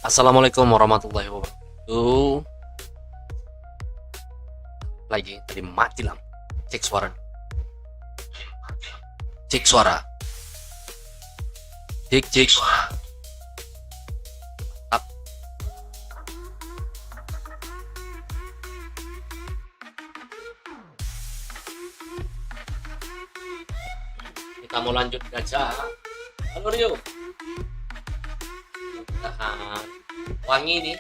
Assalamualaikum warahmatullahi wabarakatuh. Lagi tadi mati lampu. Cek suara. Cek suara. Cek suara. Up. Kita mau lanjut gacha. Halo Rio. Tahan. Wangi nih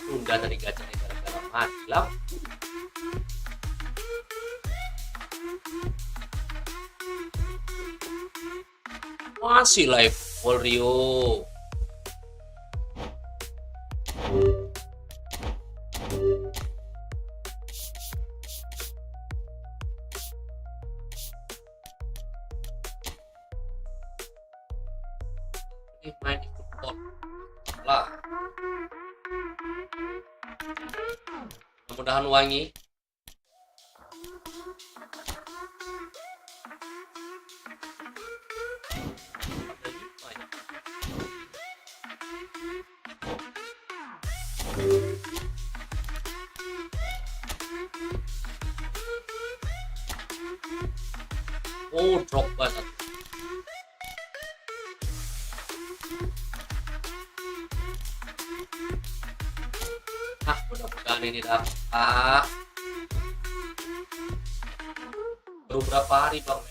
tunda dari gacha nih gara-gara mati lampu. Masih live Rio. Ini main eFootball lah. Mudah-mudahan wangi. Oh, drop banget. Mudah-mudahan ini dapat. Baru berapa hari bang?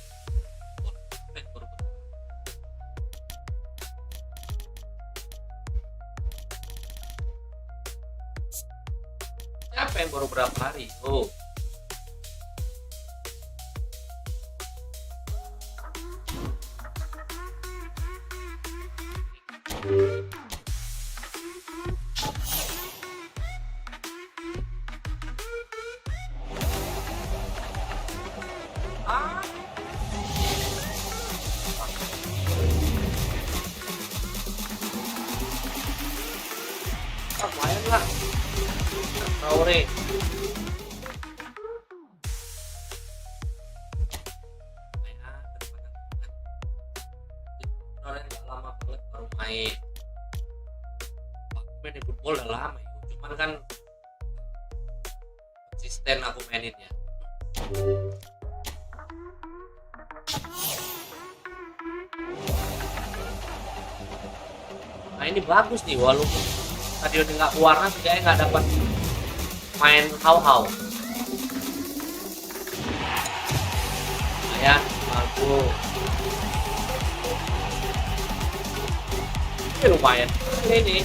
Siapa yang baru berapa hari? Oh, lumayan lah. Sore. Orang nggak lama banget baru main. Aku main eFootball udah lama ya. Cuman kan konsisten aku maininnya. Nah ini bagus nih, walaupun tadi udah nggak warna, setidaknya nggak dapat main hau-hau. Ya, bagus. Ini lumayan. Ini.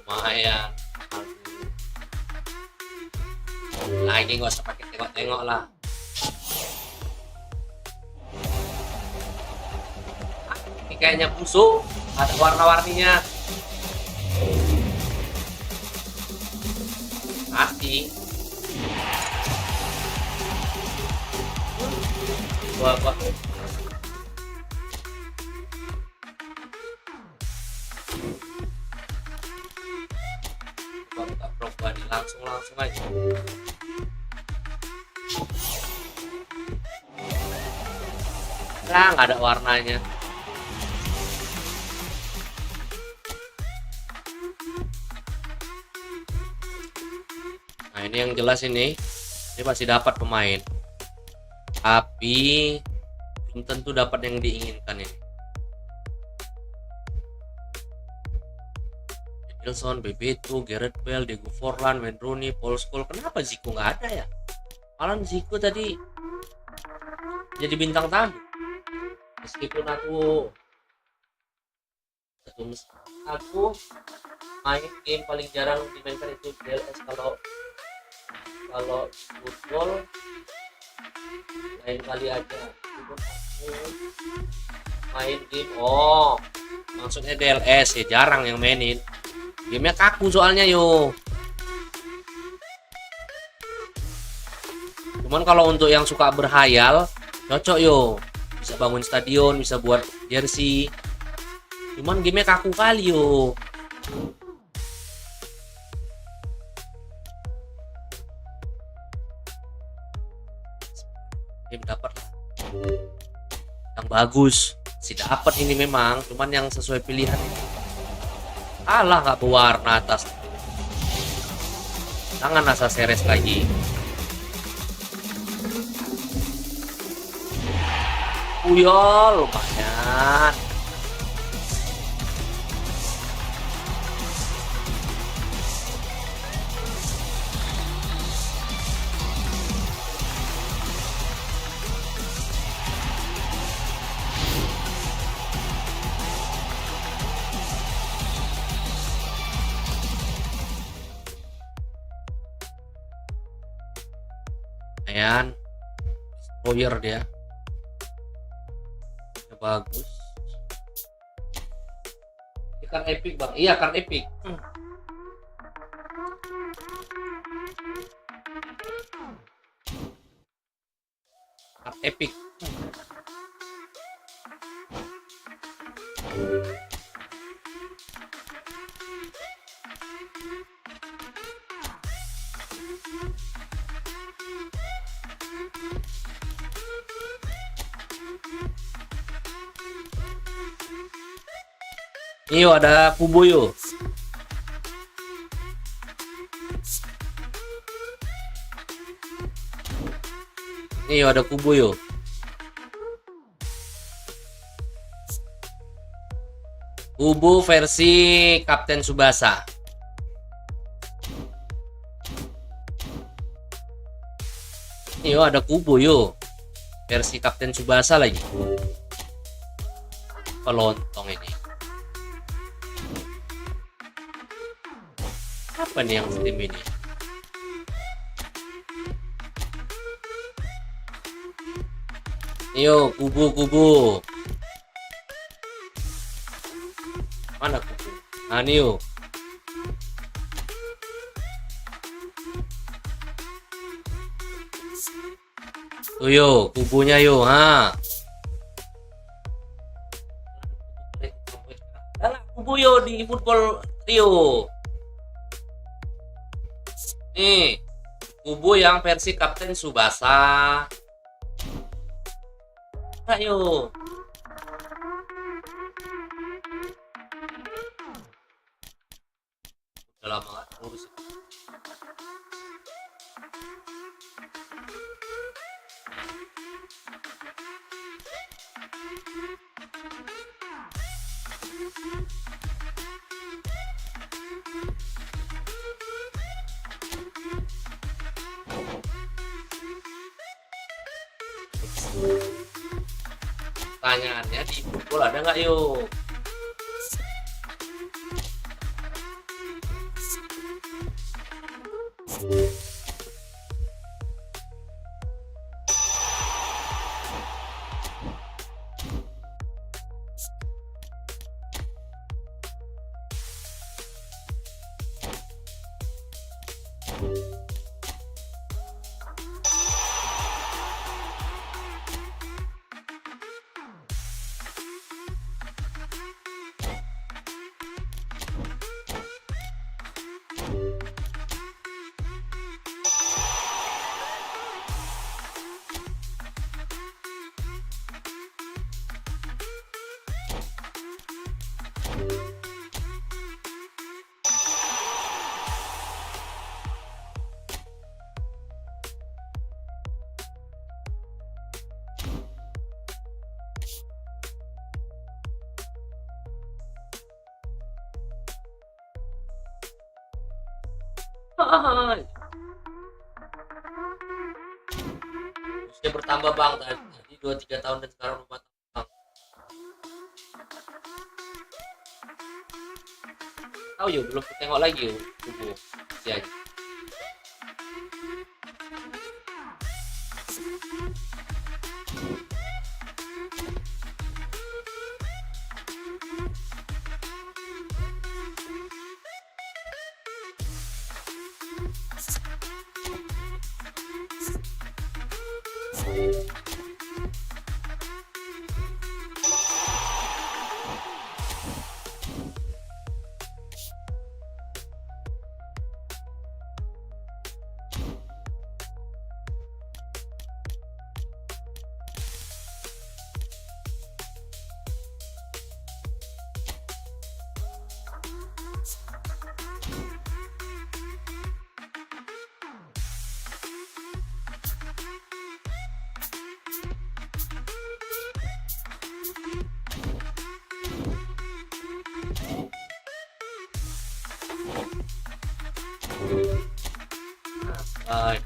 Lumayan. Lagi nggak usah pakai tengok-tengok lah. Ini kayaknya busuk, ada warna-warninya. Pasti. Buat. Buka proba nih, langsung aja. Nah, nggak ada warnanya. Nah, ini yang jelas ini masih dapat pemain, tapi belum tentu dapat yang diinginkan ini. Wilson, Bebeto, Gareth Bale, Diego Forlan, Wayne Rooney, Paul Scholes. Kenapa Zico nggak ada ya? Malah Zico tadi jadi bintang tamu. Meskipun aku main game paling jarang dimainkan itu DLS. Kalau football lain kali aja. Main game, oh maksudnya DLS ya, jarang yang mainin. Gamenya kaku soalnya yo. Cuman kalau untuk yang suka berhayal cocok yo, bisa bangun stadion, bisa buat jersey. Cuman gamenya kaku kali yo. Game dapat yang bagus sih, dapat ini memang, cuman yang sesuai pilihan itu kalah, nggak berwarna atas. Jangan asal seres lagi. Uyol lumayan. Lumayan. Destroyer dia. Ya, bagus. Ini kan epic bang. Iya kan epic. Kan epic. Iyo ada kubu yo. Iyo ada kubu yo. Kubu versi Kapten Tsubasa. Iyo ada kubu yo. Versi Kapten Tsubasa lagi. Pelontong ini. Apa nih yang Steam ini? Yo, kubu. Mana kubu? Nah, nih yo. Tuh yo, kubunya yo, ha. Kubu yo di eFootball Rio. Nih, kubu yang versi Kapten Tsubasa. Ayo. Udah lama gak urus. Pertanyaannya di eFootball ada nggak yuk? Usia bertambah bang, tadi 2-3 tahun dan sekarang 4 tahun. tahu yuk, belum tengok lagi yuk tubuh ya. Baik.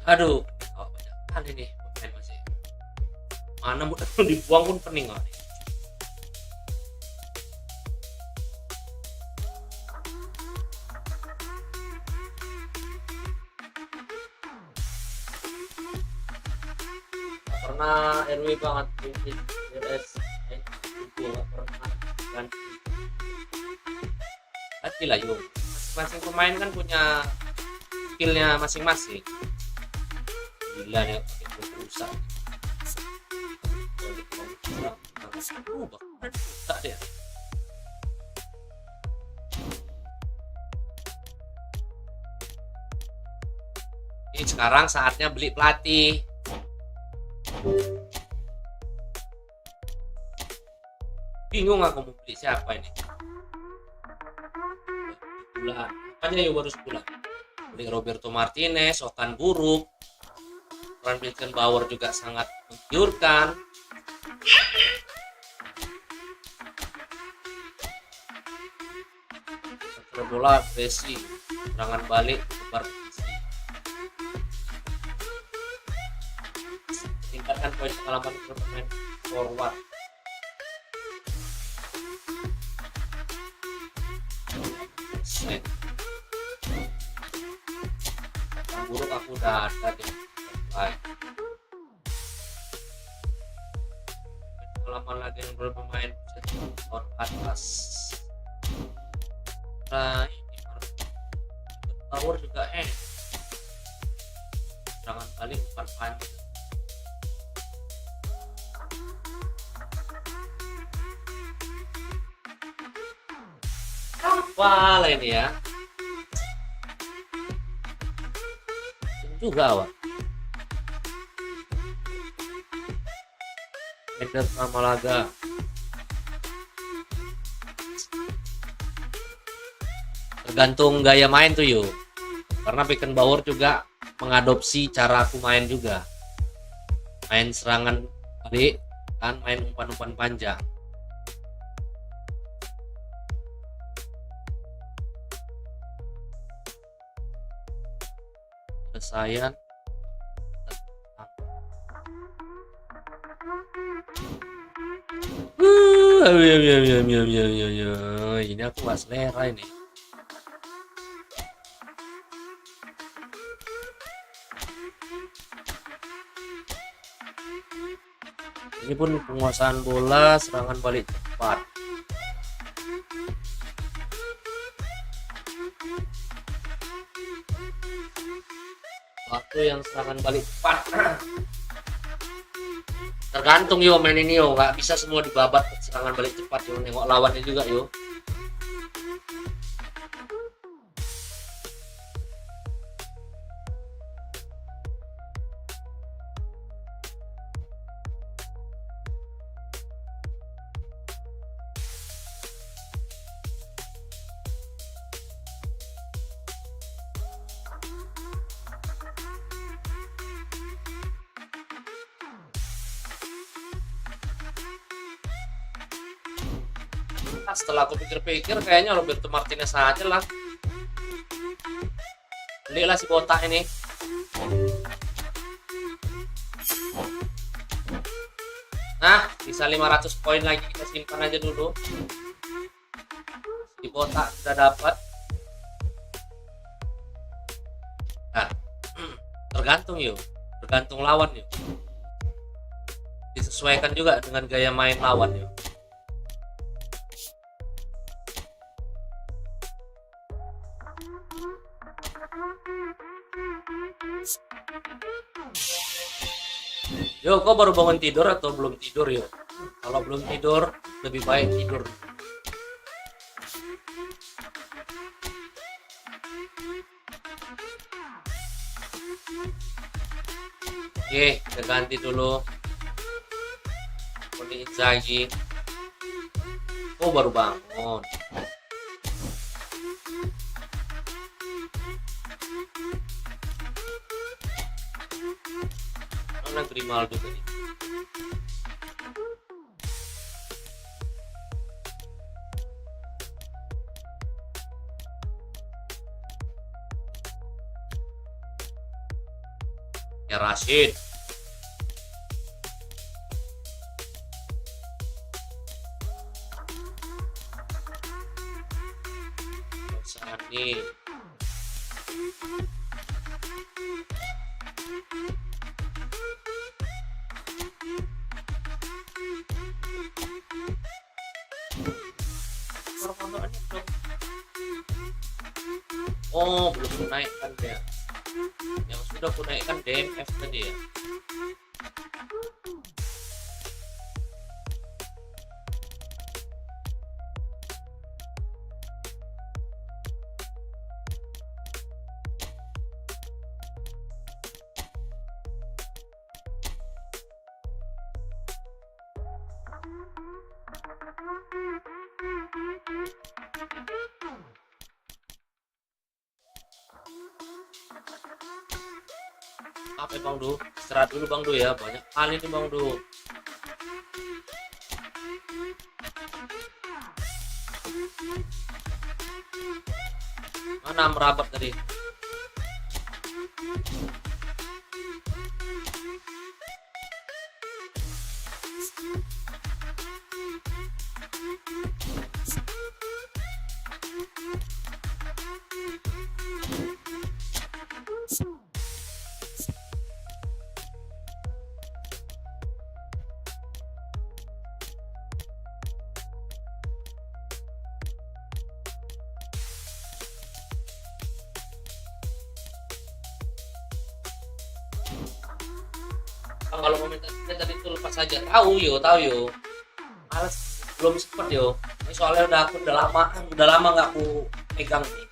Aduh, oh, banyak kan ini pemain masih. Mana mudah dibuang pun pening kok. Pernah RW banget mungkin beres itu nggak pernah ganti. Hati lah yuk. Masing pemain kan punya skillnya masing-masing. Gila nih pakai rusak. Bahkan rusak dia. Ini sekarang saatnya beli pelatih. Bingung aku mau beli siapa ini. Bulan. Makanya yuk baru sebulan. Beli Roberto Martinez, Okan buruk. Peran Beckenbauer juga sangat menggiurkan. Bola Messi, serangan balik kebar Messi. Tingkatkan poin pengalaman bermain forward. Buruk aku udah ada di baik. Pengalaman lagi yang bermain on atas. Nah, ini power juga serangan balik bukan panjang. Wah, ini ya. Juga awak. Header sama laga. Tergantung gaya main tuh yuk. Karena Beckenbauer juga mengadopsi cara aku main juga. Main serangan balik kan, main umpan-umpan panjang. Saya ini aku gak selera ini. Ini pun penguasaan bola, serangan balik cepat. Waktu yang serangan balik cepat. Tergantung yo main ini yo, nggak bisa semua dibabat serangan balik cepat yo, nengok lawannya juga yo. Nah, setelah aku pikir-pikir kayaknya Roberto Martinez aja lah. Belilah si botak ini. Nah, bisa 500 poin lagi, kita simpan aja dulu. Si botak sudah dapat. Nah, tergantung yuk, tergantung lawan yuk. Disesuaikan juga dengan gaya main lawan yuk. Yo, kau baru bangun tidur atau belum tidur yo? Kalau belum tidur, lebih baik tidur. Oke, kita ganti dulu. Ini Inzaghi. Oh, baru bangun. Mana Grimaldo tadi? Ya Rashid. Sani. Oh, belum menaikkan dia. Yang sudah aku naikkan DMF tadi ya. Apa Bang Du? Istirahat dulu Bang Du ya, banyak kali nih Bang Du. Mana merabat tadi? Kalau komentarnya tadi itu lepas saja, tahu yo, males, belum sempet yo. Ini soalnya udah lama nggak aku pegang nih.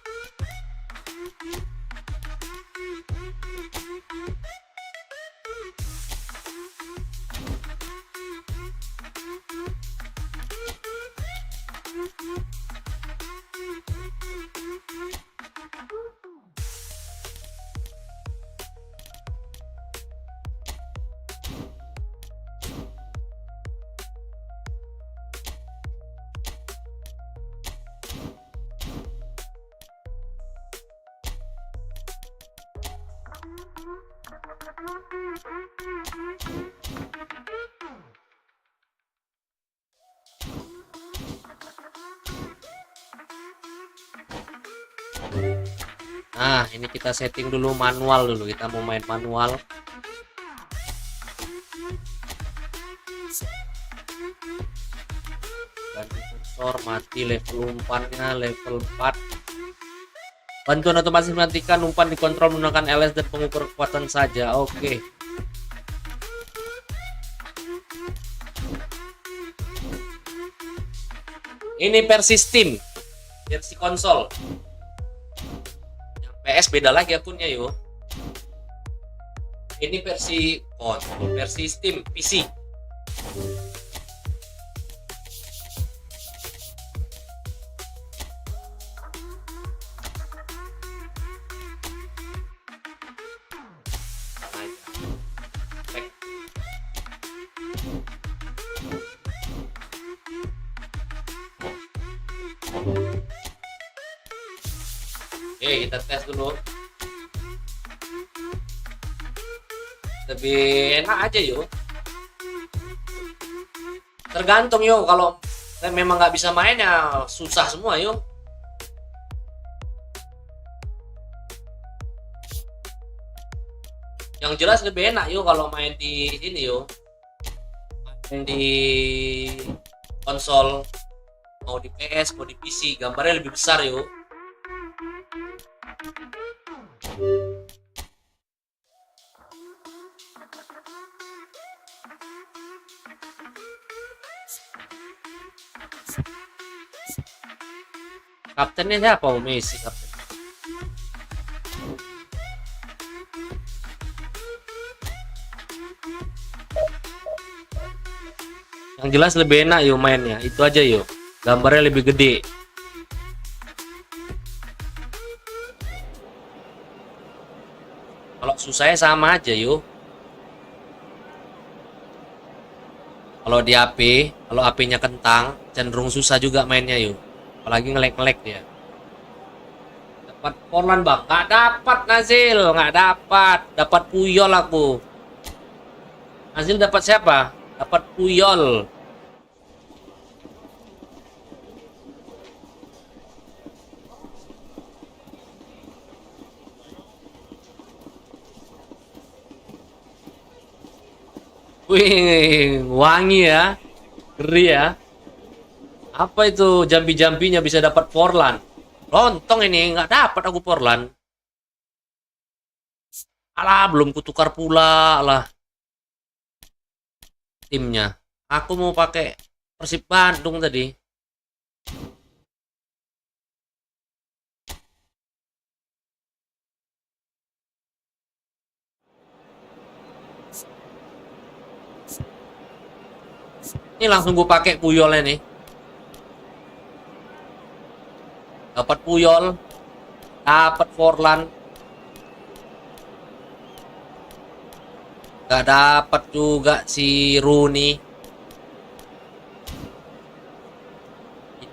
Nah, ini kita setting dulu manual dulu. Kita mau main manual. Ganti kursor, mati level umpannya, level 4. Bantuan otomatis menghentikan umpan dikontrol menggunakan LS dan pengukur kekuatan saja. Oke. Ini versi Steam, versi konsol. Yang PS beda lagi akunnya yo. Ini versi konsol, versi Steam PC. Oke, kita tes dulu. Lebih enak aja yuk. Tergantung yuk, kalau memang nggak bisa main ya susah semua yuk. Yang jelas lebih enak yuk kalau main di ini yuk. Main di konsol, mau di PS, mau di PC, gambarnya lebih besar yuk. Kaptennya siapa? Oh, Messi kapten. Yang jelas lebih enak yuk mainnya. Itu aja yuk. Gambarnya lebih gede. Kalau susahnya sama aja yuk. Kalau di HP, kalau HP-nya kentang, cenderung susah juga mainnya yuk. Apalagi ngelek-ngelek dia. Dapat Portland bang, nggak dapat Nazil, nggak dapat. Dapat Puyol aku. Nazil dapat siapa? Dapat Puyol. Wih, wangi ya, ngeri ya. Apa itu jambi-jambinya bisa dapat Portland? Lontong ini nggak dapat aku Portland. Alah, belum kutukar pula lah timnya. Aku mau pakai Persib Bandung tadi. Ini langsung gue pakai Puyolnya nih. Dapat Puyol, dapat Forlan, gak dapat juga si Rooney.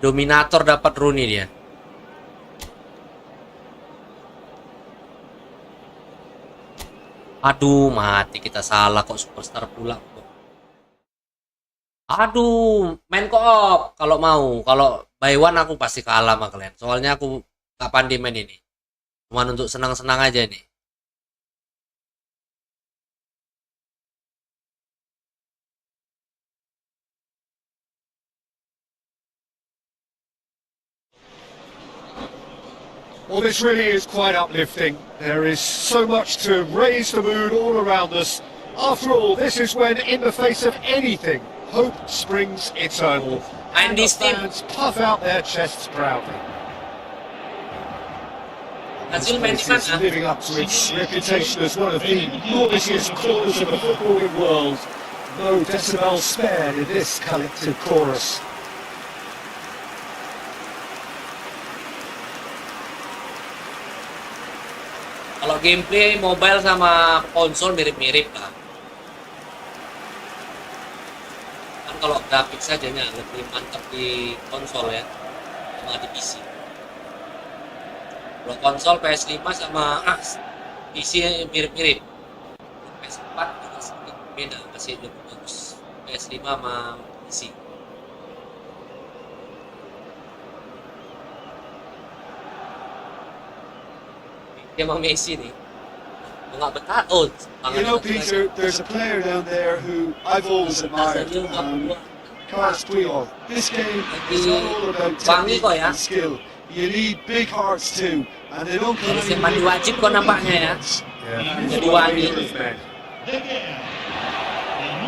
Dominator dapat Rooney dia. Aduh, mati kita salah kok superstar pula. Aduh, main co-op kalau mau. Kalau by one aku pasti kalah sama kalian. Soalnya aku gak pandai main ini. Cuman untuk senang-senang aja nih. Well, this really is quite uplifting. There is so much to raise the mood all around us. After all, this is when, in the face of anything, hope springs eternal. And the this team fans puff out their chests proudly. This place is living up to its reputation as one of the noisiest corners of the footballing world. No decibel spared in this collective chorus. Kalau gameplay mobile sama konsol mirip-mirip lah. Kan kalau grafik sajanya lebih mantap di konsol ya, sama di PC. Kalau konsol PS5 sama PC mirip-mirip. PS4 juga sedikit beda, masih lebih bagus. PS5 sama PC. Emang Messi nih nggak betah. Oh, You know, Peter, there's a player down there who I've always admired. cards Twion. This game is Lagi not all about wangi technique kok ya. and skill. You need big hearts too, and they don't come Harus yang mandi wajib kok nampaknya ya. Jadi wangi.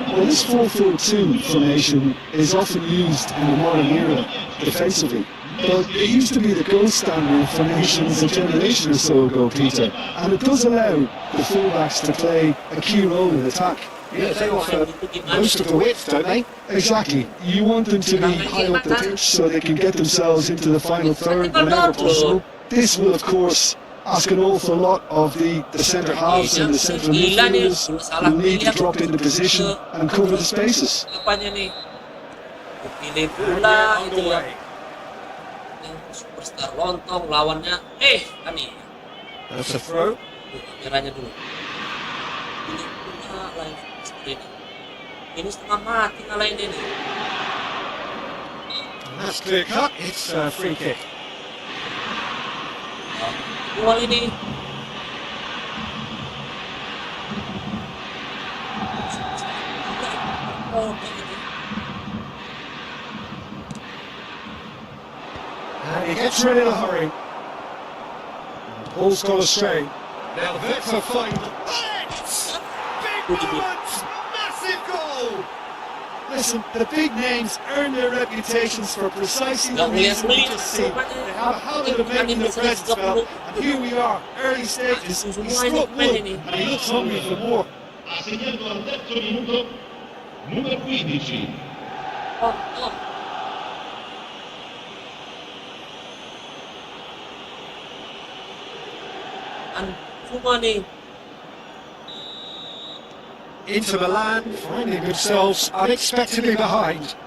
Well, this 4-4-2 formation is often used in the modern era defensively, but it used to be the gold standard formations a generation or so ago, Peter, and it does allow the fullbacks to play a key role in attack. Yeah, they offer most of the width, don't they? Exactly. You want them to be high up the pitch so they can get themselves into the final third whenever possible. This will, of course, ask an awful lot of the centre halves and the central midfielders who need to drop into position and cover the spaces. Apanya nih? Pilih pula gitu ya. Yang superstar lontong lawannya kan nih. That's a throw. Kameranya dulu. Pilih pula lain seperti ini. Ini setengah mati ngalahin ini. That's clear cut. It's a free kick. Gol ini. And he gets rid in a hurry. Ball's gone astray. Now that's a find. Big moment! Massive goal! Listen, the big names earn their reputations for precisely the reason we just seen. They have a habit of making their presence felt, and here we are, early stages. He struck wood, and he looks hungry for more. Ha segnato al terzo minuto numero 15. Semua nih. Inter Milan finding themselves unexpectedly behind.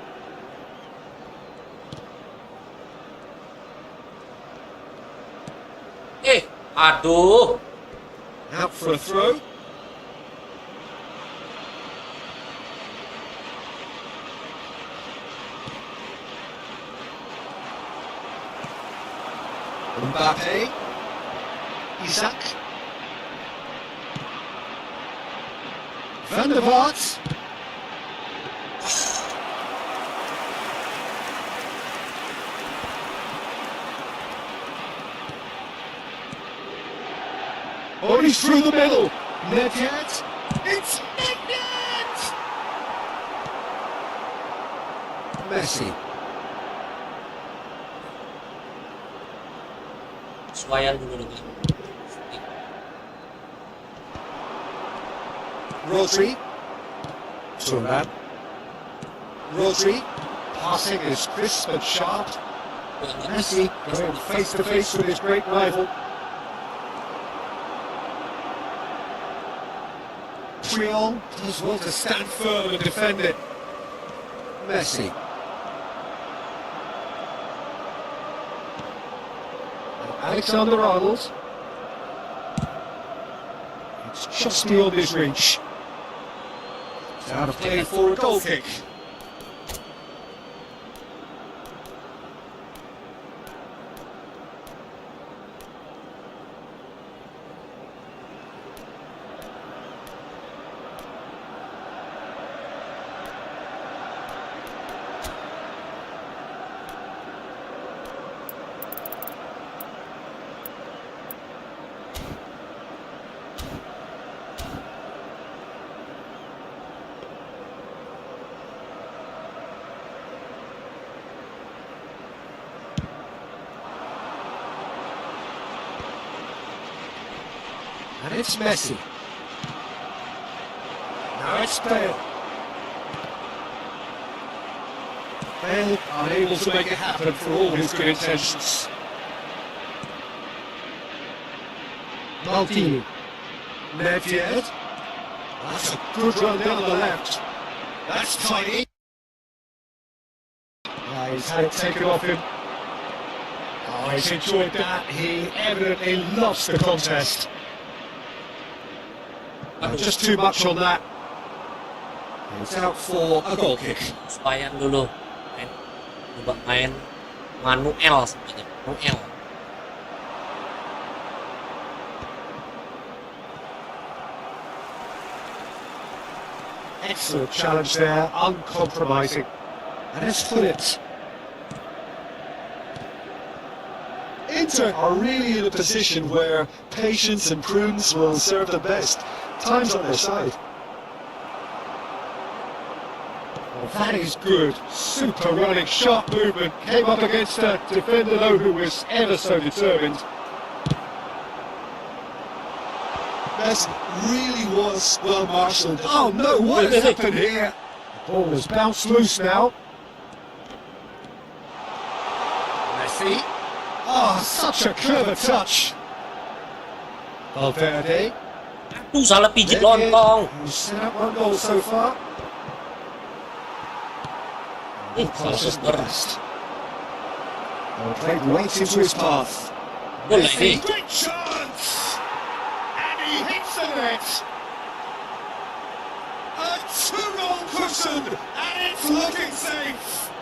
Aduh. Out for a throw. Mbappe. Isaac. Van der Vaart. Oh, he's through the middle. Nedved. It's Nedved! Messi. Sesuaian dulu dengan Rodri. Turnamen. Rodri. Passing is crisp and sharp. Messi going face to face with his great rival. Trion does well to stand firm and defend it. Messi. And Alexander-Arnold. It's just beyond his reach. It's out of play for a goal kick. And it's Messi. Now it's Bale. Bale unable to make it happen for all his good intentions. Maldini. Nedved. That's a good run down the left. That's tiny. He's had it taken off him. Oh, he's enjoyed that. He evidently loves the contest. Just too much on that. It's out for a goal kick. Sesuaian dulu. Main manual sebenarnya. Manual. Excellent challenge there, uncompromising. And it's flipped. Inter are really in a position where patience and prudence will serve them best. Time's on their side. Well, that is good. Super running, sharp movement. Came up against a defender though who was ever so determined. Messi really was well marshalled. Oh no, what has happened here? The ball has bounced loose now. Messi. Oh, such a clever touch. Valverde. Aduh, salah pijit lontong. Who's set up one goal so far. Close best. Well played right into his path. Bola ini. Great chance! And he hits the net! A two-goal cushion, and it's looking safe!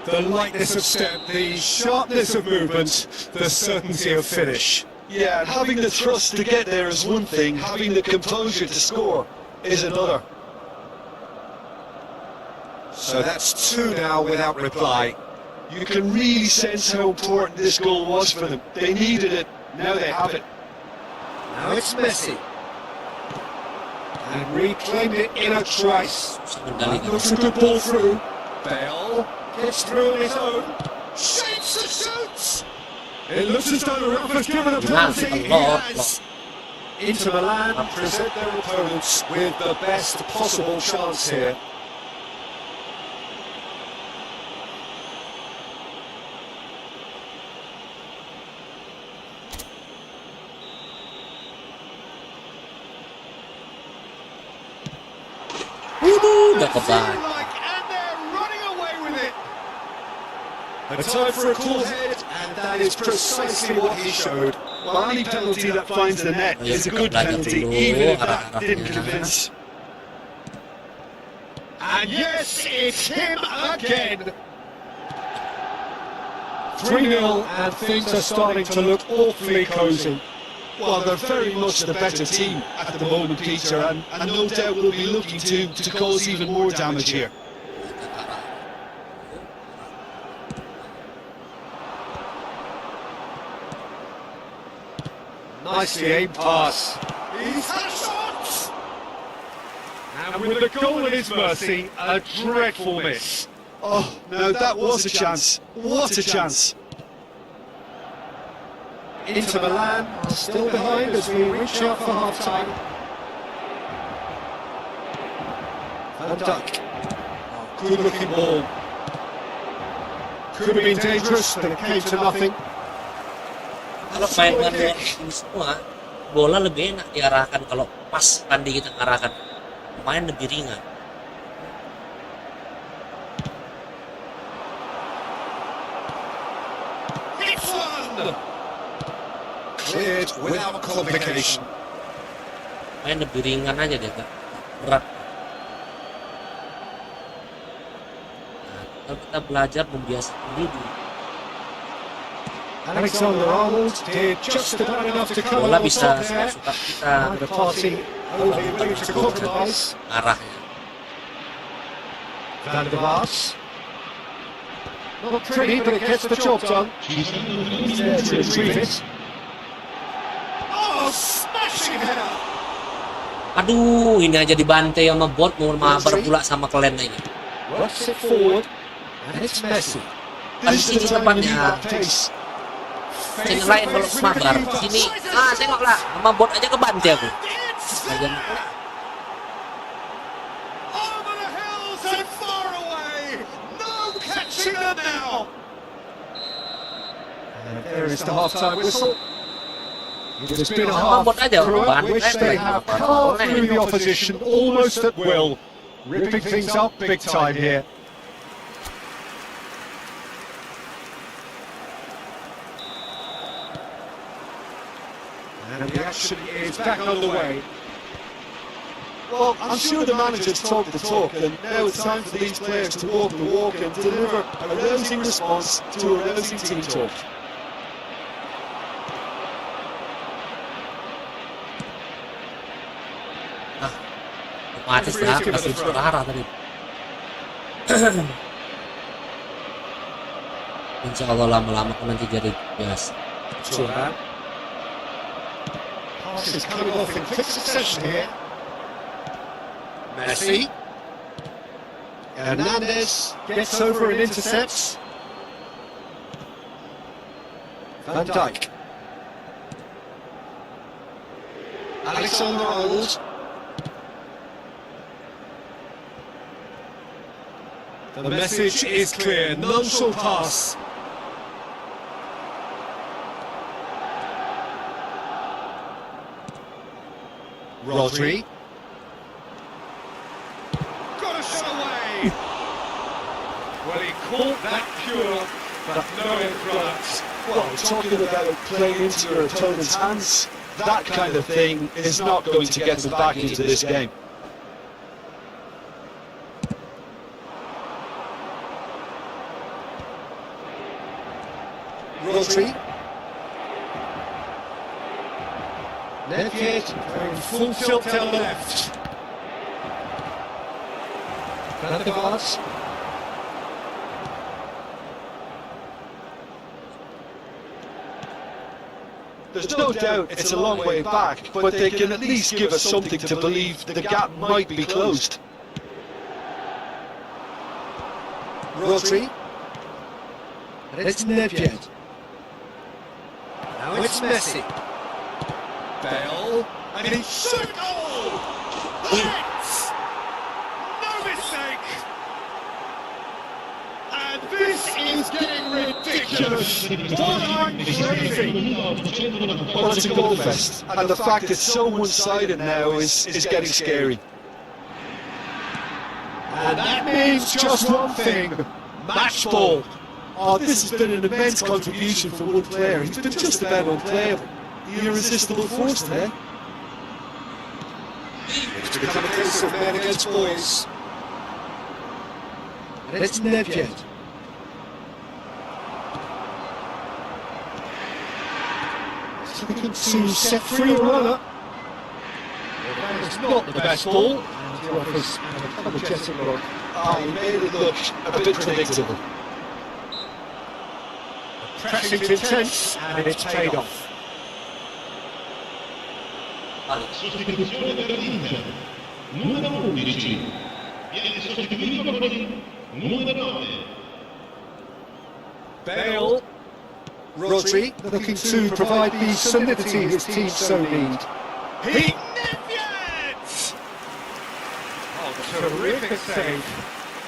The lightness of step, the sharpness of movement, the certainty of finish. Yeah, having the thrust to get there is one thing, having the composure to score is another. So that's two now without reply. You can really sense how important this goal was for them. They needed it, now they have it. Now it's Messi. And reclaimed it in a trice. Looks a good ball through. Bale gets through on his own. Shapes the shoots! It looks as though the ref has given a penalty. He has. Inter Milan present their opponents with the best possible chance here. Udah keban. And they're running away with it. A time for a cool head, and that is precisely what he showed. Well, any penalty that finds the net is a good penalty, even if that didn't convince. And yes, it's him again. 3-0, and things are starting to look awfully cosy. Well, they're very much the better team at the moment, Peter, and no doubt will be looking to cause even more damage here. Nicely aimed pass. He's had a shot! And with the goal at his mercy, a dreadful miss. Oh, now that was a chance. What a chance. Inter Milan are still behind as we reach out for half-time. Van Dijk. Oh, good-looking ball. Could have been dangerous, but it came to nothing. Kalau main manual ini semua, bola lebih enak diarahkan kalau pas tanding kita ngarahkan. Main lebih ringan. Hits one! Cleared without complication. Main lebih ringan aja deh, Kak. Berat. Nah, kalau kita belajar membiasakan diri. Alexander-Arnold did just about enough to cover Bola the bisa top there. suka kita The party only willing to compromise. arahnya. Van der Vaart. Not pretty, but it gets the job done. He's there to retrieve it. Oh, smashing header! Aduh, ini aja dibantai sama bot, mau mabar pula sama kalian ini. Works it forward, and it's Messi. Kan sini tempatnya. Sini lain kalau mabar. Sini, tengoklah, sama bot aja kebantai aku. Bagian Over the hills and far away! No catching them now! And there is the half-time whistle. It has been a half throughout which they have carved through the opposition almost at will, ripping things up big time here. And the action is back underway. Well, I'm sure the managers talk the talk, and now it's time for these players to walk the walk and deliver a rousing response to a rousing team talk. otomatis lah kasih arah tadi. Insya Allah lama-lama kan nanti jadi biasa. Turnamen. Passes coming off in quick succession here. Messi. Hernandez gets over and intercepts. Van Dijk. Alexander-Arnold. The message is clear, none shall pass. Rodri. Got a shot away. Well, he caught that pure, but no in front. Well, talking about playing into your opponent's hands, that kind of thing is not going to get them back into this game. Rodri. Nedved going full tilt down the left. Van der Vaart. There's no doubt it's a long way back, but they can at least give us something to believe the gap might be closed. Rodri. And it's Nedved. Now it's Messi. Bale. And he shoot goal! Hits! No mistake! And this is getting ridiculous! Borderline crazy! Well, it's a goal fest, and the fact it's so one-sided now is getting scary. And that means just one thing. Match ball. Oh, this has been an immense contribution from one player. He's been just about unplayable. The irresistible force there. It's become a case of men against boys. And it's Nedved. Looking to set free a runner. That is not the best ball. And he offers an apologetic look. Oh, he made it look a bit predictable. Pressing's intense, and it's paid off. Sostituzione per l'Inter, numero 11. Viene sostituito con il numero 9. Bale. Rodri looking to provide the solidity his team so need. He Nedved! Oh, terrific save.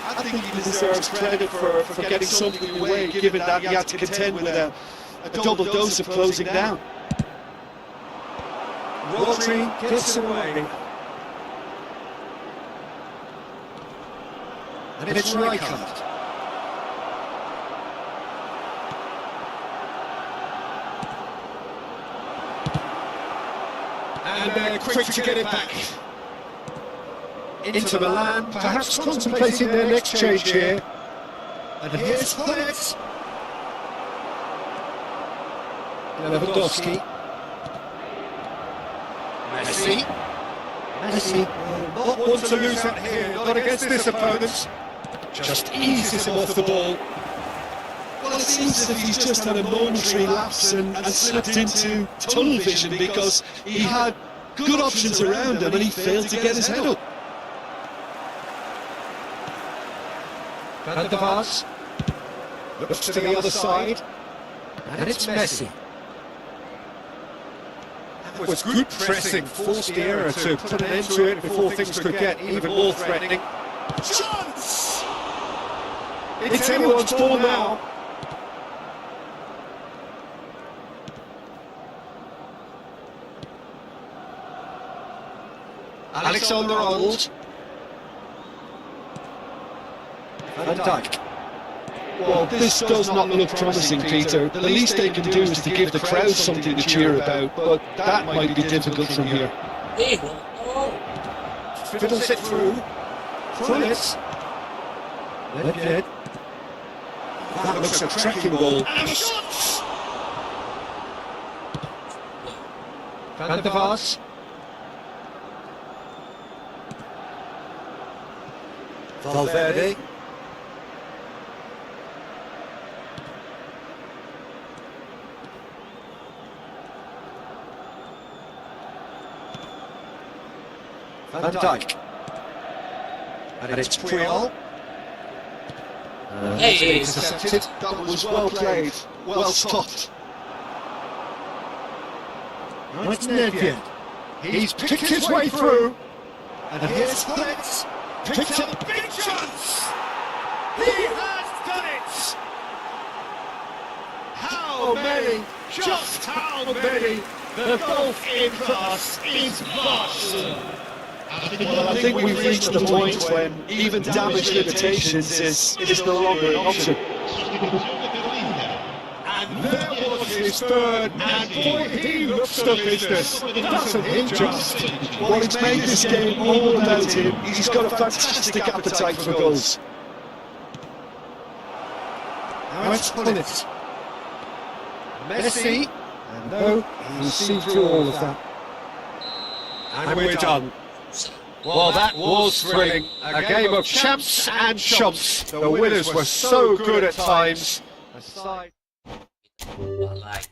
I think he deserves credit for getting something away, given that he had to contend with a double dose of closing down. Rodri gets away. And it's Rayakan. And they're quick to get it back. Into Milan, perhaps contemplating their next change here. And here's Hullet. Lewandowski. Messi. Messi will not want to lose out here, not against this opponent. Just eases him off the ball. Well, it seems as if he's just had a momentary lapse and slipped into tunnel vision because he had good options around him and he failed to get his head up. Van der Vaart looks to the other side, and it's Messi. That was good pressing, forced the error to put an end to it before things could get even more threatening. Chance! It's anyone's ball now. Alexander-Arnold. Van Dijk. Well, this does not look promising, Peter. The least they can do is to give the crowd something to cheer about, but that might be difficult from here. Fiddles it through. Hullet. Nedved. That looks a tracking ball. And a shot! Van der Vaart. Valverde. Van Dijk. And it's Puyol. Hey, Intercepted. That was well played, well stopped. Right, Nevia. He's picked his way through. And here's Hullets. Picked up a big chance. He has done it. How many? Just how many? The golf in class is vast. Well, I think we've reached the point when even damage limitations is no longer an option. And there was his third, and boy, he looks the business. Doesn't he just? Well, it's made this game all about him. He's got a fantastic appetite for goals. Now it's Hullets. Messi. And no, he's seen through all of that. And we're done. Well, that was thrilling. A game of champs and chumps. The winners were so good at times. Aside. like.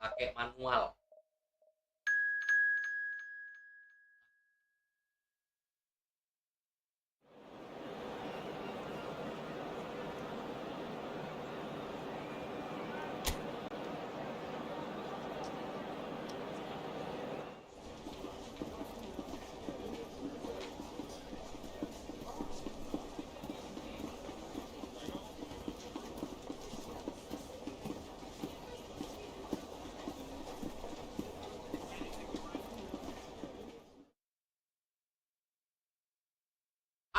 Pakai manual.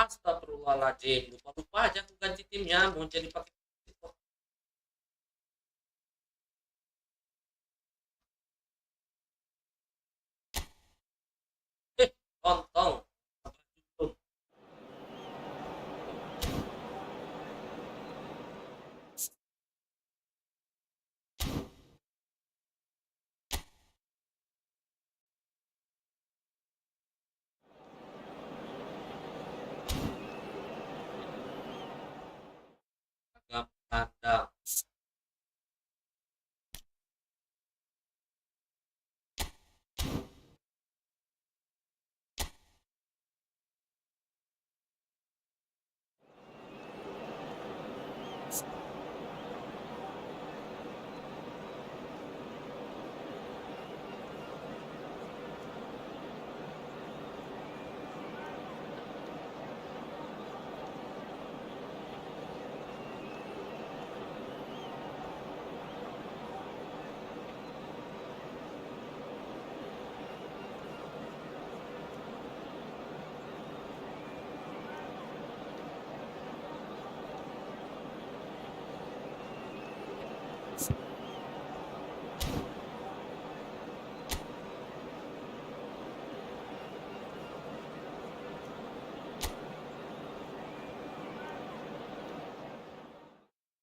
Astagfirullahaladzim, lupa aja tuh ganti timnya, mau jadi pakai lontong. Agam tanda.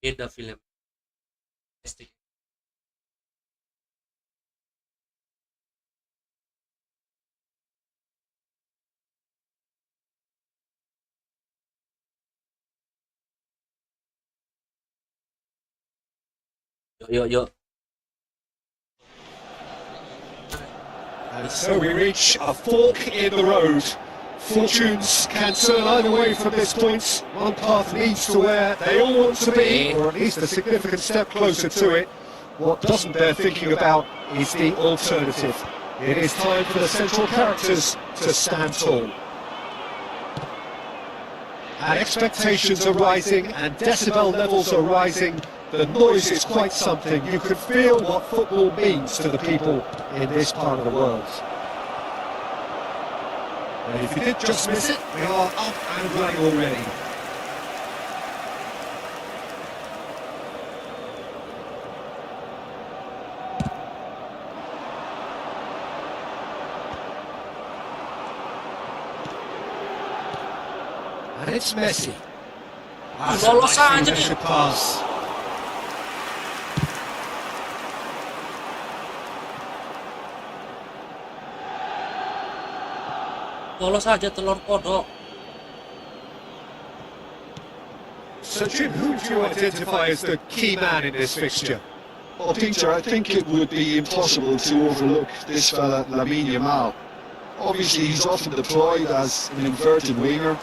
Beda film. Pasti. Yuk. And so we reach a fork in the road. Fortunes can turn either way from this point. One path leads to where they all want to be, or at least a significant step closer to it. What doesn't bear thinking about is the alternative. It is time for the central characters to stand tall. And expectations are rising, and decibel levels are rising. The noise is quite something. You can feel what football means to the people in this part of the world. And if you did just miss it, we are up and running already. And it's Messi. That's a Bola nice saja leadership dia. pass. Polos saja telur kodok. So Jim, who do you identify as the key man in this fixture? Well, Peter, I think it would be impossible to overlook this fella, Lamine Yamal. Obviously, he's often deployed as an inverted winger,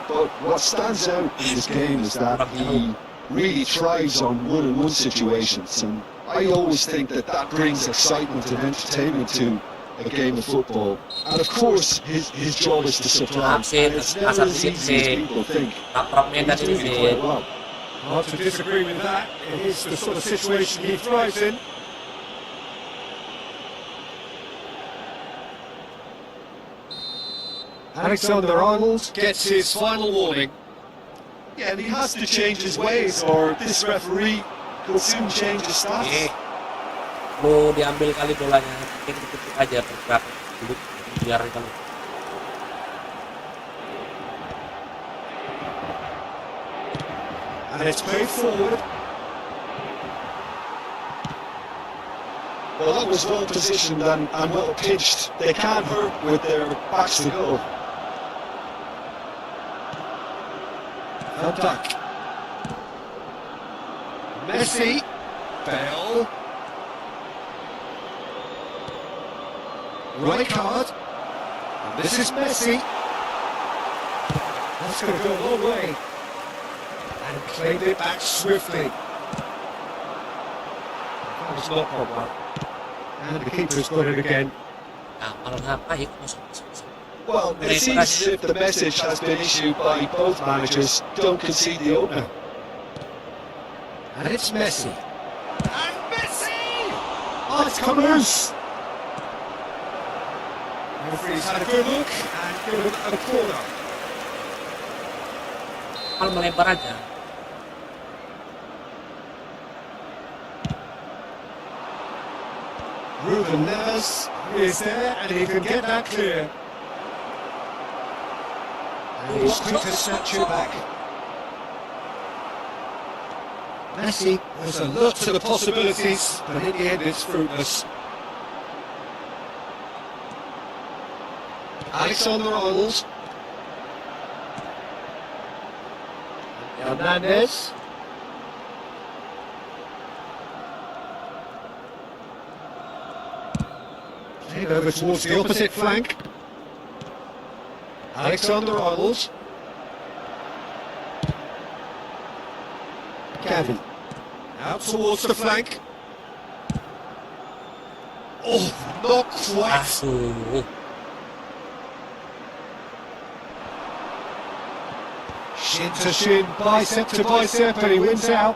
but what stands out in his game is that he really thrives on one-on-one situations, and I always think that that brings excitement and entertainment to a game of football. And of course, his job is to supply, and it's never as easy as people think. He's doing it quite well. Hard to disagree with that. It is the sort of situation he thrives in. Alexander-Arnold gets his final warning. Yeah, and he has to change his ways, or this referee will soon change his stats. Mau diambil kali bolanya, mungkin diketuk aja bergerak dulu biar kalau And it's played forward. Well, that was well positioned and well pitched. They can't hurt with their backs to goal. Van Dijk. Messi. Bell. Rijkaard. And this is Messi. That's going to go a long way. And claimed it back swiftly. That was not proper. And the keeper's got it again. malah ngapain masuk. Well, it seems as if the message has been issued by both managers. Don't concede the opener. And it's Messi. And Messi! Oh, it's come loose! The referee's had a good look and given a corner. Mal melebar aja. Ruben Neves is there and he can get that clear. And he's quick to snatch it back. Messi was alert to the possibilities, but in the end it's fruitless. Alexander-Arnold. Hernandez. Played over towards the opposite flank. Alexander-Arnold. Gavin. Out towards the flank. Oh, not quite. Asuh. Shin to shin, bicep to bicep, and he wins out.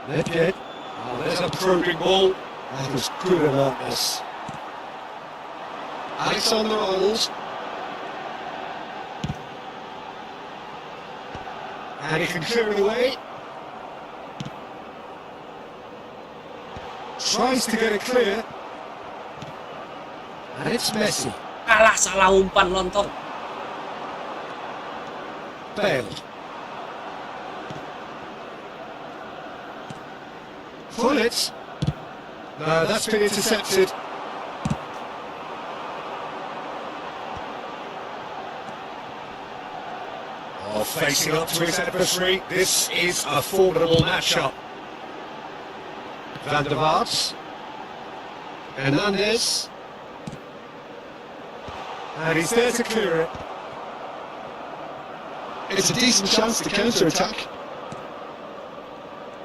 Dead. Oh, there's a probing ball. That was good alertness. Alexander-Arnold. And he can clear it away. Tries to get it clear. And it's Messi. Kalah, salah umpan lontong. Bale. Bullet. No, that's been intercepted. Oh, facing up to his adversary. This is a formidable matchup. Van der Vaart. Hernandez. And he's there to clear it. It's a decent chance to counter-attack.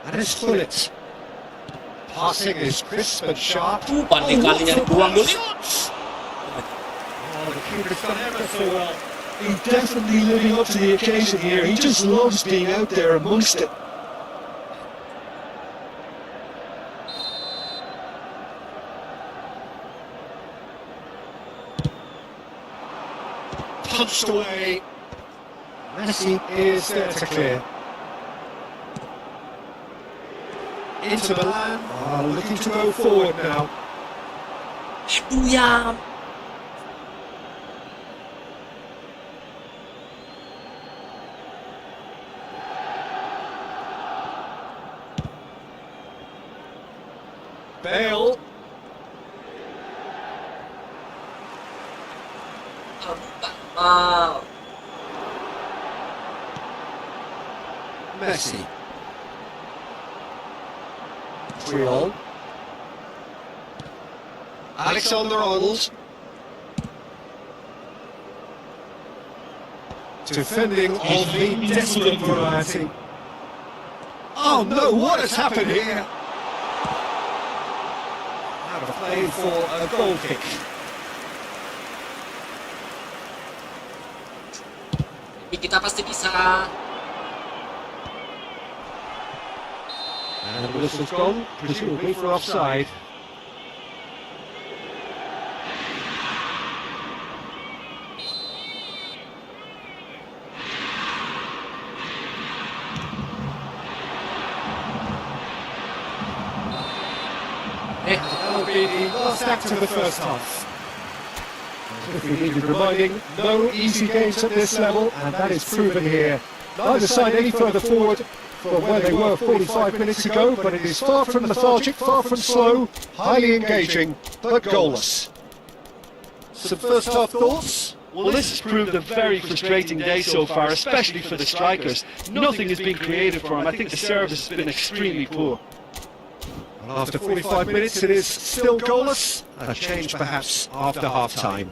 And it's Bullet. Passing is crisp and sharp. Pandai kali yang buang dulu. Oh, the keeper's done ever so well. He's definitely living up to the occasion here. He just loves being out there amongst it. Punched away. Messi is there to clear. Into Milan. Oh, looking to go forward now. Aduh ya. Bale. Wow. Messi. Triol. Alexander-Arnold. Defending of the desperate variety. Oh no, what has happened here? Out of play for a goal kick. Kita pasti bisa. And the whistle's gone, presumably for offside. That'll be the last act of the first half. If we needed reminding, no easy games at this level, and that is proven here. Neither side any further forward from where they were 45 minutes ago, but it is far from lethargic, far from slow, highly engaging, but goalless. Some first half thoughts? Well, this has proved a very frustrating day so far, especially for the strikers. Nothing has been created for them. I think the service has been extremely poor. Well, after 45 minutes it is still goalless. A change perhaps after half time.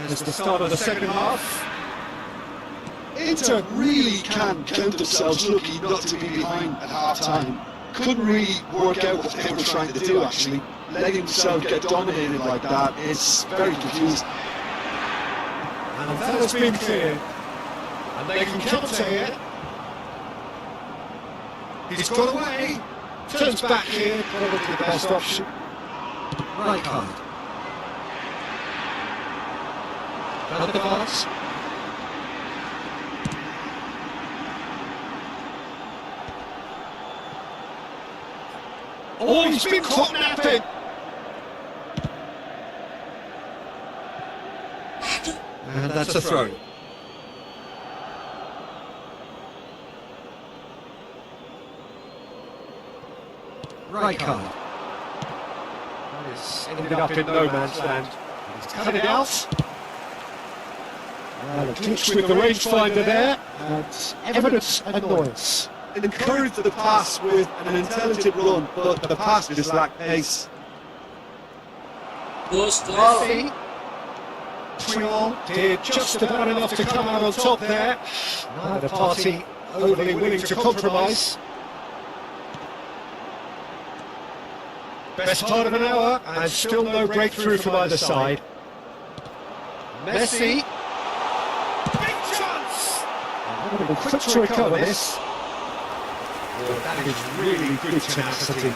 There's the start of the second half. Inter really can count themselves lucky not to be behind at half-time. Couldn't really work out what they were trying to do, actually. Letting themselves get dominated like that is very confusing. And that has been clear. And they can counter here. He's got away. Turns back here, probably the best option. Right card. Got the pass. Oh, he's been caught napping. And that's a throw. Right card. It's ended up in no man's land. He's cut it out. Well, a clinch with the rangefinder there, and evidence annoyance. Encouraged the pass with an intelligent run, but the pass just lacked pace. Kostum. Triol did just about enough to come out on top there. Neither party overly willing to compromise. Best part of an hour, and still no breakthrough from either side. Messi. Big chance! Quick to recover this. Oh, that is really good tenacity.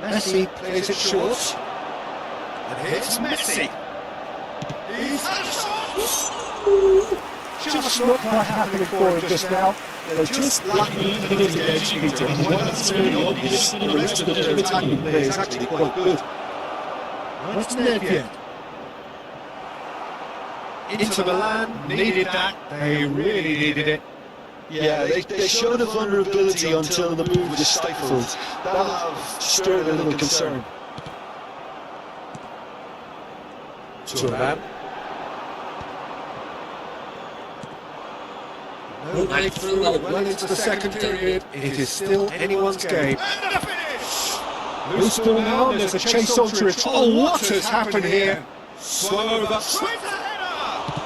Messi plays it short. And here's Messi. He's had a shot! Just not quite happening for him just now. They're just lacking a little edge, Peter. And when that's really obvious, the rest of their attacking play is actually quite good. That's Nedved. Inter Milan needed that. They really needed it. Yeah, they showed a vulnerability until the move was stifled. That'll have stirred a little concern. Turnamen. No breakthrough well into the second period. It is still anyone's game. And a finish! Loose ball now, there's a chase onto it. Oh, what has happened here? Slow over. Swift header!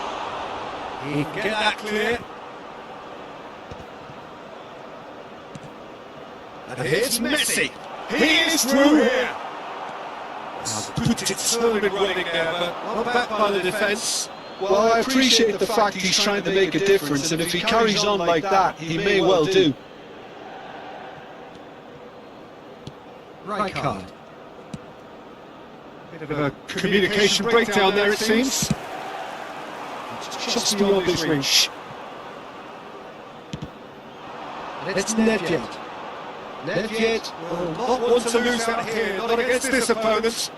He can get that clear. And here's Messi. He is through here. Good determined running there, but not back by the defence. Well, I appreciate the fact he's trying to make a difference, and if he carries on like that, he may well do. Right card. Bit of a communication breakdown there, it seems. Just beyond his reach. And it's Nedved. Nedved will not want to lose out here, not against this opponent.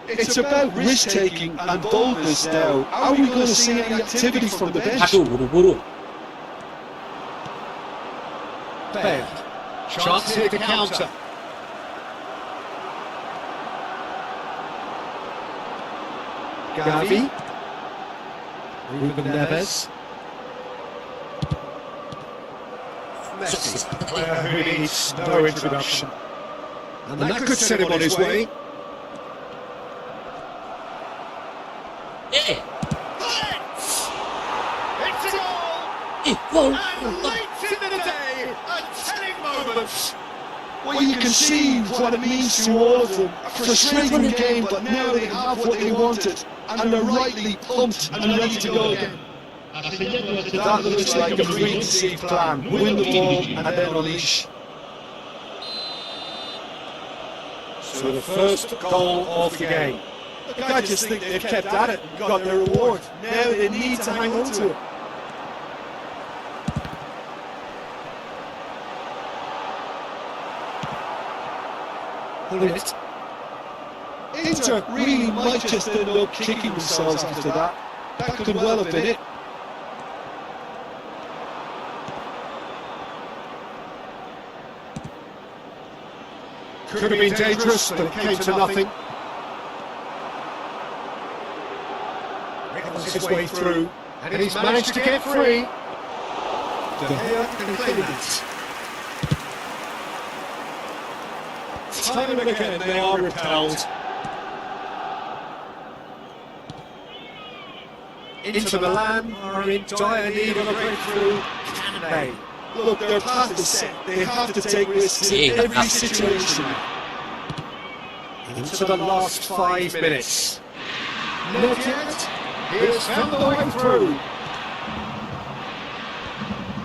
It's about risk-taking and boldness now. Are we going to see any activity from the bench? Aduh, buru-buru. Failed. Chance here to counter. Gavi. Ruben Neves. Messi, player who needs no introduction. And that could set him on his way. Eh, It's a goal! gol. And late in the day, a telling moment. Well, you can see what it means to all of them. A frustrating game, but now they have what they wanted, and they're rightly pumped and ready to go again. That looks like a preconceived plan. Win the ball and then unleash. So the first goal of the game. Look, I just think they've kept at it and got their reward. Now they need to hang on to it. Bullet. Inter really might just end up kicking themselves after that. That could well have been it. Could have been dangerous, but it came to nothing. Wriggles his way through, and he's managed to get free. De Gea can claim that. Time and again they are repelled. Inter Milan are in dire need of a breakthrough. Can they? Look, their path is set. They have to take risks in every situation. Into the last 5 minutes. Not yet. He has found the way through.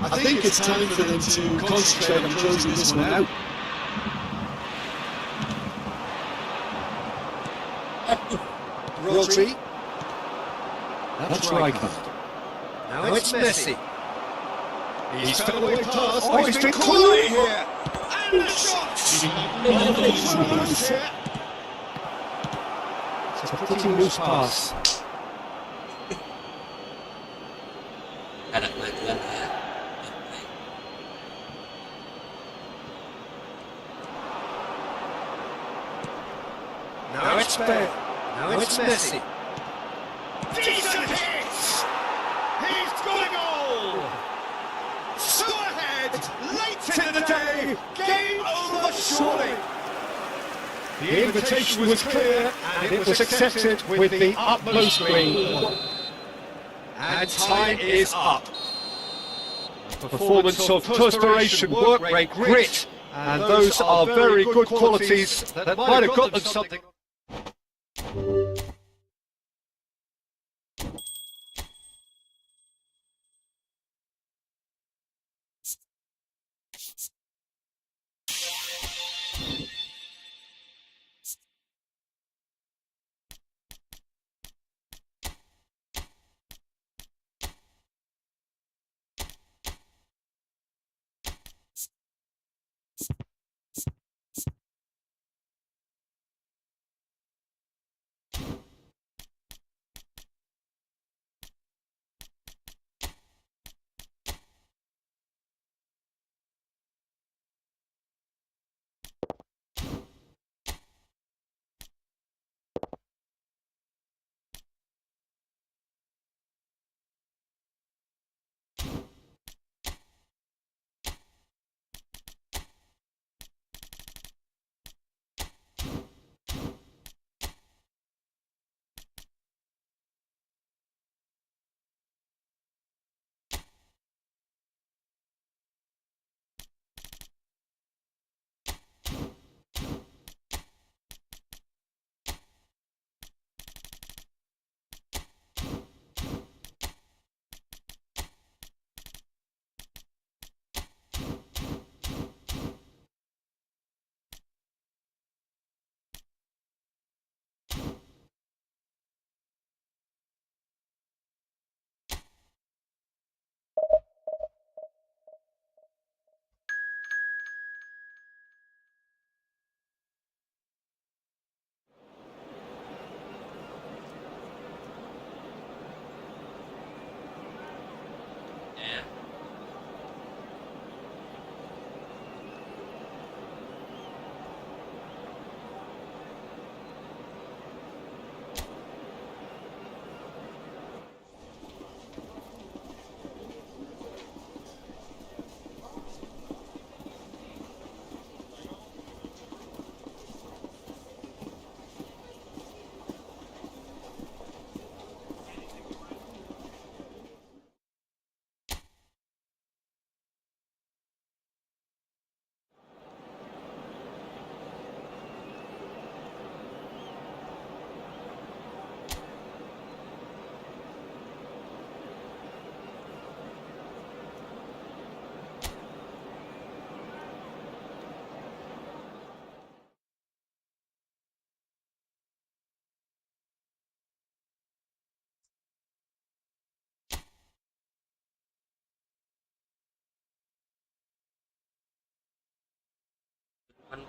I think it's time for them to concentrate on closing this one out. Rodri. That's Rayakan. Now it's Messi. He's found a way past. Oh, he's been caught here. And the shot! It's a pretty loose pass. Ada kemajuan ya. Now it's Bale. Now it's Messi. Decent hit! He's got a goal! So ahead, late in the day, game over surely. The invitation was clear and it was accepted with the utmost green. And time is up. A performance of perspiration, work rate, grit, and those are very good qualities that might have got them something.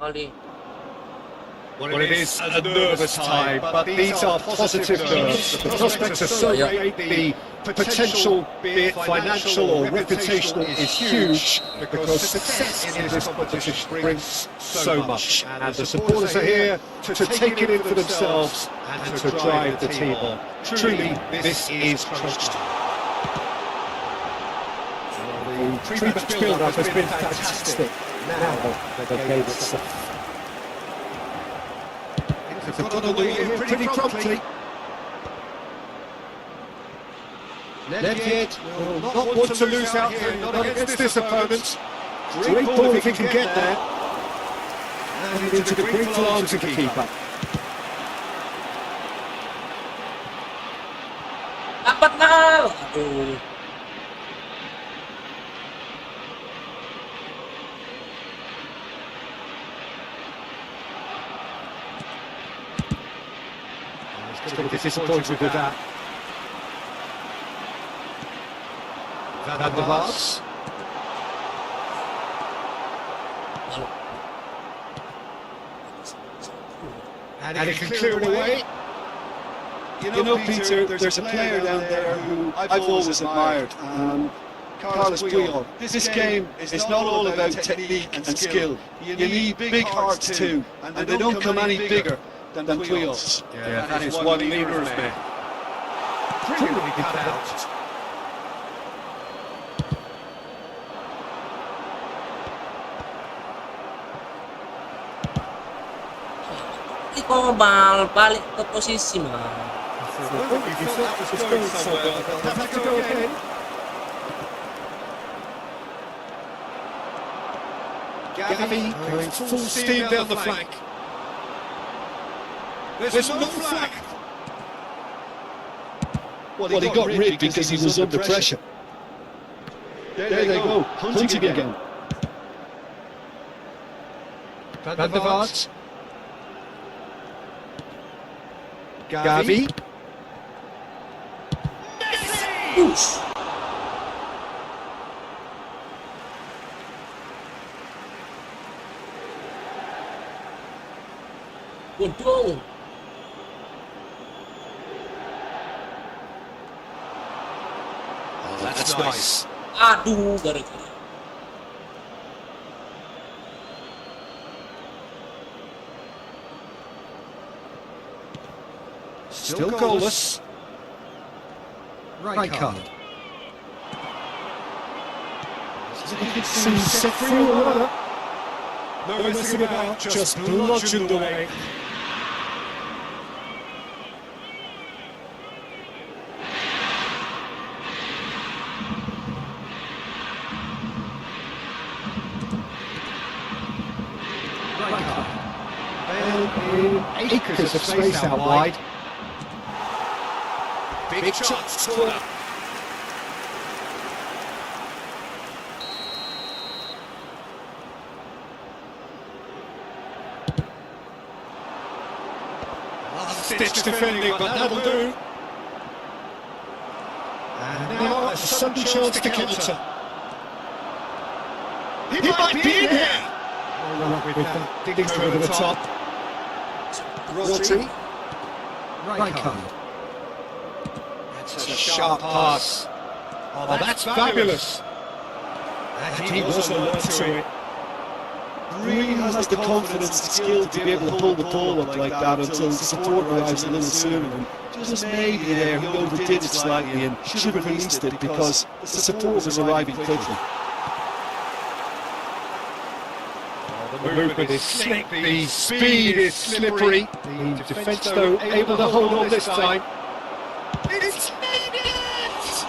Kali. Well, it is a nervous time, but these are positive nerves. The prospects are so great, the potential, be it financial or reputational, is huge because success in this competition brings so much. And the supporters are here to take it in for themselves and to drive the team on. Truly, this is crunch time. The pre-match build-up has been fantastic. Now they gave us They've got away here pretty promptly. Nedved will not want to lose out here, not against this opponent. Great ball if he can get there. And into the grateful arms of the keeper. Dapat Nal. Aduh. He's going to be disappointed with that. Van der Vaart. And he can clear it away. You know, Peter, there's a player down there who I've always admired, Carlos Puyol. This game is not all about technique and skill. You need big hearts too, and they don't come any bigger than Puyol's. Yeah, that is one leader of men. Brilliantly cut out. Ini Kobal balik ke posisi mah. Gavi going full steam down the flank. There's no flag. Well, he got rid because he was under pressure. There they go, hunting again. Van der Vaart. Gavi. Push. Waduh. Oh, that's nice. Aduh, gara-gara. Still goalless. Right card. Set free or whatever. No messing about, just bludgeoned away. Right card. And acres of space out wide. Big chance, corner. Stitch defending, but that'll do. And now a sudden chance to counter. He might be in here. With that, digs over the top. Rodri. Right card. That's a sharp pass. Oh, that's fabulous. And he was alert to it. Really has the confidence and skill to be able to pull the ball up like that until the support arrives a little sooner. And just maybe there he overdid it slightly and should have released it because the support was arriving quickly. The movement is slick, the speed is slippery. The defence, though, able to hold on this time. It's made it!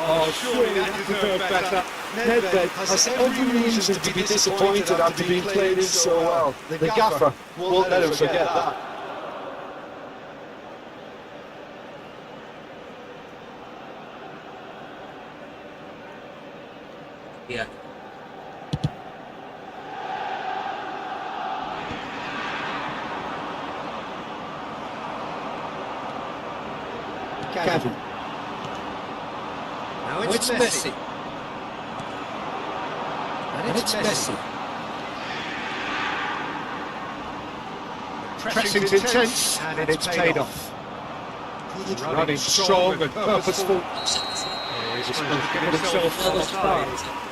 Oh, surely that deserved better. Nedved has every reason to be disappointed after being played in so well. The GACHA won't let him forget that. Iya. Gavi. Now it's Messi. And it's Messi. Pressing's intense, and it's paid off. Running strong and purposeful. Oh, he's just going to get himself offside.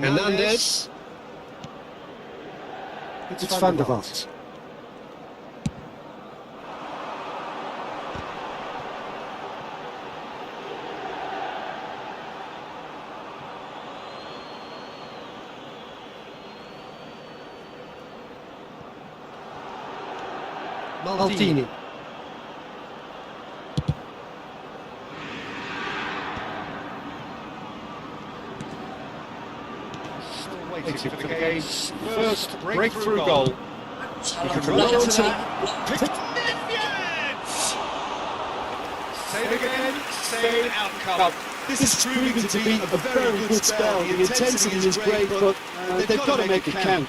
Hernandez. It's Van der Vaart. Maldini. Waiting for the game's first breakthrough goal. You can relate to that. Same again, same outcome. This is proving to be a very good spell. The intensity is great, but they've got to make it count.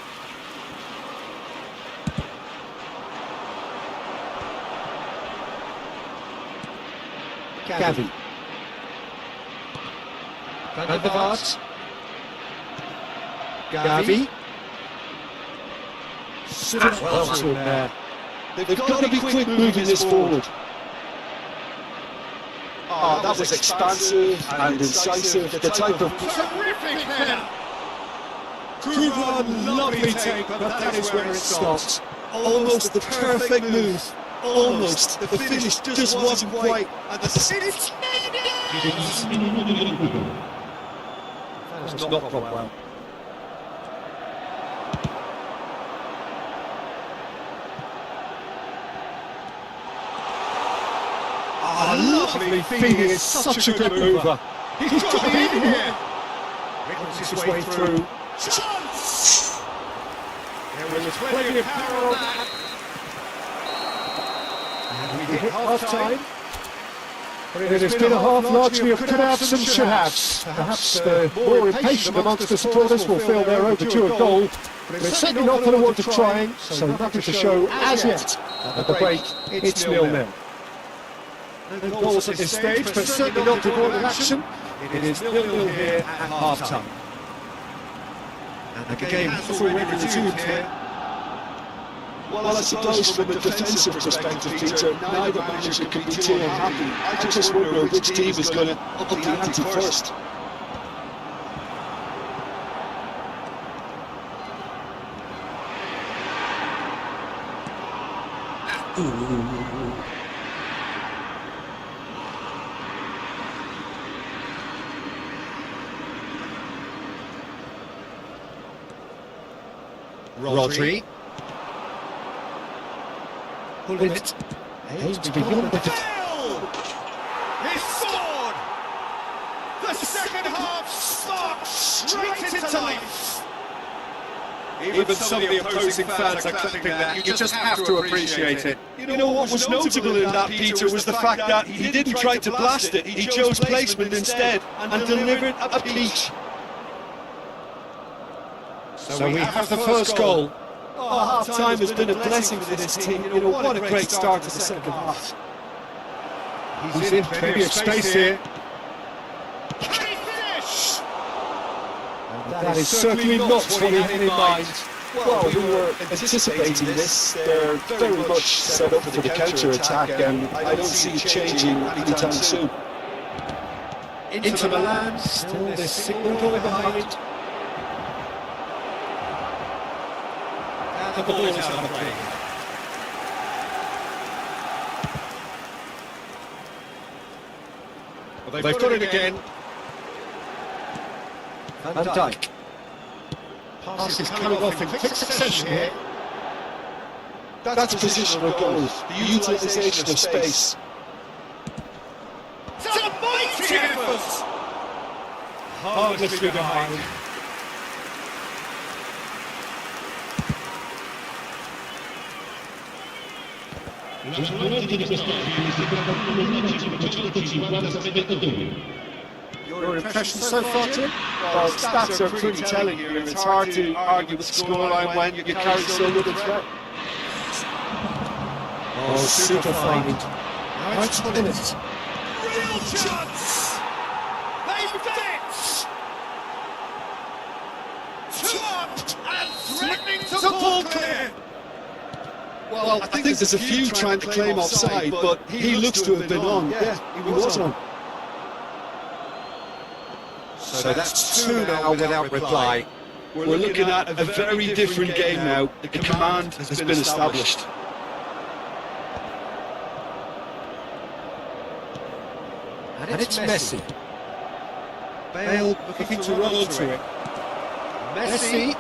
Gavi. Van der Vaart. Gavi. Well to him there. They've got to be quick moving this forward. Oh, that was expansive and incisive. The type of terrific header. Good run, lovely take, but that is where it stops. Almost the perfect move. Almost. The finish just wasn't quite. And the it's that's not gone well. Lovely feeding is such a good mover. He's got to be in here. Wiggles his way through. Chance! There was plenty of power on that. And we hit half-time. It has been a half largely of could-haves and should-haves. Perhaps the more impatient amongst the supporters will feel they're overdue a goal. But it's certainly not for the want of trying, so nothing to show as yet. At the break, it's 0-0. No goals at this stage, but certainly not devoid of action. It is 0-0 here at half-time. And the game has already resumed here. Well, I suppose from a defensive perspective, Peter, neither manager can be too unhappy. I just wonder which team is going to up the ante first. Rodri. Bullet. Aims to begin with. He scored! The second half sparks straight into life. Even some of the opposing fans are clapping that. You just have to appreciate it. You know what was notable in that, Peter, was the fact that he didn't try to blast it. He chose placement instead and delivered a peach. So we have the first goal. Oh, half-time has been a blessing for this team. You know, what a great start to the second half. He's in plenty of space here. Can he finish? That is certainly not what he had in mind. Well, we were anticipating this. They're very much set up for the counter-attack, and I don't see it changing anytime soon. Inter Milan, still this signal going behind. The ball is out of play. Well, they've got it again. Van Dijk. Pass is coming off in quick succession here. That's positional goals, the utilisation of space. It's a mighty effort! Harmlessly behind. Your impression so far, Tim? Well, stats are pretty telling here. It's hard to argue with the scoreline when you carry so little threat. Oh, super find. Now it's Bullet. Real chance! They've done it! Two up and threatening to ball clear! Well, I think there's a few trying to claim offside, but he looks to have been on. Yeah, he was on. So that's two now without reply. We're looking at a very different game now. The command has been established. And it's Messi. Bale looking to run through it. Messi.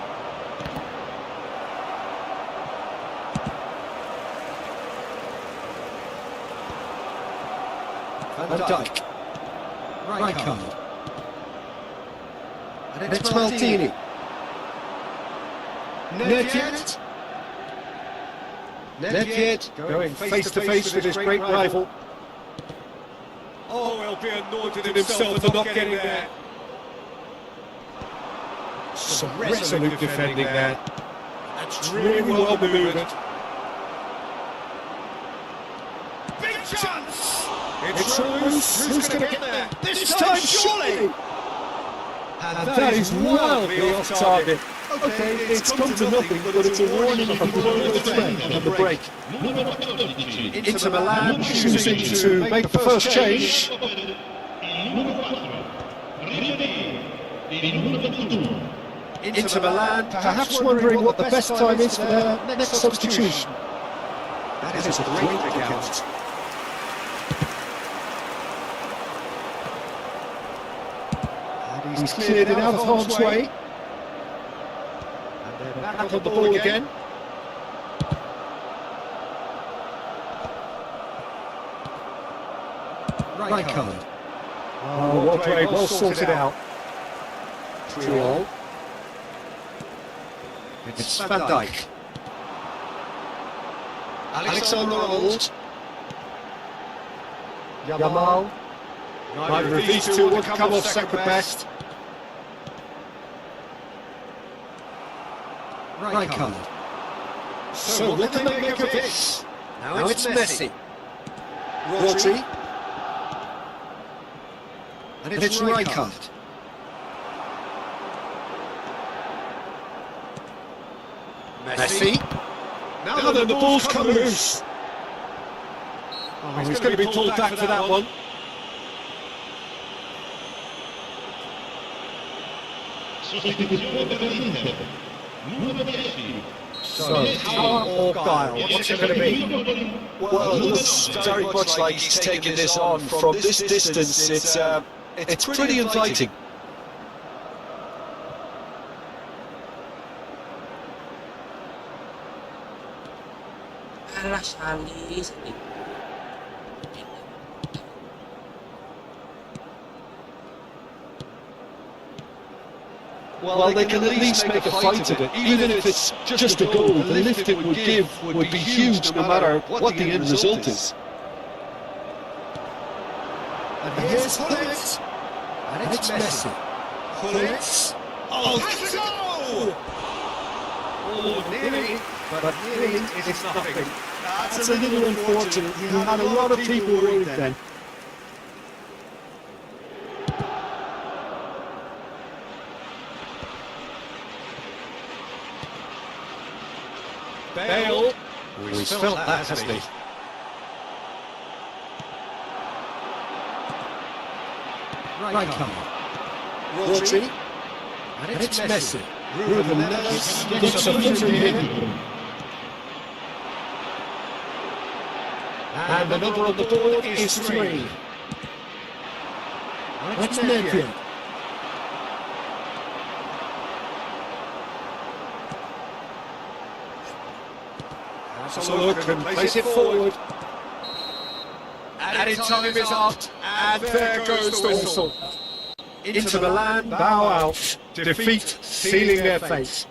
Van Dijk. Rangka. And it's Maldini. Nedved. Nedved going face to face with his great rival. Oh, he'll be annoyed with himself for not getting there. Some resolute defending there. That's really well manoeuvred. Big chance! It's loose. Who's going to get there? This time, surely! And that is wildly off target. Okay, it's come to nothing, but it's a warning of the play on the break. Inter Milan choosing to make the first change. Inter Milan perhaps wondering what the best time is for their next substitution. That is a great account. And he's cleared it out of harm's way. Back on the ball again. Right card. Oh, well played, well sorted out. 2-all. It's Van Dijk. Alexander-Arnold. Yamal. Neither of these two would come off second best. Right card. So what can they make of this? Now it's Messi. Rodri. And it's right card. Messi. Now then, the ball's come loose. Oh, he's going to be pulled back for that one. So, power or guile? What's it going to be? Well, it looks very much like he's taking this on. From this distance, it's pretty inviting. Alah, Salis. Well, they can at least make a fight of it. Even if it's just a goal, the lift it would give would be huge no matter what the end result is. And here's Hullet. And it's Messi. Hullet. Oh, has to go! Oh, nearly, but nearly it's nothing. That's a little unfortunate. You had a lot of people worried then. Bale. He's felt that, hasn't he? Right card. Rodri. And it's Messi. Ruben Neves gets a foot in here. And the number on the board is 3. That's Nedved. So look and place it forward. And in time is out. And there goes the whistle. Inter Milan bow out. Defeat sealing their fate.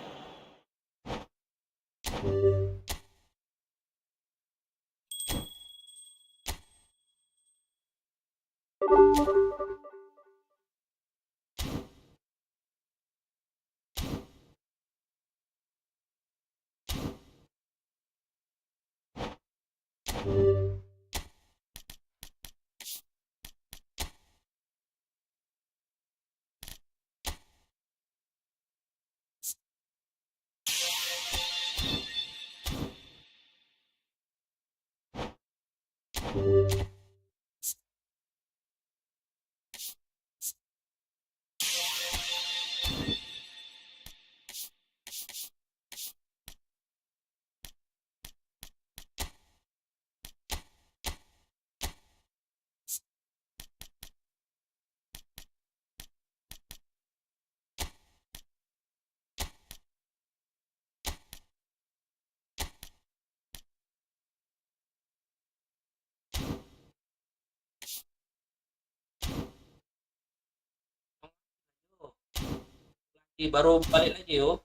baru balik lagi yuk.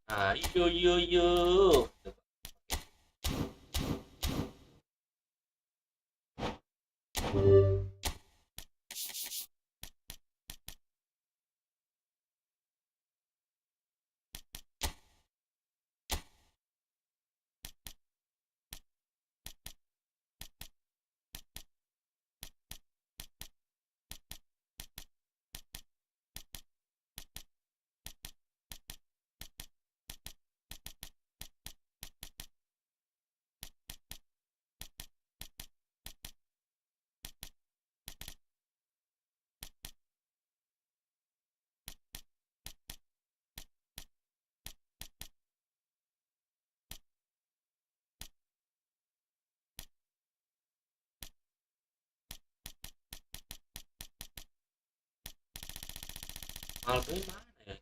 Nah, yuk. Maldo mana ya?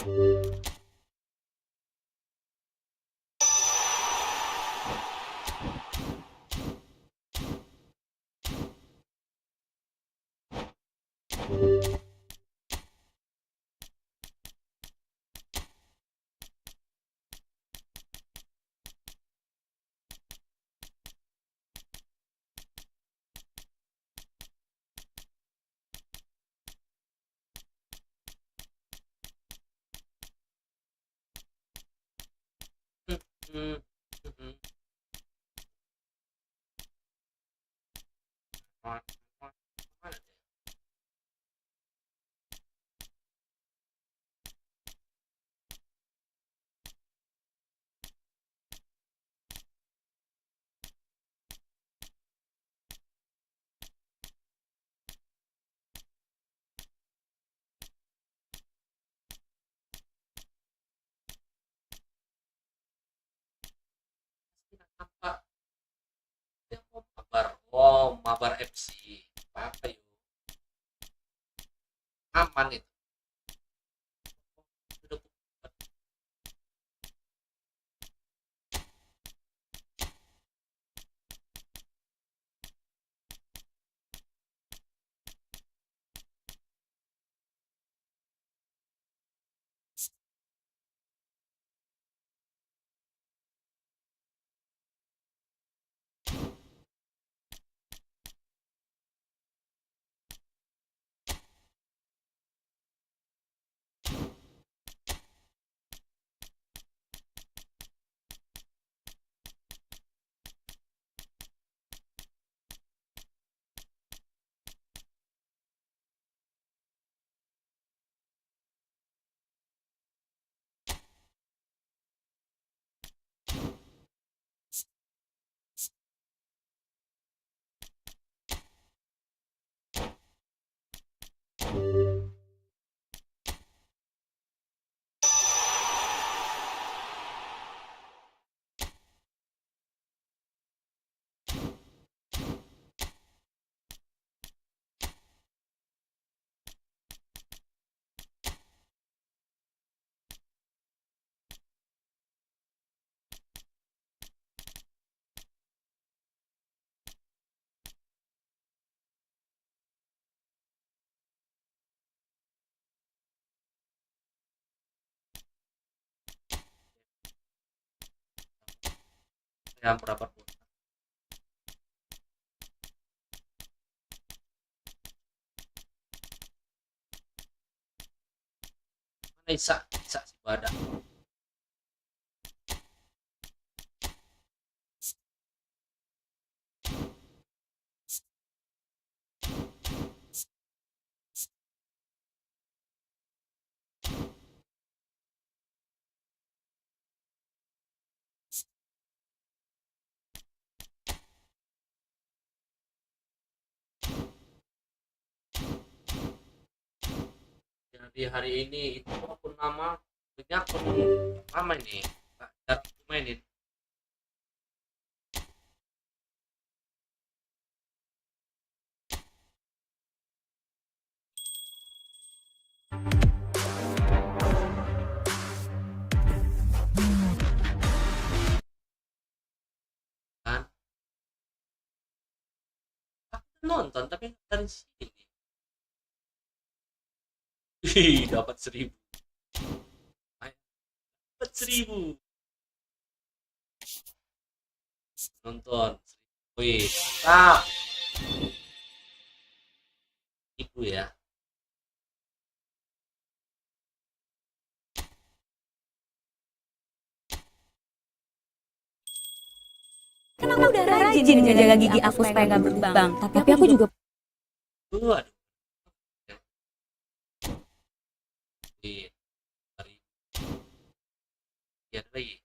Hmm. Hmm. Mana dia? Apa? Dia mau mabar. Oh, mabar FC. Apa yuk? Aman itu. Udah Ya berapa pun. Mana Isa si badak. Jadi hari ini itu akun nama punya akun lama ini nggak jarang mainin. Kan aku nonton tapi nggak dari sini. Wih, dapat 1.000. Dapat 1.000. Nonton. Wih, mantap. Ibu ya. Kan aku udah rajin jaga gigi aku supaya nggak berlubang. Tapi aku juga Aduh. Wih, Dari. Ya, lagi.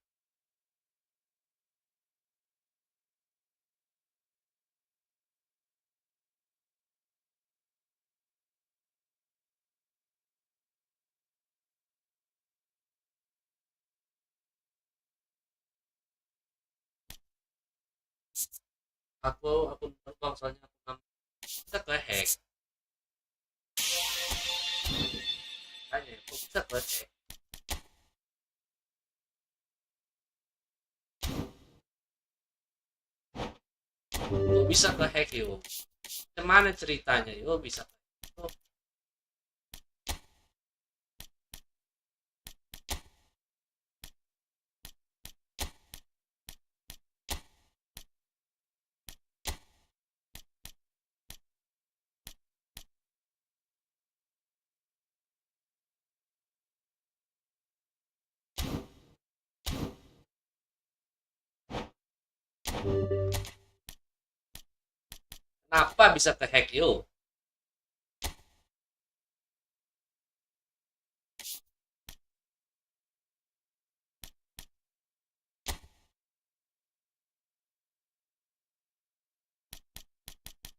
Aku terbang soalnya aku bisa ke hack. Kayaknya aku bisa ke hack. Kok bisa ke hack yo? Gimana ceritanya yo bisa? Oh, kenapa bisa ke hack yo?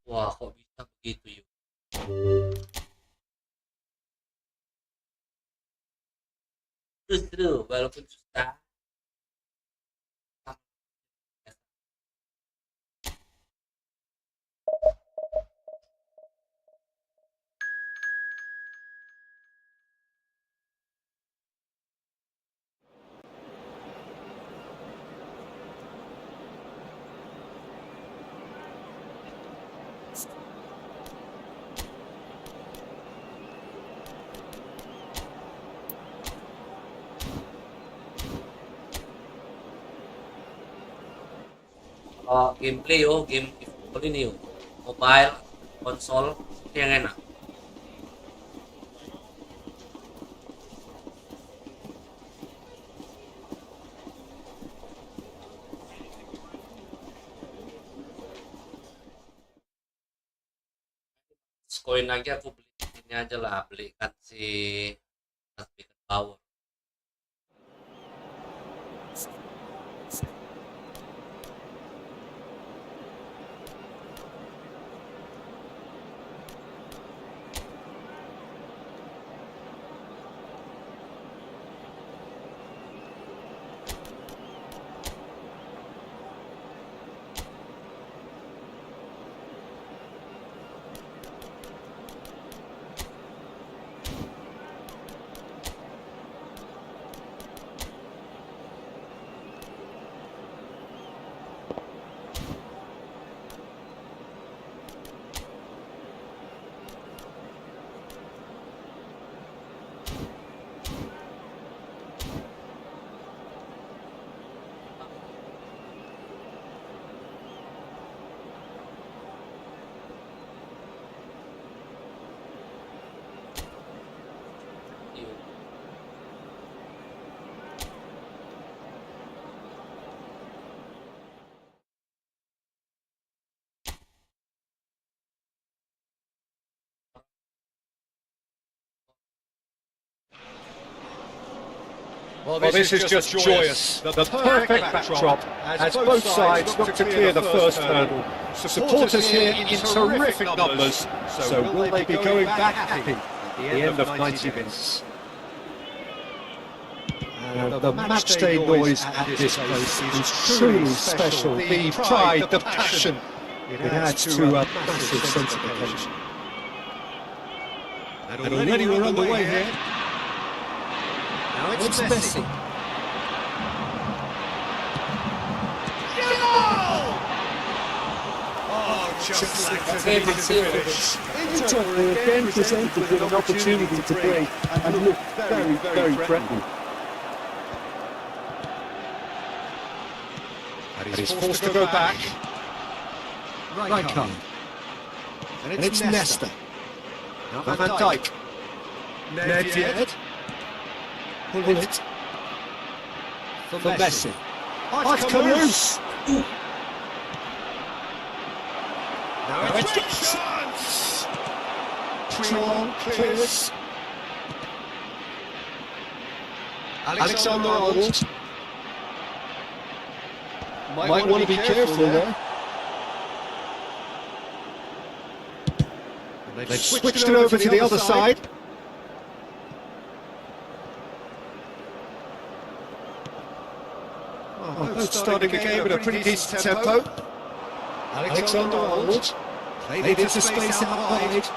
Wah, kok bisa begitu yo? Terus walaupun susah. Oh, gameplay yo, game eFootball ini yo. Mobile, konsol yang enak. Koin lagi aku beli ini aja lah, belikan si power. Well, this is just joyous. The perfect backdrop as both sides look to clear the first hurdle. Supporters here in terrific numbers, so will they be going back happy at the end of 90 minutes? The matchday noise at this place is truly special. The pride, the passion, it adds to a massive sense of occasion. And already we're underway here. Now it's Messi. Oh, just like the finish. Inter again presented with an opportunity to break and look very, very threatening. And he's forced to go back. Rangka. And it's Nesta. Now Van Dijk. Nedved. Pull it. For Messi. Oh, it's come loose. Now it's a chance. Trion clears. Alexander-Arnold. Might want to be careful there. They've switched it over to the other side. Both starting the game at a pretty decent tempo. Alexander-Arnold played into space out wide.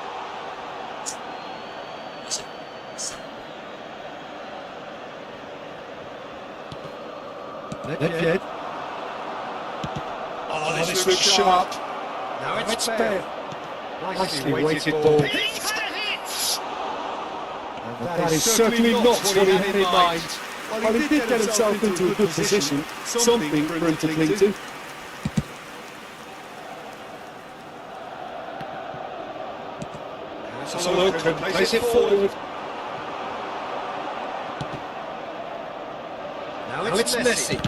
Nedved. Oh, this looks sharp. Now it's Bale. Nicely weighted ball. And that is certainly not what he had in mind. While he did get himself into a good position, something for him to cling to. So look, plays it forward. Now it's Messi.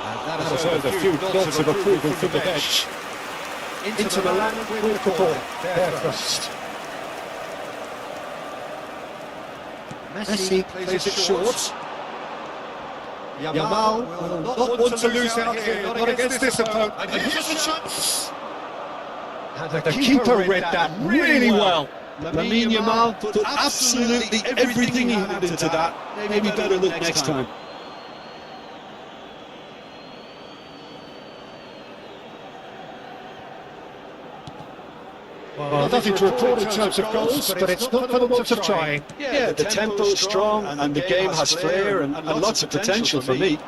And that has earned a few nods of approval from the bench. Into Milan with the ball, there first. Messi plays it short. Yamal will not want to lose out here, not against this opponent. And here's a chance. And the keeper read that really well. Lamine Yamal put absolutely everything he had into that. Maybe better look next time. Well, nothing to report in terms of goals, but it's not for the want of trying. Yeah, the tempo is strong and the game has flair and lots of potential for me.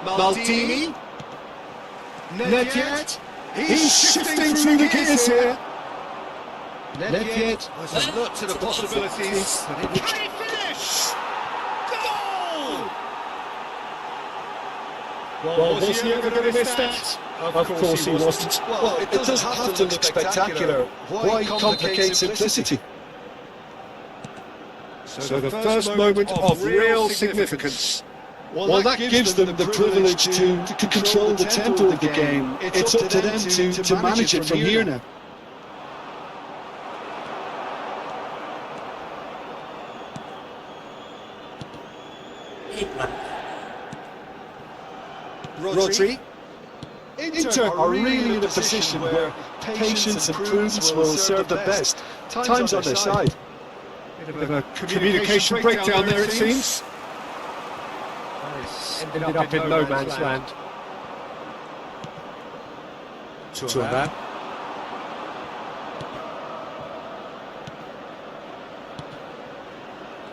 Maldini. Nedved. He's shifting through the gears here. Nedved was alert to the possibilities. Can he finish? Goal! Well, was he ever going to miss that? Of course he wasn't. Well, it doesn't have to look spectacular. Why complicate simplicity? So the first moment of real significance. Well, that gives them the privilege to control the tempo of the game. It's up to them to manage it from here now. Rodri. Inter are really in a position where patience and prudence will serve them best. Time's on their side. Bit of a communication breakdown there, it seems. Ended up in no man's land. Turnamen.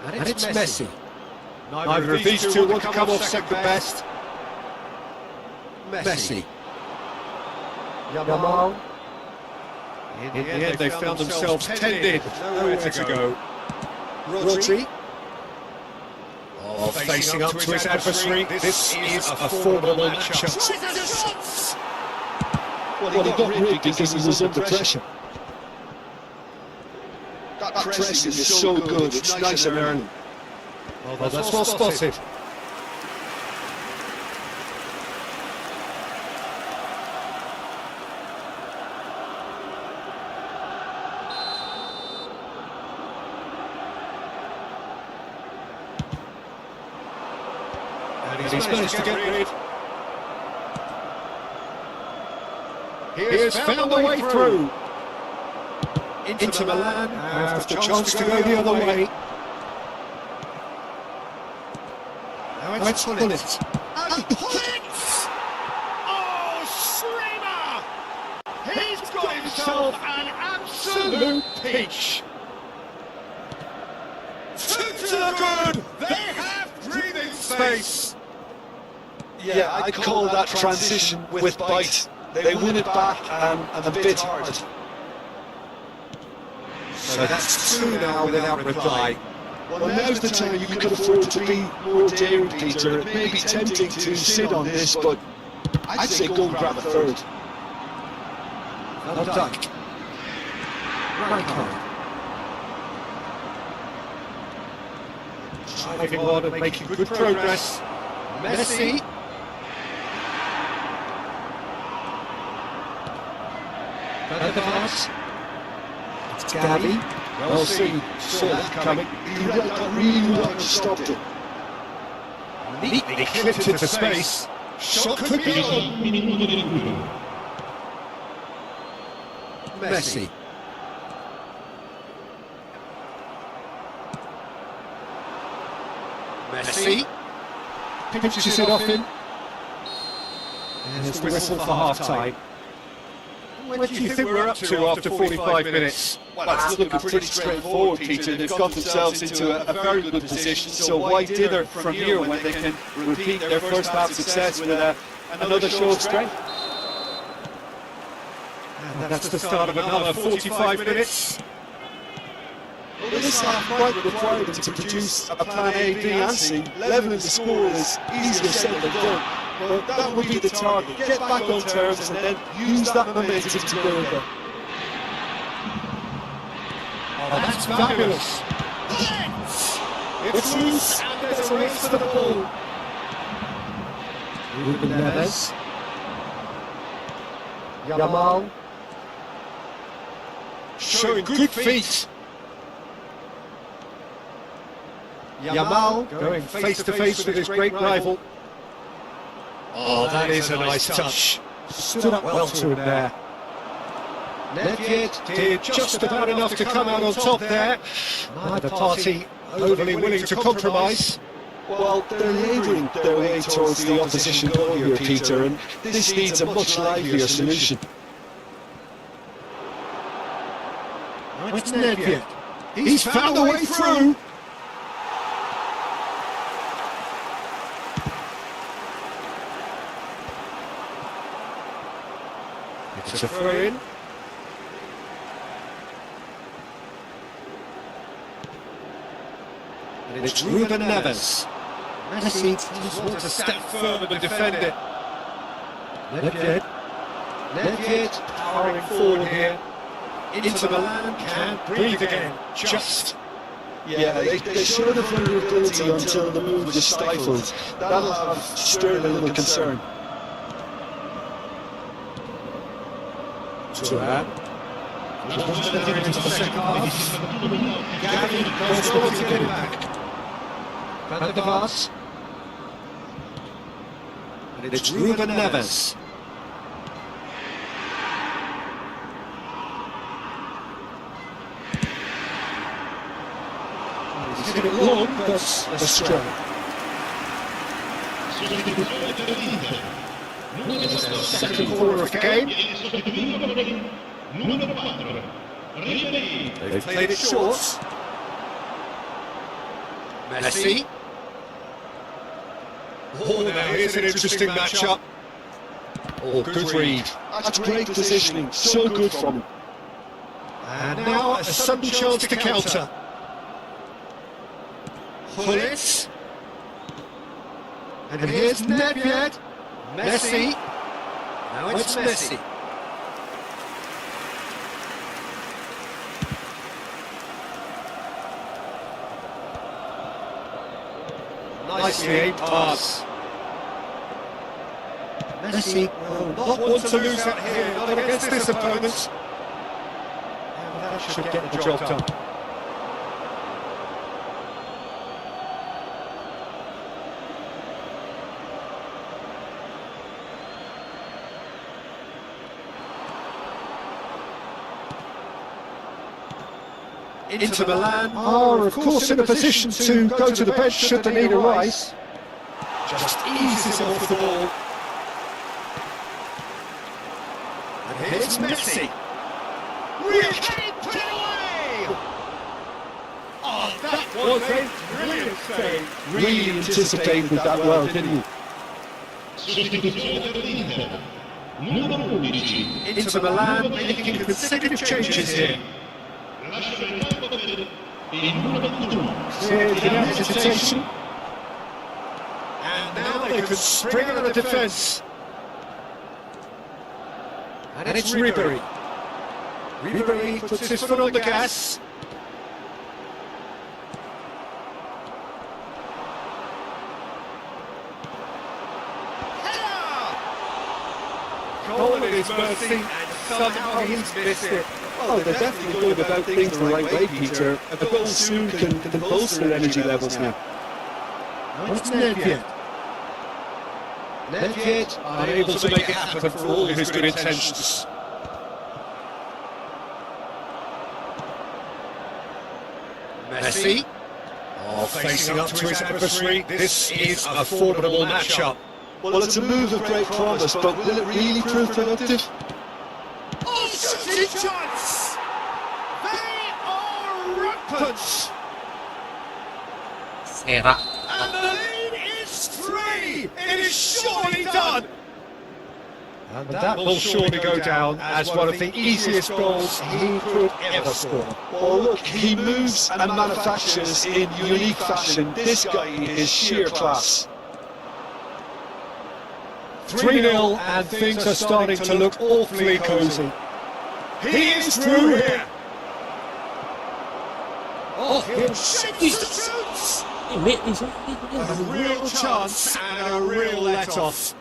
And it's Messi. Neither of these two want to come off second best. Messi. Yamal. In the end, they found themselves tended. Nowhere to go. Rodri. Oh, facing up to his adversary. This is a formidable matchup. Well, he got rigged because he was under pressure. That pressing is so good, it's nice and early. Well, that's well spotted. And he's managed to get rid. He has found the way through. Into Milan, have the chance to go the other way. Now it's Pullet. And Pullet! Oh, screamer! He's got himself an absolute peach. To the good! They have breathing space. Yeah, I'd call that transition with bite. They win it back and a bit hard. So that's two now without reply. Well, now's the time you could afford to be more daring, Peter. It may be tempting to sit on this, but I'd say go and grab a third. Well done. Rangka. Driving on and making good progress. Messi. It's Gavi. Well seen. Saw that coming. He read that really well and stopped it. Neatly clipped into space. Shot could be on. Messi. Messi. Pinches it off him. And it's the whistle for half-time. What do you think we're up to after 45 minutes? Well, it's looking pretty straightforward, Peter. They've got themselves into a very good position, so why dither from here when they can repeat their first half success with another show of strength? And that's the start of another 45 minutes. Well, this half might require them to produce a plan A, B and C. Leveling the score is easier said than done, but that would be the target. Get back on terms and then use that momentum to build them. Oh, that's fabulous. It's loose and there's a race for the ball. Ruben Neves. Yamal. Showing good feet. Yamal going face to face with his great rival. Oh, that is a nice touch. Stood up well to him there. Nedved did just about enough to come out on top there. Neither party overly willing to compromise. Well, they're labouring their way towards the opposition goal here, Peter, and this needs a much livelier solution. It's Nedved. He's found a way through. It's a throw-in. And it's Ruben Neves. Messi just wants to step firm and defend it. Nedved powering forward here. Into Milan, can't breathe again. Just. Yeah, they showed the vulnerability until the move was stifled. That'll have stirred a little concern. Turnamen. Just to get into the second half. Gavi goes forward to get it back. Van der Vaart. And it's Ruben Neves. He's hit it long, but astray. Second quarter of the game. They've played it short. Messi. Oh, now here's an interesting matchup. Oh, good read. That's great positioning, so good from him. And now a sudden chance to counter. Pullet. And here's Nedved. Messi. Now it's Messi. Nicely aimed pass. Messi will not want to lose that here, not against this opponent. And that should get the job done. Inter Milan are, of course, in a position to go to the bench should they need a rise. Just eases him off the ball. And here's Messi. Real headed, put it away! Oh, that was a brilliant save. Really anticipated that well, didn't he? Inter Milan making consecutive changes here. Cleared without hesitation. And now they can spring out of the defence. And it's Ribery. Ribery puts his foot on the gas. Goal at his mercy, and somehow he's missed it. Oh, they're definitely going about things the right way, Peter. A goal soon can bolster their energy levels now. What's Nedved? Nedved unable to make it happen for all his good intentions. Messi. Oh, facing up to his adversary. This is a formidable matchup. Well, it's a move of great promise, but will it really prove productive? Oh, shooting chance! They are rampant! Sera. And the lead is 3! It is surely done! And that will surely go down as one of the easiest goals he could ever score. Oh, look, he moves and manufactures in unique fashion. This guy is sheer class. 3-0 and things are starting to look awfully cosy. He is through here! Oh, he'll shake the shoots! A real chance and a real let-off.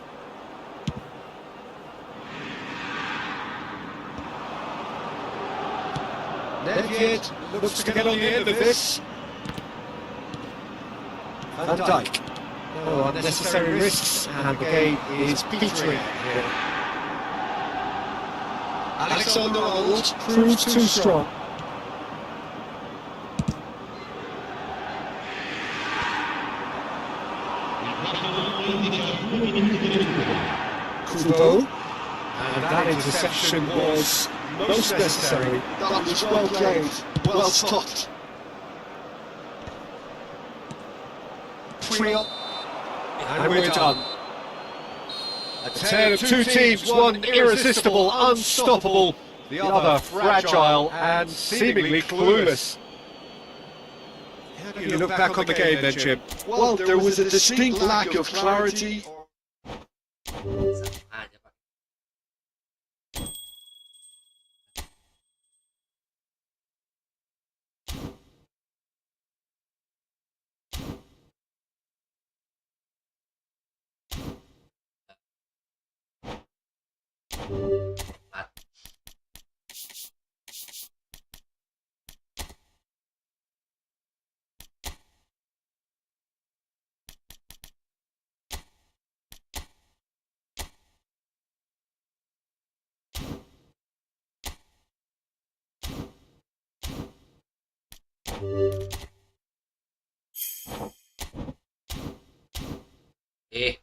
Nedved looks to get on the end of this. Van Dijk. No unnecessary risks, and the game is petering here. Alexander-Arnold Proves too strong. Kubo. And that interception was most necessary. That was well played, well stopped. Trial. And we're done. A tale of two teams, one irresistible, unstoppable, the other fragile and seemingly clueless. How do you look back on the game then, Jim? Well, there was a distinct lack of clarity. Sama aja, Pak. Empat. Eh.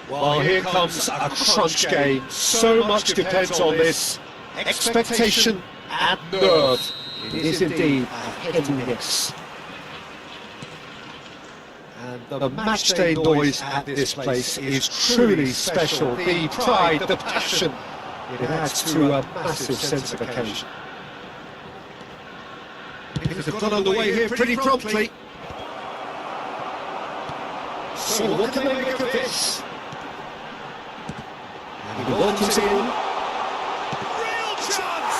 Well, here comes a crunch game. So much depends on this. Expectation and nerve. It is indeed a heavy mix. And the matchday noise at this place is truly special. The pride, the passion, it adds to a massive sense of occasion. Things have got underway here pretty promptly. So what can they make of this? And the ball comes in. Real chance!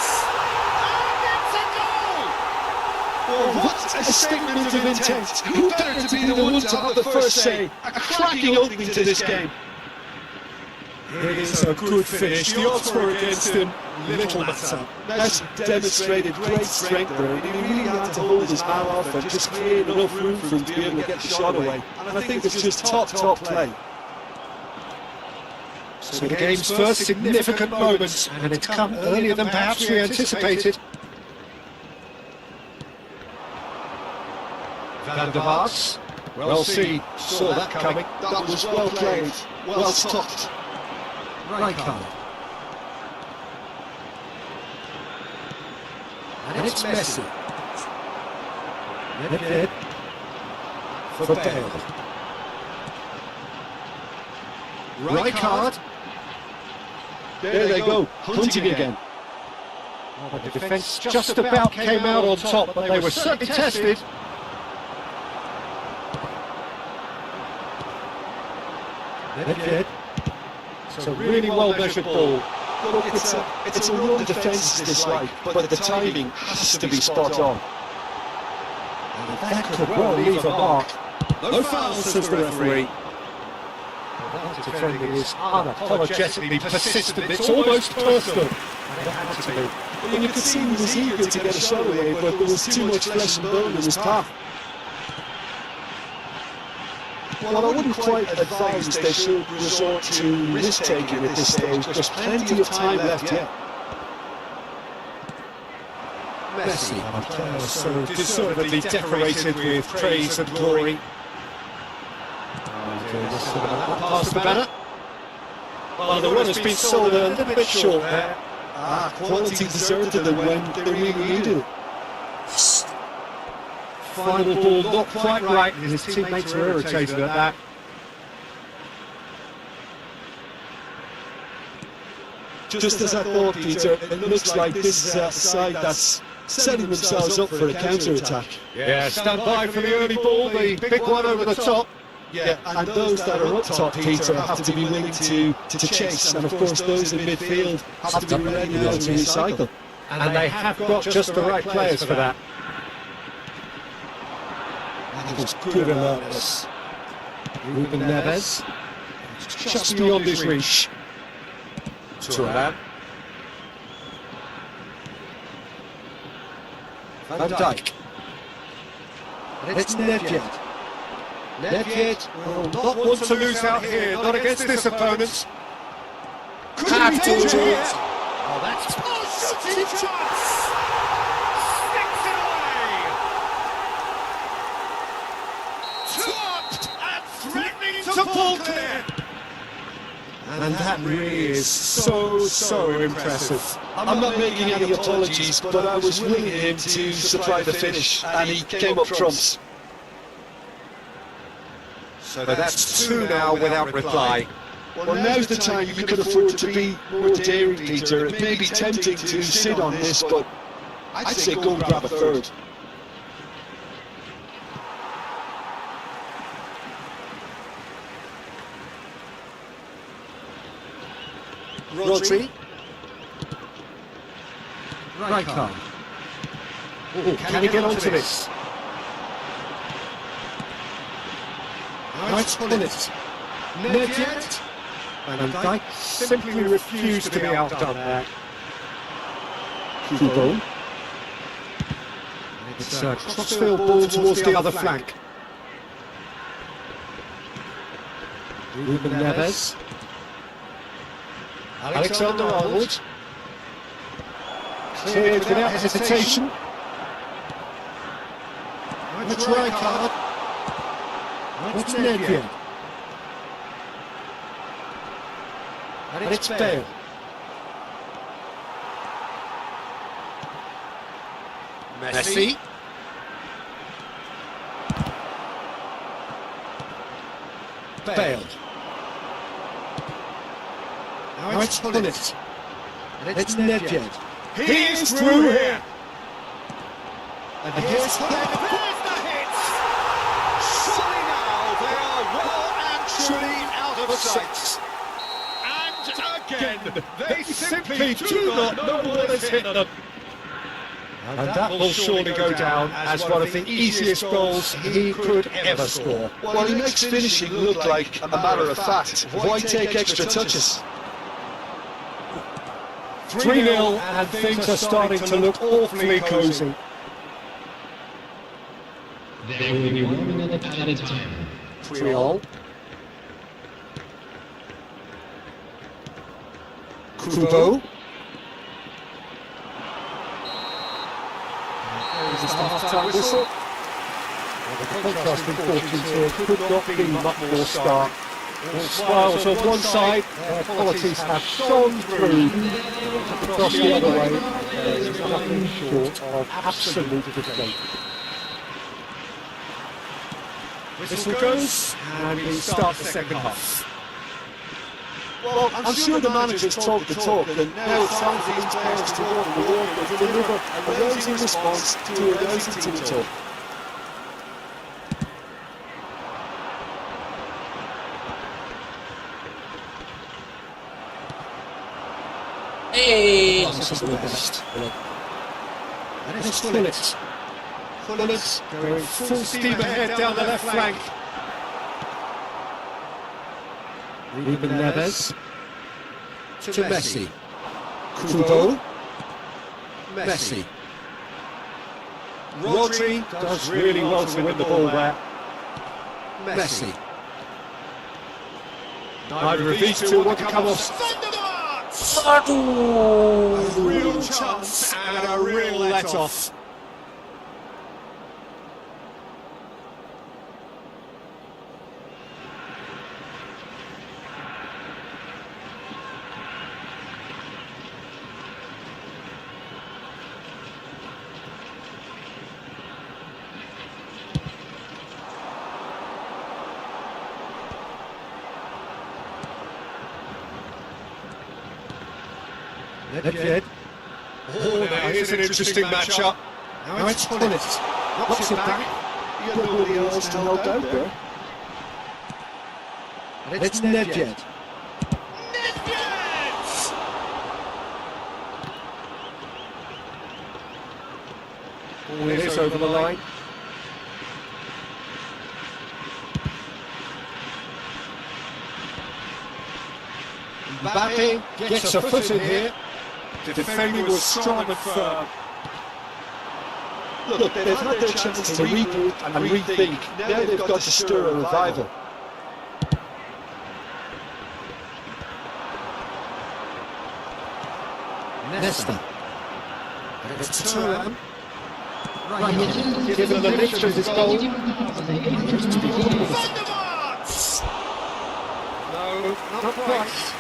And it's a goal! Oh, what a statement of intent! Who better to be the one to have the first say? A cracking opening to this game. It is a good finish. The odds were against him. Little matter. That's demonstrated great strength there. He really had to hold his man off and just create enough room for him to be able to get the shot away. And I think it's just top play. So the game's first significant moment, and it's come earlier than perhaps we anticipated. Van der Vaart, well seen, saw that coming. That was well played, well stopped. Rangka. And it's Messi. Nedved. For Bale. Right card. There they go, hunting again. Oh, the defence just about came out on top, but they were certainly tested. Nedved. It's a really well-measured ball. Look, it's a run the defence is dislike, but the timing has to be spot on. And that could well leave a mark. No fouls, says the referee. That defending is unapologetically persistent. It's almost personal. And it had to be. Well, you could see he was eager to get a shot away, but there was too much flesh and bone in his path. Well, I wouldn't quite advise they should resort to risk-taking at this stage. There's plenty of time left yet. Messi, a player so deservedly decorated with praise and glory. Past the banner. Well, the run has been sold a little bit short there. Quality deserted them when they really needed it. Final ball not quite right, and his teammates were irritated at that. Just as I thought, Peter, it looks like this is a side that's setting themselves up for a counter-attack. Yeah, stand by for the early ball, the big one over the top. Yeah, and those that are up top, Peter, have to be willing to chase, and of course those in midfield have to be ready to recycle. And they have got just the right players for that. That was good alertness. Ruben Neves, just beyond his reach. Turnamen. Van Dijk. And it's Nedved. Nedved will not want to lose out here, not against this opponent. Could he do it here? Oh, that's a shooting chance! Sticks it away! Topped and threatening to ball clear! And that really is so impressive. I'm not making any apologies, but I was willing him to supply the finish, and he came up trumps. So that's two now without reply. Well, now's the time you can afford to be more daring, Peter. It may be tempting to sit on this, but I'd say go and grab a third. Rodri. Rangka. Can he get onto this? Nice on it. Nedved. And Dijk simply refused to be outdone there. Ball. It's a crossfield ball towards the other flank. Ruben Neves. Alexander-Arnold. Cleared without hesitation. That's Rangka. That's Nedved. And it's Bale. Messi. Bale. Now it's Gullit. And it's Nedved. He is through here. And here's Gullit. There's the hit. Surely now they are well and truly out of sight. And again, they simply do not know what has hit them. And that will surely go down as one of the easiest goals he could ever score. Well, he makes finishing look like a matter of fact. Why take extra touches? 3-0 and things are starting to look awfully cosy. There will be 1 minute added time. 3-all. Kubo. There's the half-time whistle. The contrast in fortunes here could not be much more stark. All smiles on one side, their qualities have shone through. Across the other way, there is nothing short of absolute defeat. Whistle goes, and we start the second half. Well, I'm sure the managers talk the talk, and now it's time for these players to walk the walk and deliver a rousing response to a rousing team talk. Hey, This is the best. And it's Gullit. Gullit going full steam ahead down the left flank. Ruben Neves to Messi. Kubo. Messi. Rodri does really well to win the ball there. Messi. Neither of these two want to come off. A real chance and a real let-off. Nedved. Oh, now here's an interesting matchup. Now it's Gullit. Knocks it back. You got nobody else to help out there. And it's Nedved. Ball is over the line. Mbappe gets a foot in here. Defending was strong and firm. Look, they've had their chance to regroup and rethink. Now they've got to stir a revival. Nesta. And it's Turnamen. Given the nature of his goal, no, not quite.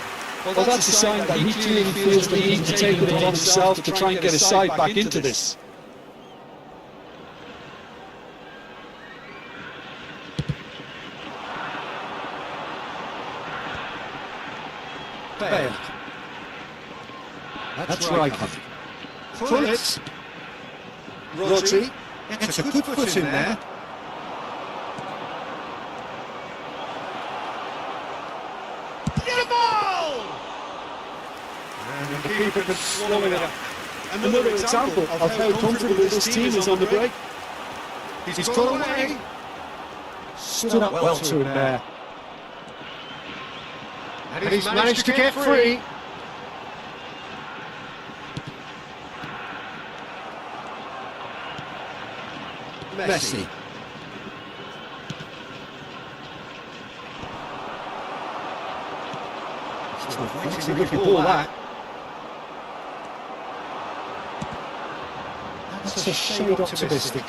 Well, that's a sign that he clearly feels the need to take it upon himself to try and get his side back into this. Bale. That's rayakan. Gullit. Rodri gets a good foot in there. Get a ball! And the keeper can swallow it up. Another example of how comfortable this team is on the break. He's gone away. Stood up well to him there. And he's managed to get free. Messi. It's a wicked ball, that. That's a shade optimistic.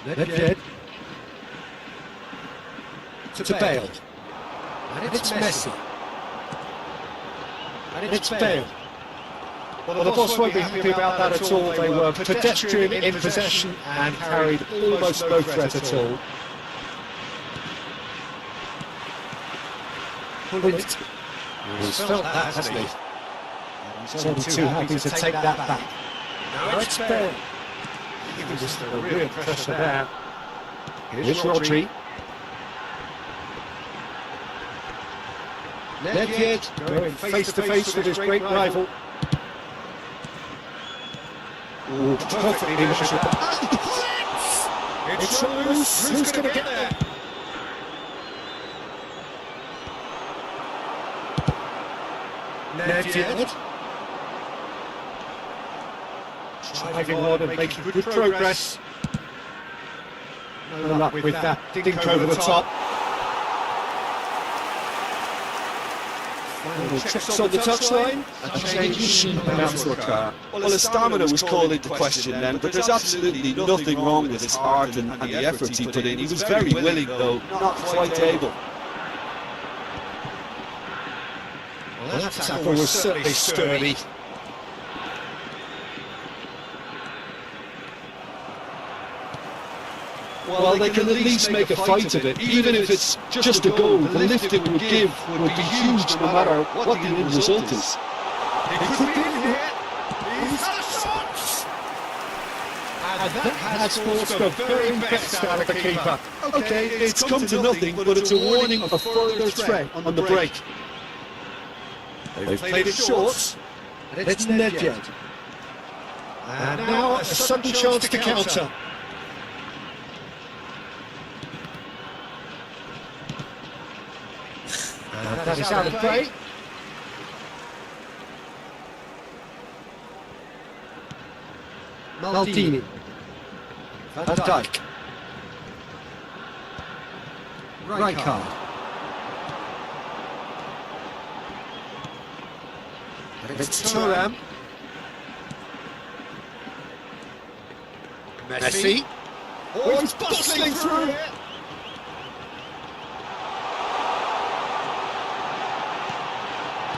Nedved to Bale. And it's Messi. And it's Bale. Well, the boss won't be happy about that at all. They were pedestrian in possession and carried almost no threat at all. Bullet. He's felt that, hasn't he? He's only too happy to take that back. Now it's Bale. He was under real pressure there. Here's Rodri. Nedved going face to face with his great rival. Ooh, perfectly measured. It's loose. Who's going to get there? Nedved. Driving on and making good progress. No luck with that. Dink over the top. Checks on the touchline. A change about to occur. Well, his stamina was called into question then, but there's absolutely nothing wrong with his heart and the effort he put in. He was very willing, though, not quite able. Well, that tackle was certainly sturdy. Well, they can at least make a fight of it, even if it's just a goal. The lift it would give would be huge no matter what the end result is. He could be in here. He's had a shot. And that has forced the very best out of the keeper. Okay, it's come to nothing, but it's a warning of a further threat on the break. They've played it short. And it's Nedved. And now a sudden chance to counter. That is out of play. Maldini. Van Dijk. Rijkaard. It's Thuram. Messi. Oh, he's bustling through.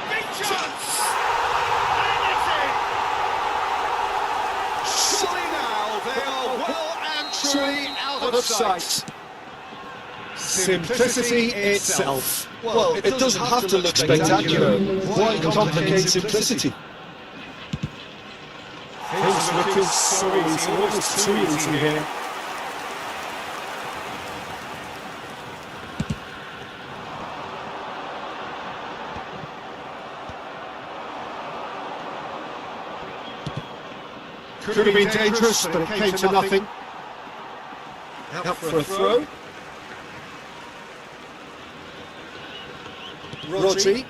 Big chance. And it's in. Surely now they are well and truly out of sight. Simplicity itself. Well, it doesn't have to look spectacular. Why complicate simplicity? Things looking so easy, almost too easy here. Could have been dangerous, but it came to nothing. Out for a throw. Rodri.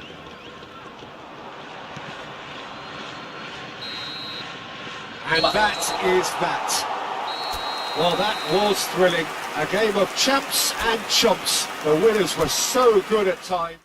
And that is that. Well, that was thrilling. A game of champs and chumps. The winners were so good at times.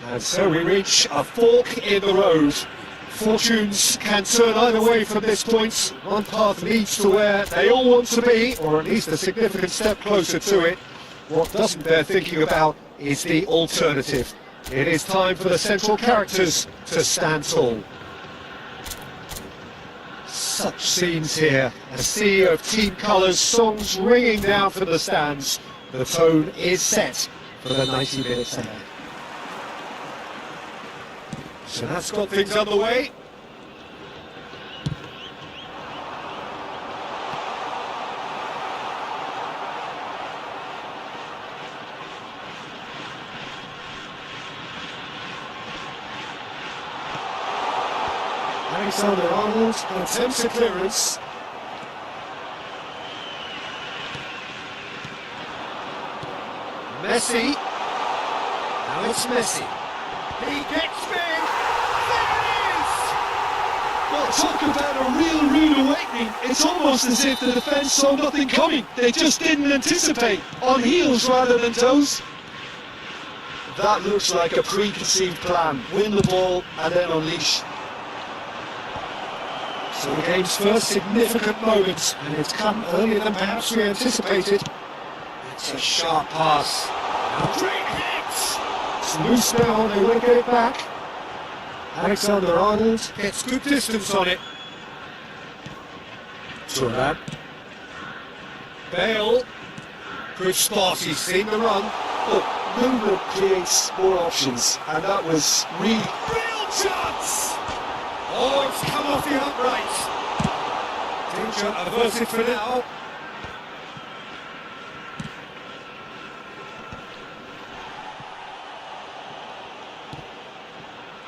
And so we reach a fork in the road. Fortunes can turn either way from this point. One path leads to where they all want to be, or at least a significant step closer to it. What doesn't bear thinking about is the alternative. It is time for the central characters to stand tall. Such scenes here, a sea of team colours, songs ringing down from the stands. The tone is set for the 90 minutes ahead. So that's got things underway. Alexander-Arnold attempts a clearance. Messi. Now it's Messi. He gets big. There it is! Well, talk about a real rude awakening. It's almost as if the defence saw nothing coming. They just didn't anticipate. On heels rather than toes. That looks like a preconceived plan. Win the ball and then unleash. So the game's first significant moment, and it's come earlier than perhaps we anticipated. It's a sharp pass. Now great hit! It's loose now, they will get it back. Alexander-Arnold gets good distance on it. Turnamen. Bale. Good spot, he's seen the run. Look, movement creates more options, and that was really... Real chance! Oh, it's come off the upright. Danger averted for now.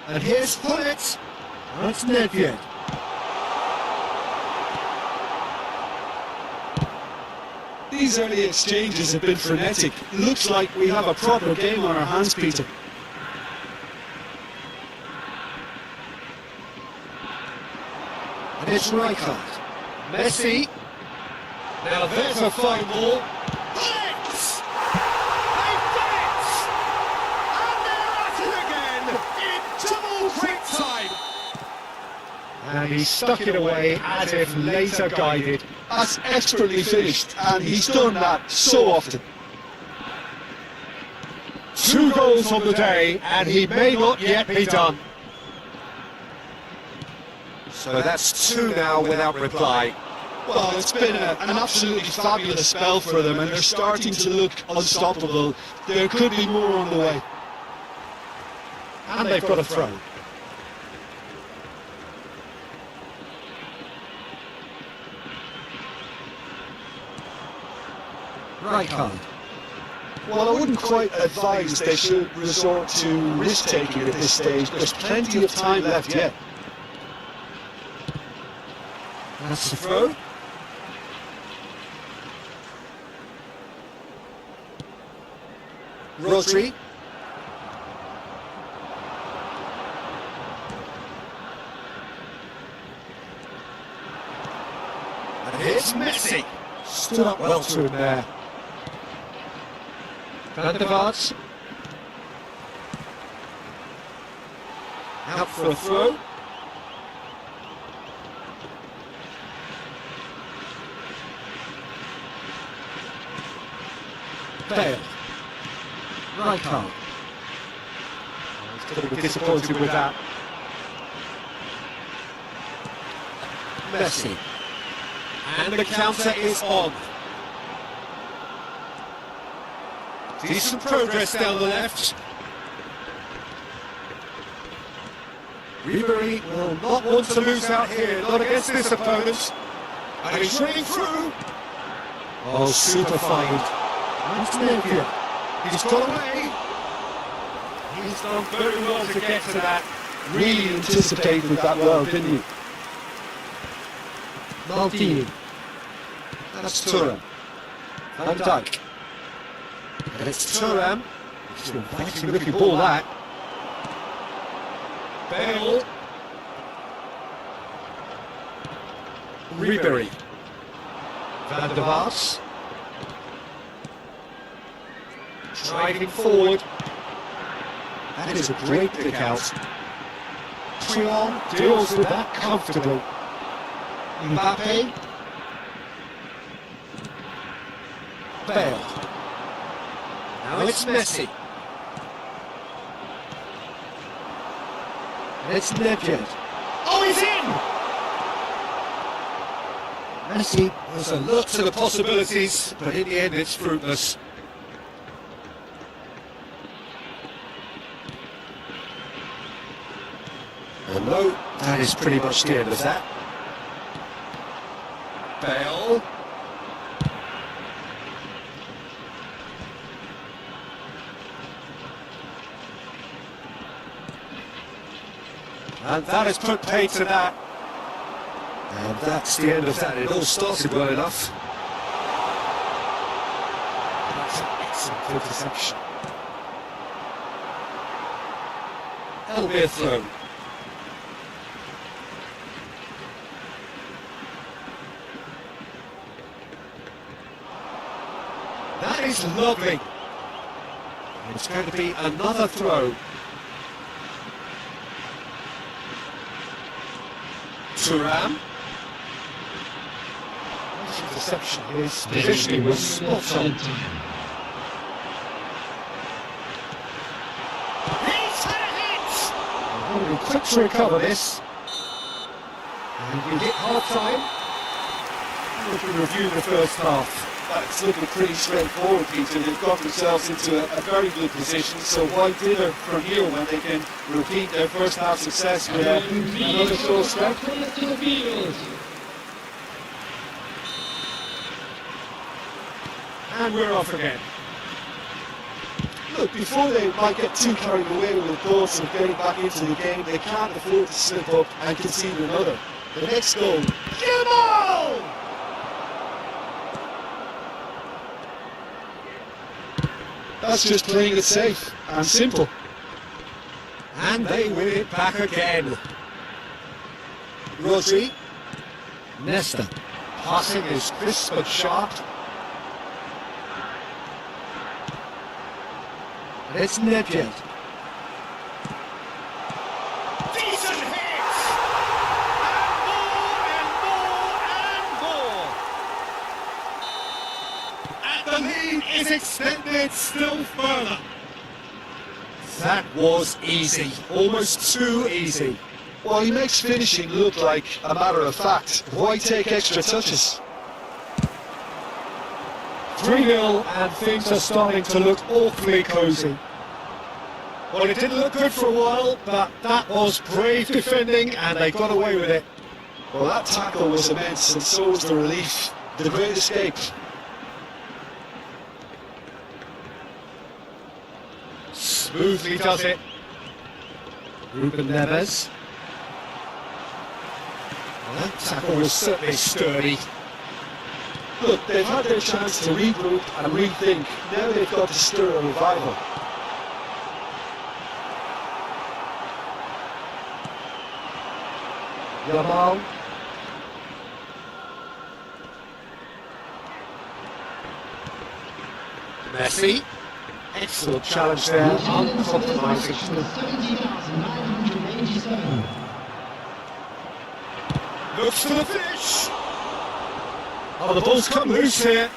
And here's Hullet. That's Nedved. These early exchanges have been frenetic. Looks like we have a proper game on our hands, Peter. And it's Rijkaard. Messi. Now there's a fine ball. Hullet! They've done it! And they're at it again in double quick time. And he stuck it away as if later guided. That's expertly finished, and he's done that so often. 2 goals on the day, and he may not yet be done. So that's 2 now without reply. Well, it's been an absolutely fabulous spell for them, and they're starting to look unstoppable. There could be more on the way. And they've got a throw. Rijkaard. Well, I wouldn't quite advise they should resort to risk-taking at this stage. There's plenty of time left yet. That's the throw. Rodri. And here's Messi. Stood up well to him there. Van der Vaart. Out for a throw. Bale. Rijkaard. He's going to be disappointed with that. Messi. And the counter is on. Decent progress down the left. Ribery will not want to lose out here, not against this opponent. And he's running through. Oh, super fine. That's Nedved. He's got away. He's done very well to get to that. Really anticipated that well, didn't you? Maldini. That's Thuram. Van Dijk. And it's Thuram. It's a fancy looking ball, that. Bale. Ribery. Van der Vaart. Striding forward. That is a great pick out. Trion deals with that comfortably. Mbappe. Bale. Now it's Messi. And it's Nedved. Oh, he's in! Messi, there's a lot to the possibilities, but in the end it's fruitless. And no, that is pretty much the end of that. Bale. And that has put paid to that. And that's the end of that. It all started well enough. That's an excellent interception. That'll be a throw. That is lovely. It's going to be another throw. Turam. His interception, his positioning was spot on. He's had a hit! Going to be quick to recover this. And we hit half time. We can review the first half. It's looking pretty straightforward, Peter. They've got themselves into a very good position, so why dither from here when they can repeat their first half success with another show of strength? And we're off again. Look, before they might get too carried away with the thoughts of getting back into the game, they can't afford to slip up and concede another. The next goal. Jamal! That's just playing it safe and simple. And they win it back again. Rodri. Nesta. Passing is crisp and sharp. And it's Nedved. Decent hits! And more! And the lead is extended still further. That was easy, almost too easy. Well, he makes finishing look like a matter of fact. Why take extra touches? 3-0 and things are starting to look awfully cosy. Well, it didn't look good for a while, but that was brave defending and they got away with it. Well, that tackle was immense, and so was the relief. The great escape. Smoothly does it. Ruben Neves. Well, that tackle was certainly sturdy. Look, they've had their chance to regroup and rethink. Now they've got to stir a revival. Jamal. Messi. Excellent challenge there, uncompromising. Looks for the finish. Oh, the ball's come loose here.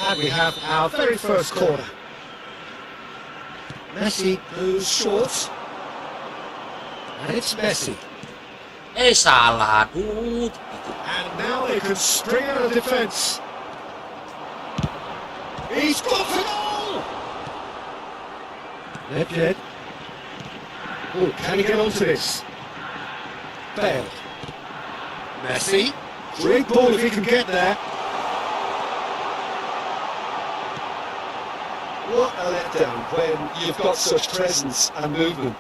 And we have our very first corner. Messi goes short. And it's Messi. Salah, dude. And now they can spring out of defence. He's got it all! Nedved. Oh, can he get onto this? Bale. Messi. Great ball if he can get there. What a letdown when you've got such presence and movement.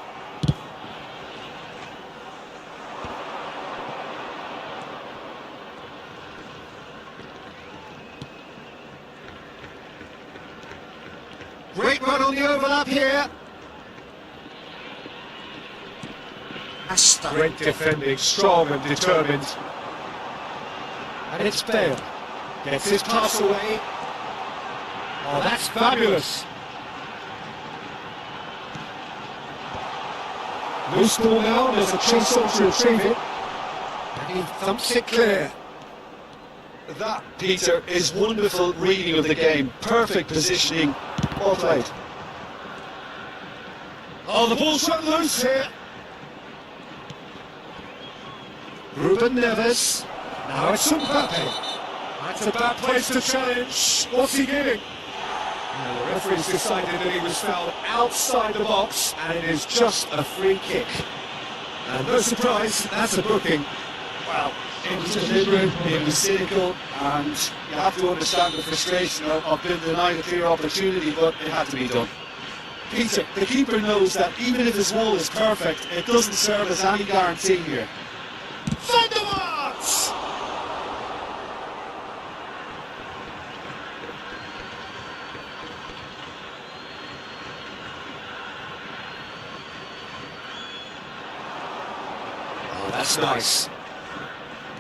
Great run on the overlap here. Great defending, strong and determined. And it's Bale. Gets his pass away. Oh, that's fabulous. Loose ball now, there's a chase on to retrieve it. And he thumps it clear. That, Peter, is wonderful reading of the game. Perfect positioning. Well played. Oh, the ball's shot loose here. Ruben Neves. Now it's Mbappe. That's a bad place to challenge. What's he giving? And the referee's decided that he was fouled outside the box, and it is just a free kick. And no surprise, that's a booking. Well, it was deliberate, it was cynical, and you have to understand the frustration of being denied a clear opportunity, but it had to be done. Peter, the keeper knows that even if his wall is perfect, it doesn't serve as any guarantee here. Thunderbolts! Oh, that's nice.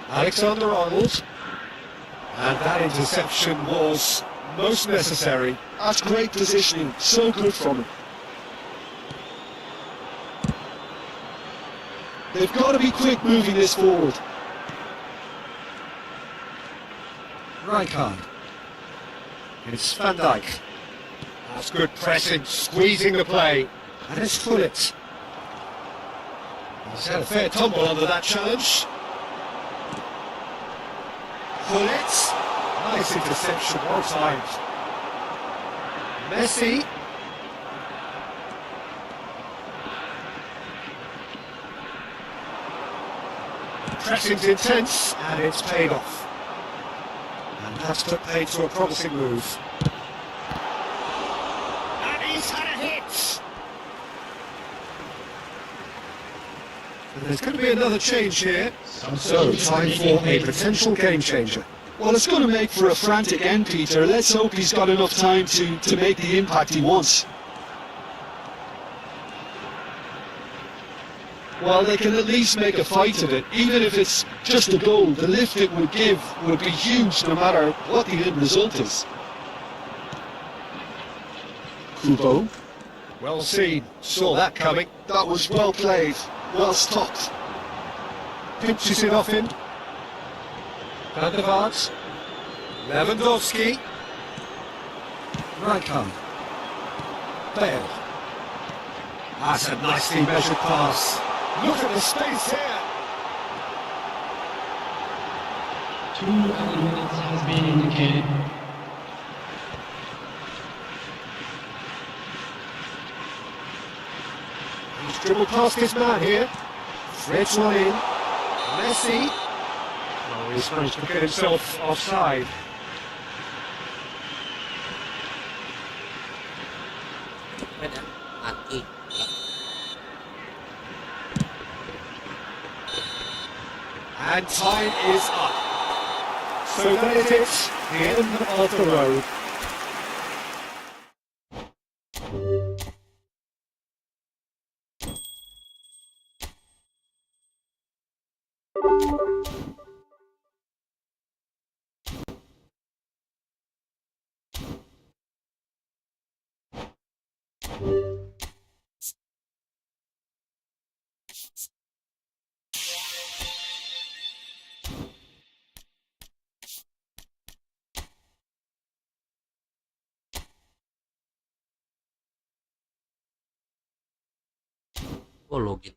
Alexander-Arnold. And that interception was most necessary. That's great positioning, so good from him. They've got to be quick moving this forward. Rayakan. It's Van Dijk. That's good pressing, squeezing the play. And it's Fullet. He's had a fair tumble under that challenge. Fullet. Nice interception, well timed. Messi. Pressing's intense, and it's paid off. And that's put paid to a promising move. And he's had a hit! And there's going to be another change here. So, time for a potential game changer. Well, it's going to make for a frantic end, Peter. Let's hope he's got enough time to make the impact he wants. Well, they can at least make a fight of it. Even if it's just a goal, the lift it would give would be huge no matter what the end result is. Kubo. Well seen, saw that coming. That was well played, well stopped. Pinches it off him. Van der Vaart. Lewandowski. Rayakan. Bale. That's a nicely measured pass. Look at the space here. 2 minutes has been indicated. He's dribbled past his man here. Threads one in. Messi. Oh, he's managed to get himself offside. Mati. And time is up. So that is it, the end of the road. Oh lo gitu.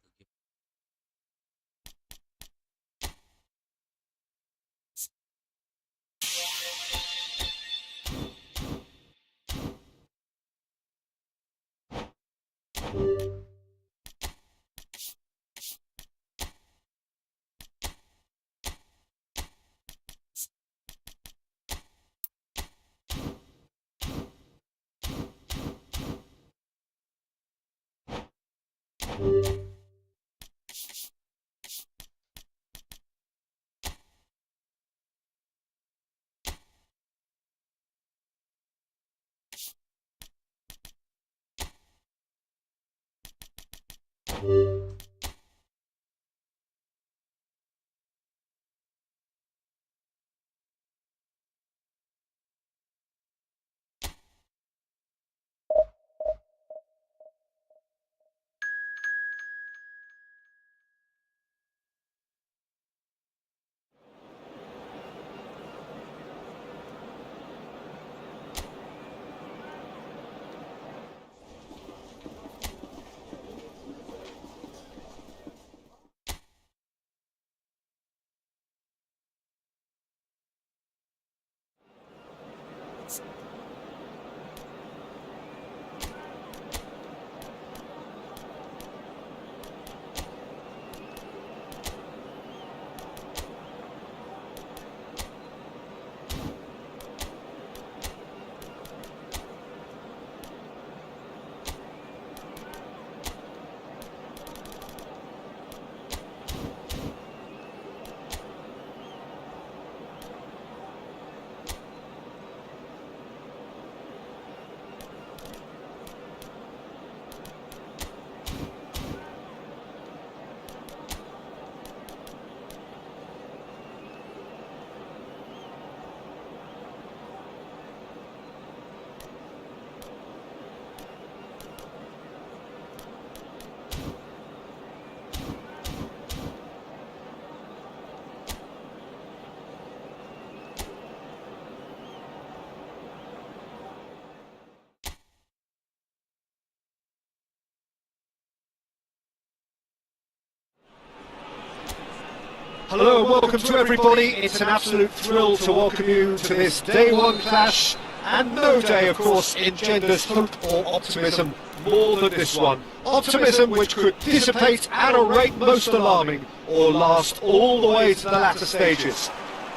Hello and welcome to everybody. It's an absolute thrill to welcome you to this day one clash, and no day, of course, engenders hope or optimism more than this one. Optimism which could dissipate at a rate most alarming, or last all the way to the latter stages.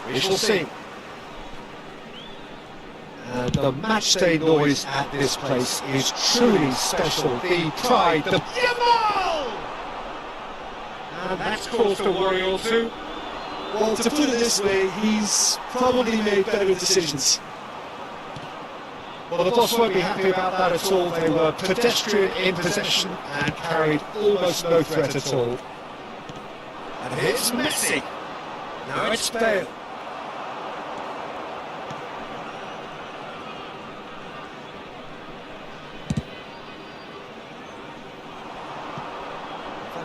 We shall see. And the matchday noise at this place is truly special. The pride, the Yamal! And that's caused a worry or two. Well, to put it this way, he's probably made better decisions. Well, the boss won't be happy about that at all. They were pedestrian in possession and carried almost no threat at all. And here's Messi. Now it's Bale.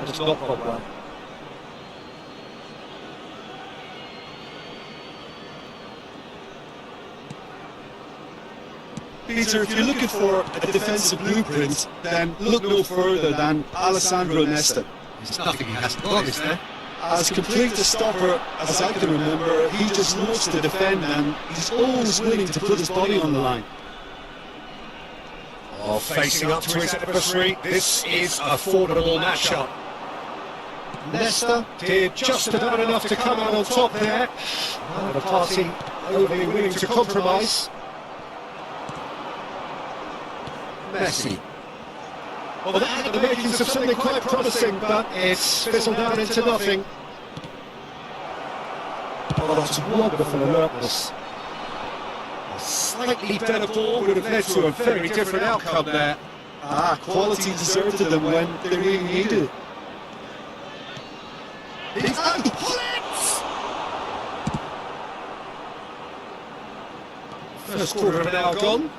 That's not gone well. Peter, if you're looking for a defensive blueprint, then look no further than Alessandro Nesta. There's nothing he hasn't got, is there? As complete a stopper as I can remember, he just loves to defend and he's always willing to put his body on the line. Oh, facing up to his adversary, this is a formidable matchup. Nesta did just about enough to come out on top there. The party overly willing to compromise. Messi. Well, that had the makings of something quite promising, but it's fizzled out into nothing. Oh, that's wonderful alertness. A slightly better ball would have led to a very different outcome there. Quality deserted them when they really needed it. He's First quarter of an hour gone.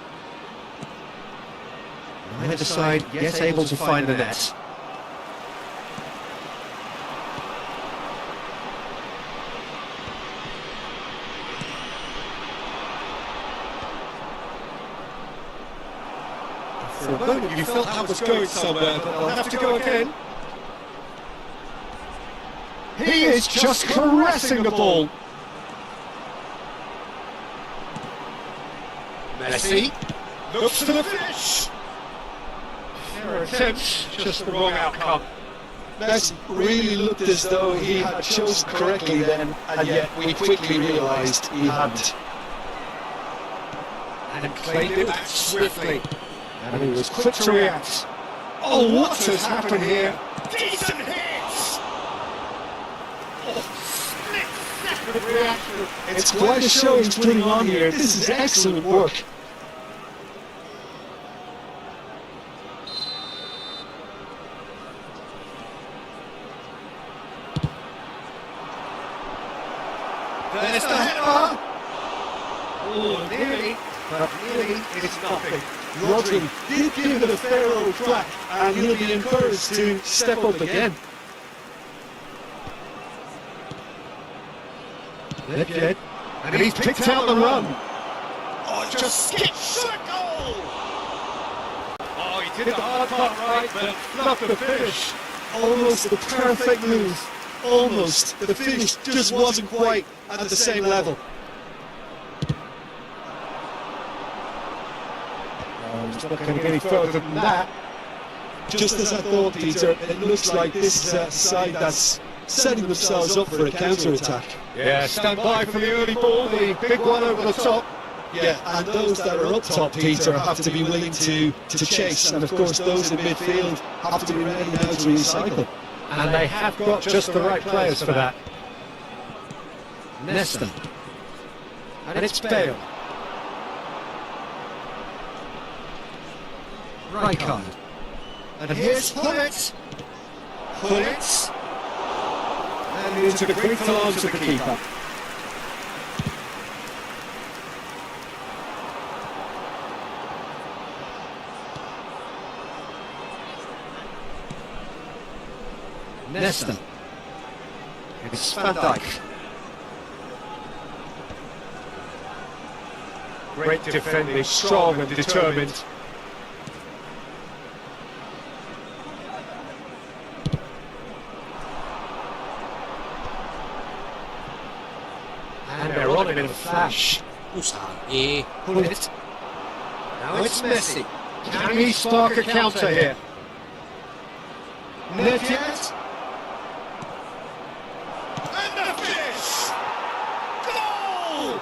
Neither side yet able to find the net. For a moment you felt that was going somewhere, but they'll have to go again. He is just caressing the ball. Messi looks to the finish. Fair attempt, just the wrong outcome. Messi really looked as though he had chosen correctly then, and yet we quickly realised he hadn't. And played it back swiftly. And he was quick to react. Oh, what has happened here? Decent hits! Oh, split-second reaction. It's quite a show he's putting on here. This is excellent work. There's the header! Oh, nearly, but nearly it's nothing. Rodri did give it a fair old crack, and he'll be encouraged to step up again. Good. And he's picked out the run. Oh, just skips the goal! Oh, he did the hard part right, but fluffed the finish. Almost the perfect move. Almost. The finish just wasn't quite at the same level. He's not going to get any further than that. Just as I thought, Peter, it looks like this is a side that's setting themselves up for a counter-attack. Yeah, stand by for the early ball, the big one over the top. Yeah, and those that are up top, Peter, have to be willing to chase. And of course, those in midfield have to be ready now to recycle. And they have got just the right players for that. Nesta. And it's Bale. Rayakan. And here's Hullet. Hullet. And into the grateful arms of the keeper. Nesta. It's Van Dijk. Great defending, strong and determined. And they're on him in a flash. Sabi. Pull it. Now it's Messi. Can he spark a counter here? Net yet? And the finish! Goal!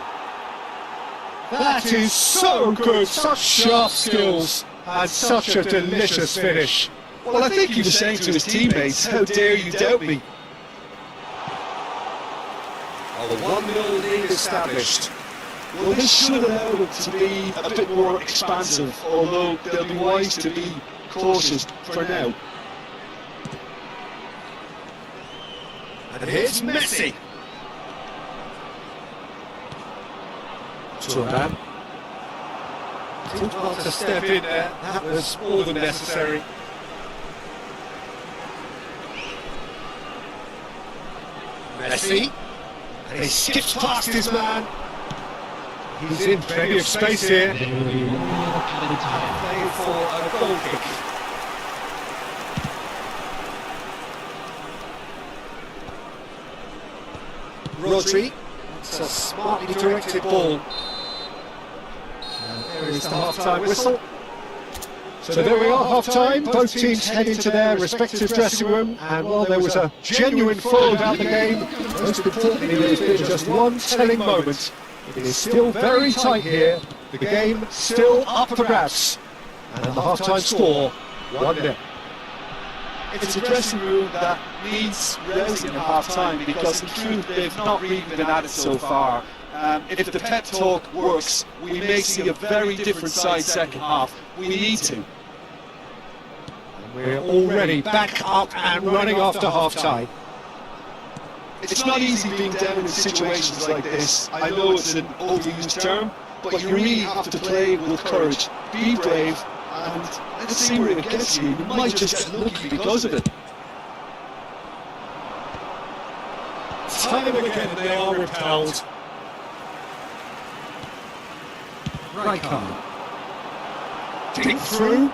That is so good, such sharp skills, and such a delicious finish. Well, I think he was saying to his teammates, how dare you doubt me? Oh, the 1-0 lead established. Well, this should allow them to be a bit more expansive, although they'll be wise to be cautious for now. And here's Messi. Turnamen. Didn't want to step in there, that was more than necessary. Messi. And he skips past his man. He's in plenty of space here. There will be one more colored tire. Playing for a goal kick. Rodri. It's a smartly directed ball. And there is the half-time whistle. So there we are, half-time. Both teams head into their respective dressing room. And while there was a genuine flow about the game, most importantly there's been just one telling moment. It is still very tight here. The game still up for grabs. And the half-time score, 1-0. It's a dressing room that needs rousing at half-time because in truth they've not really been at it so far. If the pep talk works, we may see a very different side second half. We need to. We're already back up and running after half-time. It's not easy being down in situations like this. I know it's an overused term, but you really have to play with courage, be brave, and let's see where it gets you. You might just get lucky because of it. Time again they are repelled. Rayakan. Dink through.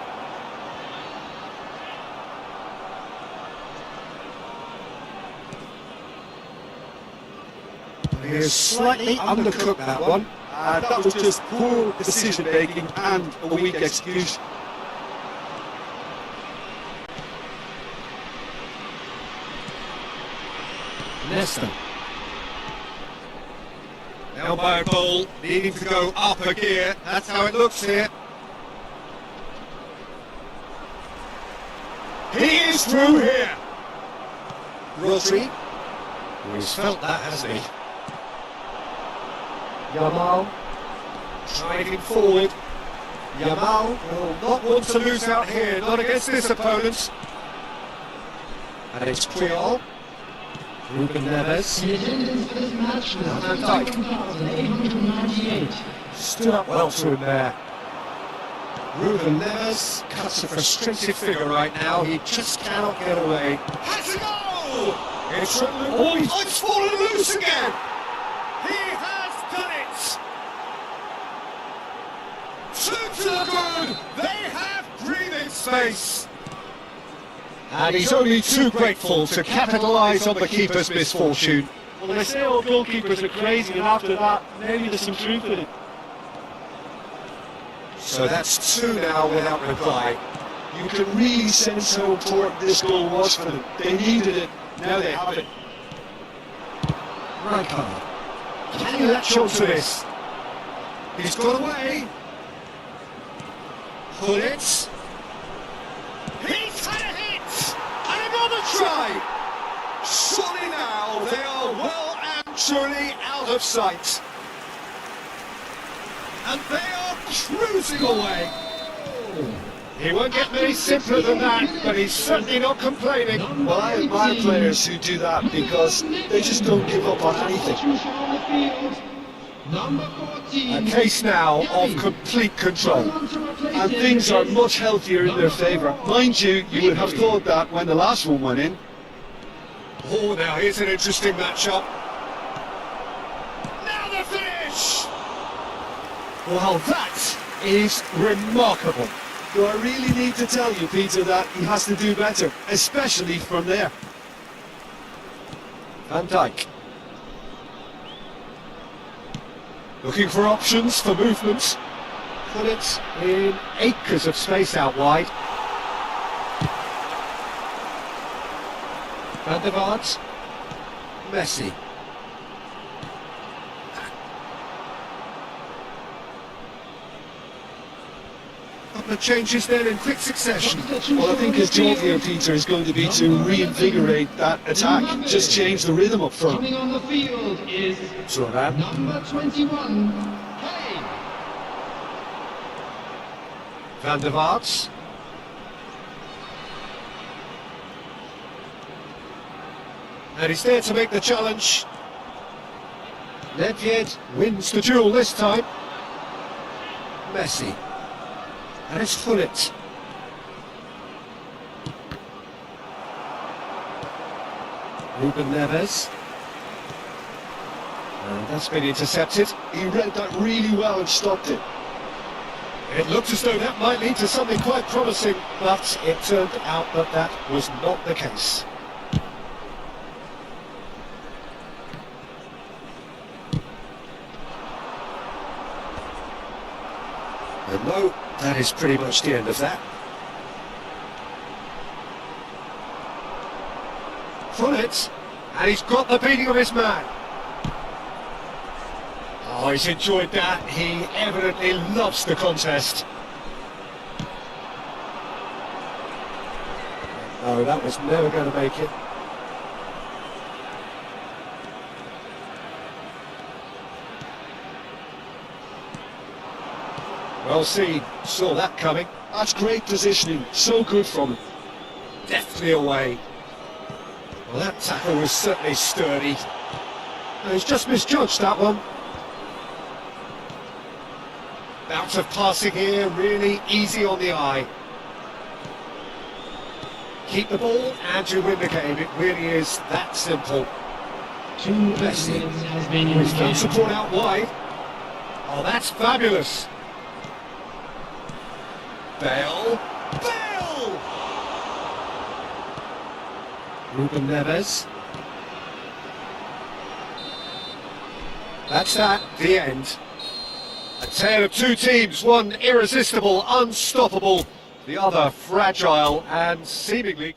He's slightly undercooked that one. That was just poor decision making and a weak execution. Leicester. Now by a goal, needing to go up a gear. That's how it looks here. He is through here. Rodri. He's felt that, hasn't he? Yamal. Driving forward. Yamal will not want to lose out here, not against this opponent. And it's Creole. Ruben Neves. In attendance for this match was Van Dijk. 1,898. Stood up well to him there. Ruben Neves cuts a frustrated figure right now. He just cannot get away. Has a goal! It's it's fallen loose again! He has done it! Too good! They have breathing space! And he's only too grateful to capitalise on the keeper's misfortune. Well, they say all goalkeepers are crazy, and after that, maybe there's some truth in it. So that's two now without reply. You can really sense how important this goal was for them. They needed it, now they have it. Rayakan. Can he latch on to this? He's got away. Pull it. He's had a hit! And another try! Surely now they are well and truly out of sight. And they are cruising away. He won't get many simpler than that, but he's certainly not complaining. Well, I admire players who do that because they just don't give up on anything. Substitution on the field. Number 14. A case now of complete control. And things are much healthier in their favour. Mind you, you would have thought that when the last one went in. Oh, now here's an interesting matchup. Now the finish! Well, that is remarkable. Do I really need to tell you, Peter, that he has to do better, especially from there? Van Dijk. Looking for options for movement. Put it in acres of space out wide. Van der Vaart. Messi. Couple of changes there in quick succession. Well, I think his job here, Peter, is going to be to reinvigorate that attack. Just change the rhythm up front. Coming on the field is Turnamen. number 21, Kane. Van der Vaart. And he's there to make the challenge. Nedved wins the duel this time. Messi. And it's Gullit. Ruben Neves. And that's been intercepted. He read that really well and stopped it. It looked as though that might lead to something quite promising, but it turned out that that was not the case. And no, that is pretty much the end of that. Gullit, and he's got the beating of his man. Oh, he's enjoyed that. He evidently loves the contest. No, that was never going to make it. Well seen, saw that coming. That's great positioning. So good from him. Deftly away. Well, that tackle was certainly sturdy. And he's just misjudged that one. Bounce of passing here, really easy on the eye. Keep the ball and you win the game. It really is that simple. 2 Messi. minutes has been He's found used. support out wide. Oh, that's fabulous. Bale. Bale! Ruben Neves. That's that, the end. A tale of two teams, one irresistible, unstoppable, the other fragile and seemingly...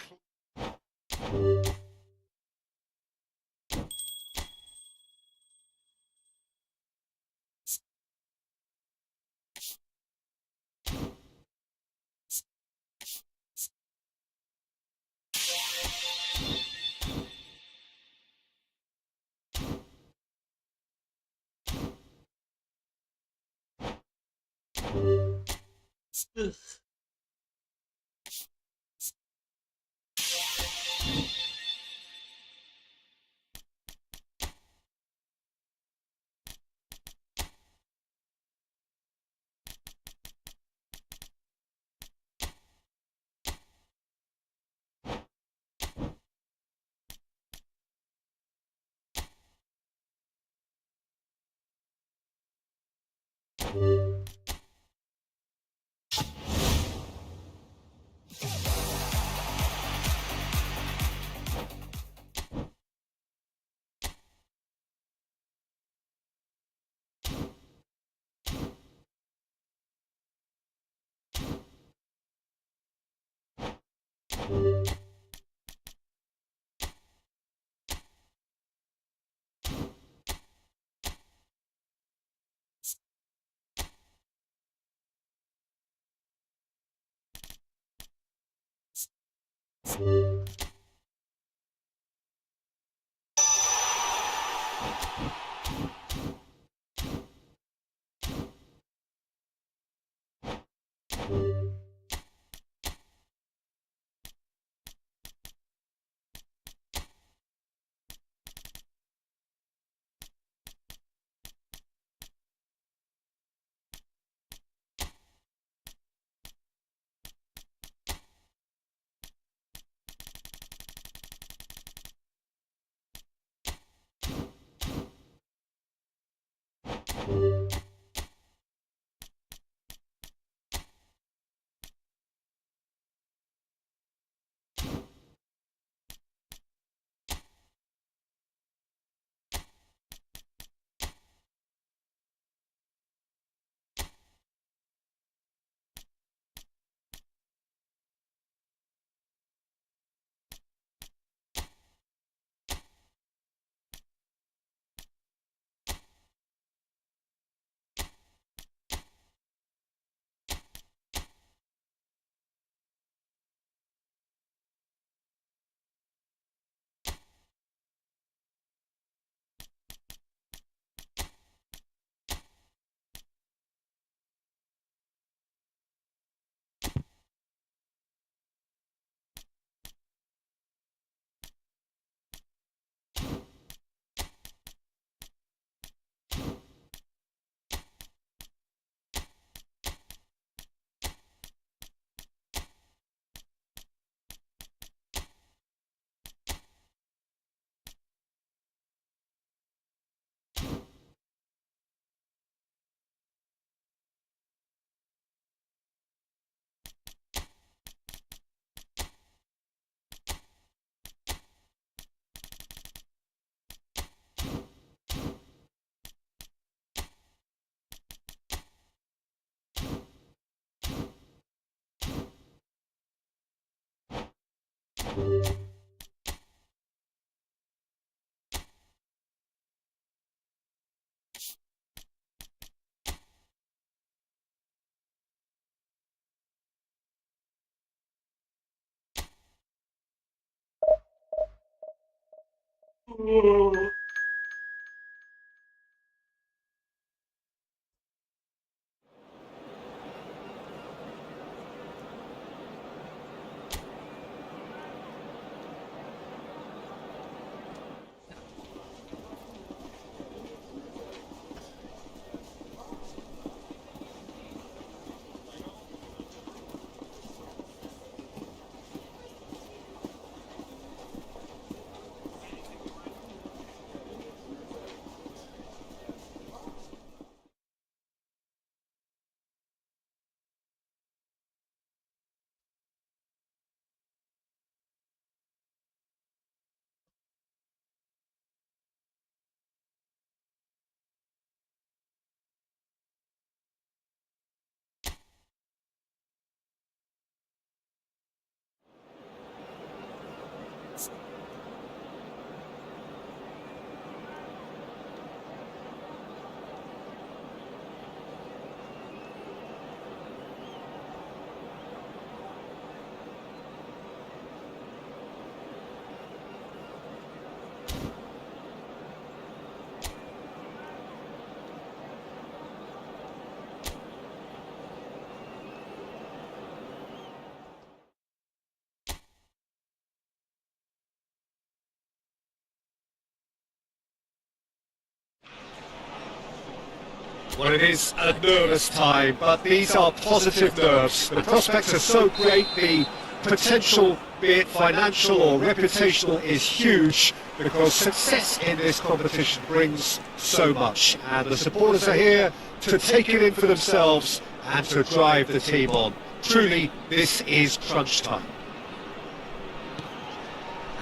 Well, it is a nervous time, but these are positive nerves. The prospects are so great, the potential, be it financial or reputational, is huge because success in this competition brings so much. And the supporters are here to take it in for themselves and to drive the team on. Truly, this is crunch time.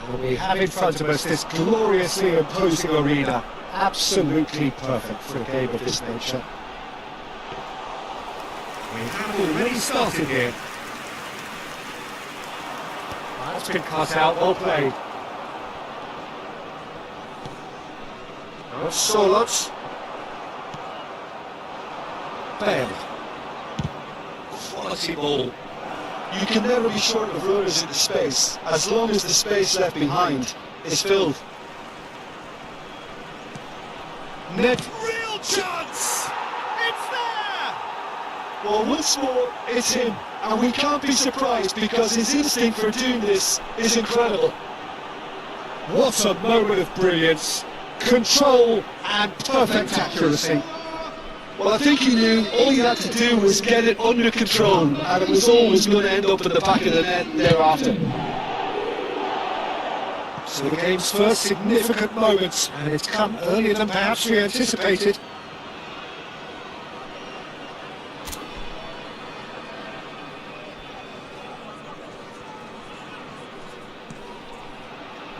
And we have in front of us this gloriously imposing arena. Absolutely perfect for a game of this nature. We have already started here. That's been cut out, well played. That's Solot. Bale. Quality ball. You can never be short of runners into space, as long as the space left behind is filled. Net, real chance! It's there! Well, once more, it's him, and we can't be surprised because his instinct for doing this is incredible. What a moment of brilliance, control and perfect accuracy. Well, I think he knew all he had to do was get it under control, and it was always going to end up in the back of the net thereafter. So the game's first significant moments, and it's come earlier than perhaps we anticipated.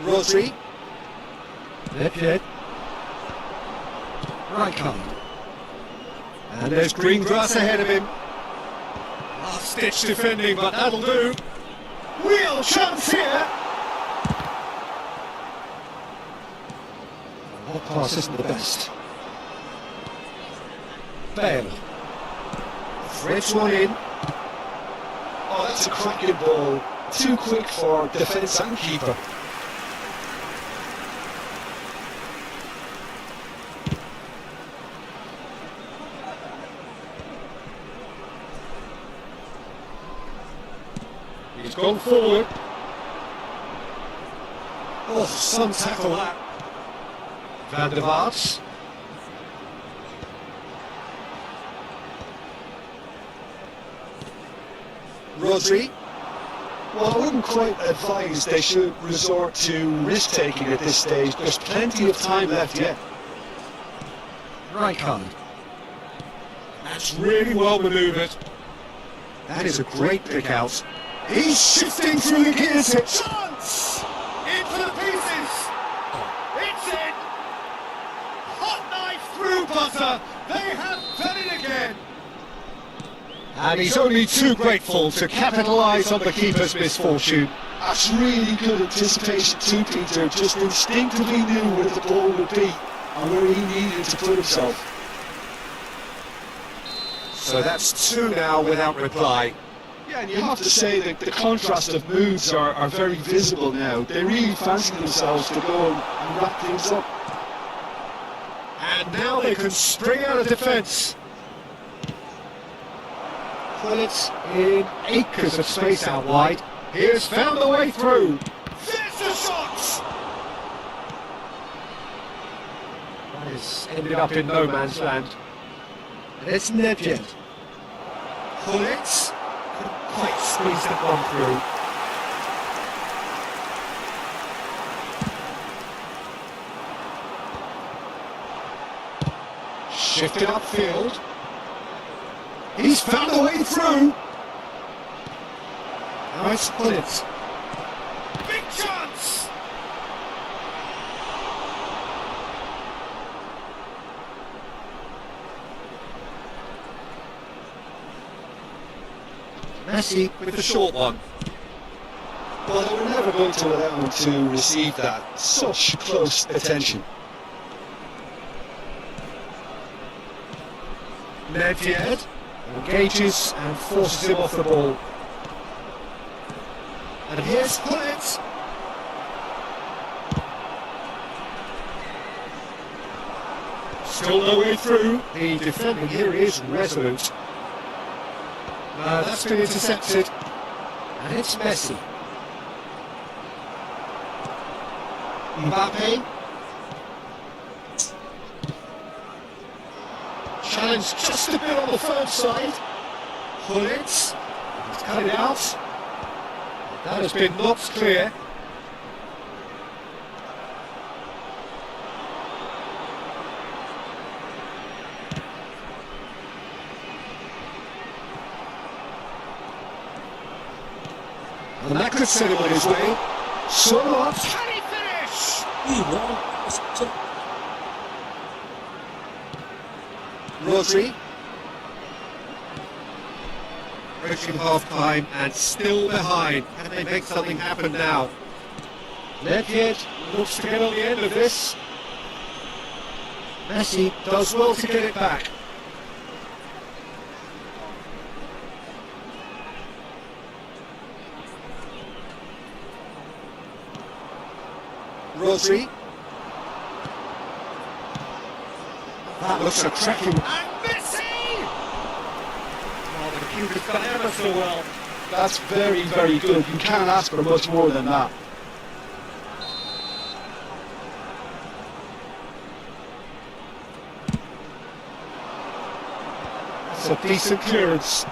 Rodri. Lepid. Rangka. And there's green grass ahead of him. Last-ditch defending, but that'll do. Real chance here. That pass isn't the best. Bale. Threads one in. Oh, that's a cracking ball. Too quick for defence and keeper. He's gone forward. Oh, some tackle that. Van der Vaart. Rodri. Well, I wouldn't quite advise they should resort to risk-taking at this stage. There's plenty of time left yet. Rayakan. That's really well manoeuvred. That is a great pick out. He's shifting through the gears here. Chance! In for the pieces! It's in! Hot knife through butter. They have done it again. And he's only too grateful to capitalise on the keeper's misfortune. That's really good anticipation too, Peter. Just instinctively knew where the ball would be and where he needed to put himself. So that's 2 now without reply. Yeah, and you have to say that the contrast of moods are very visible now. They really fancy themselves to go and wrap things up. And now they can spring out of defence. Pullets in acres of space out wide. He has found the way through. There's the shot! That has ended up in no man's land. And it's Nedved. Pullets couldn't quite squeeze that one through. Shifted upfield. He's found a way through. Now it's Pullets. Big chance! Messi with the short one. Well, they were never going to allow him to receive that. Such close attention. Nedved engages and forces him off the ball. And here's Pullets. Still no way through. The defending here is resolute. That's been intercepted. And it's Messi. Mbappe. Challenge just a bit on the third side. Pullets. He's cut it out. That has been knocked clear. And that could send him on his way. Somewhat. Can he finish? Rodri. Approaching half-time and still behind. Can they make something happen now? Nedved looks to get on the end of this. Messi does well to get it back. Rodri. That looks a cracking. And Messi! Oh, the keeper's done ever so well. That's very, very good. You can't ask for much more than that. That's a decent clearance.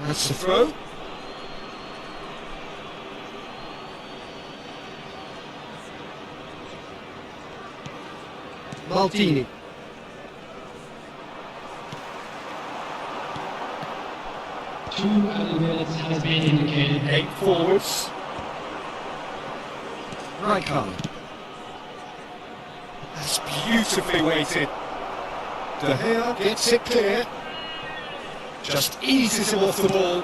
That's the throw. Maldini. Two early minutes has been indicated. 8 forwards. Rangka. That's beautifully weighted. De Gea gets it clear. Just eases him off the ball.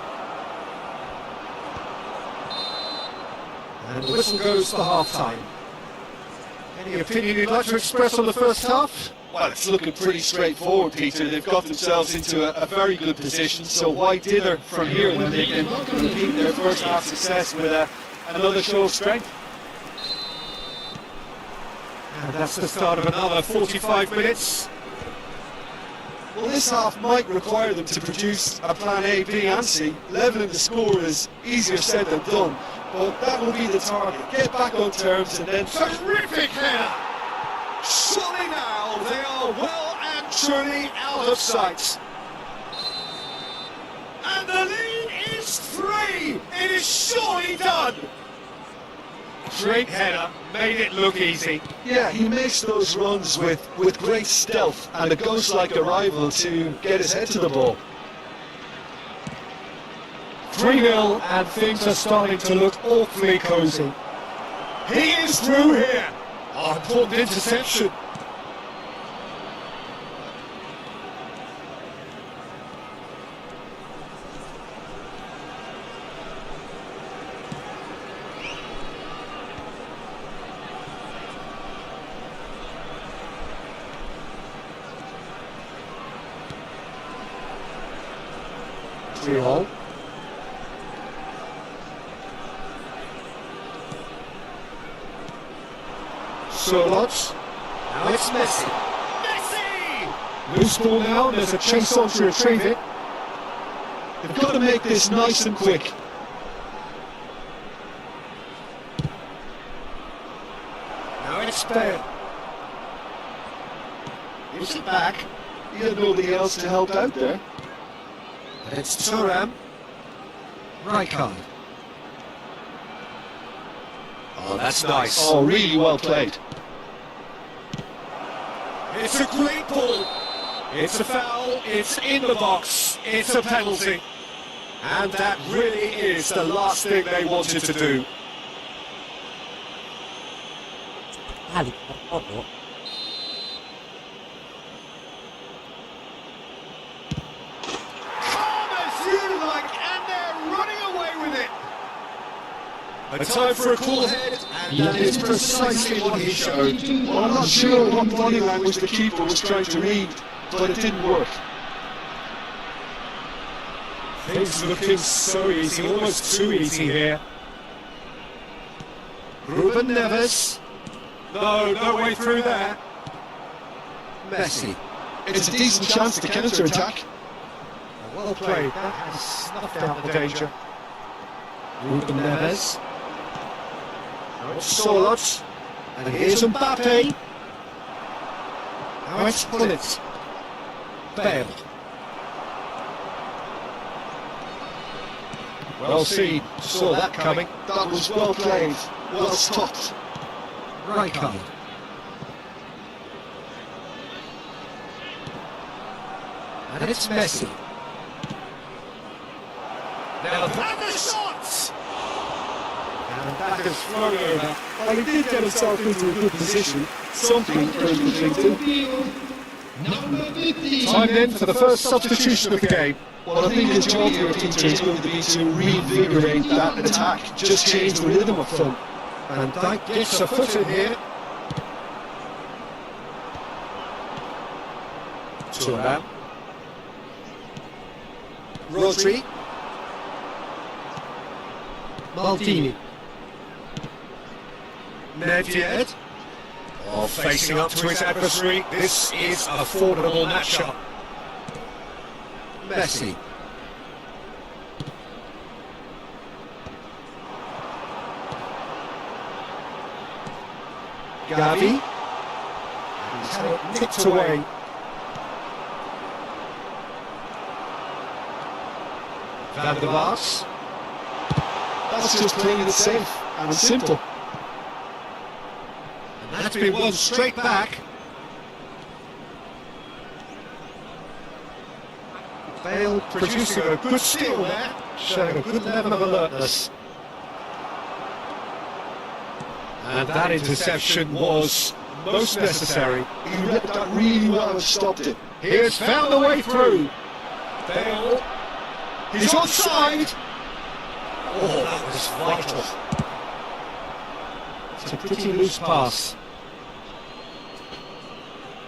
And the whistle goes for half-time. Any opinion you'd like to express on the first half? Well, it's looking pretty straightforward, Peter. They've got themselves into a very good position, so why dither from here when they can repeat their first half success with another show of strength? And that's the start of another 45 minutes. Well, this half might require them to produce a plan A, B and C. Levelling the score is easier said than done, but that will be the target. Get back on terms and then... Terrific header! Surely now they are well and truly out of sight. And the lead is 3! It is surely done! Great header, made it look easy. Yeah, he makes those runs with great stealth and a ghost-like arrival to get his head to the ball. 3-0 and things are starting to look awfully cosy. He is through here. Oh, important interception. 3-all. Sherlock. Now it's Messi. Messi! Loose ball now, there's a chase on to retrieve it. They've got to make this nice and quick. Now it's Bale. Gives it back. He had nobody else to help out there. And it's Turnamen Komunitas. Oh, that's nice. Oh, really well played. It's a great ball. It's a foul. It's in the box. It's a penalty. And that really is the last thing they wanted to do. Kali Toto. Calm as you like, and they're running away with it. A time for a cool head, and that is precisely what he showed. Well, I'm not sure what body language the keeper was trying to read, but it didn't work. Things looking so easy, almost too easy here. Ruben Neves. No way through there. Messi. It's a decent chance to counter-attack. Well played. That has snuffed out the danger. Ruben Neves. Now it's Solot. And here's Mbappe. Now it's Bullet. Bale. Well seen. Saw that coming. That was well played, well stopped. Rayakan. And it's Messi. Now that's the shot! And that is thrown over. Well, he did get himself into a good position. Something for him to think to. Number 15. Time then for the first substitution of the game. Well, I think his job here, Peter, is going to be to reinvigorate that attack. Just change the rhythm up front. And Dyke gets a foot in here. Turnamen. Rodri. Maldini. Nedved. Oh, facing up to his adversary. This is a formidable matchup. Messi. Gavi. He's had it nicked away. Van der Vaart. That's just playing it safe and simple. And that's been won straight back. Bale producing a good steal there, showing a good level of alertness. And that interception was most necessary. He read that really well and stopped it. Here's found a way through. Bale. He's onside. Oh, that was vital. It's a pretty loose pass.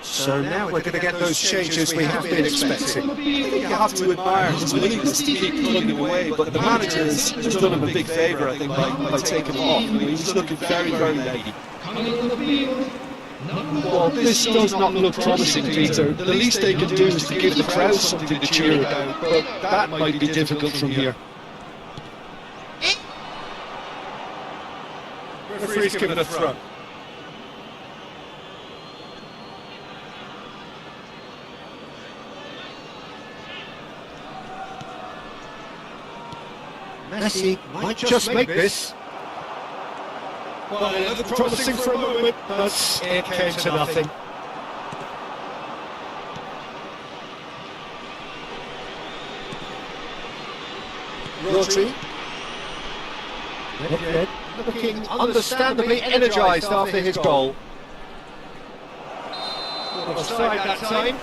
So now we're going to get those changes we have been expecting. You have to admire his willingness to keep pulling it away, but the manager has done him a big favour, I think, by taking him off. I mean, he was looking very, very late. Coming on the field. Number Well, this does not look promising, Peter. The least they can do is to give the crowd something to cheer about, but that might be difficult from here. Referee's given a throw. Messi might just make this. Well, it looked promising for a moment, but it came to nothing. Rodri. Nedved looking understandably energised after his goal. Offside that time.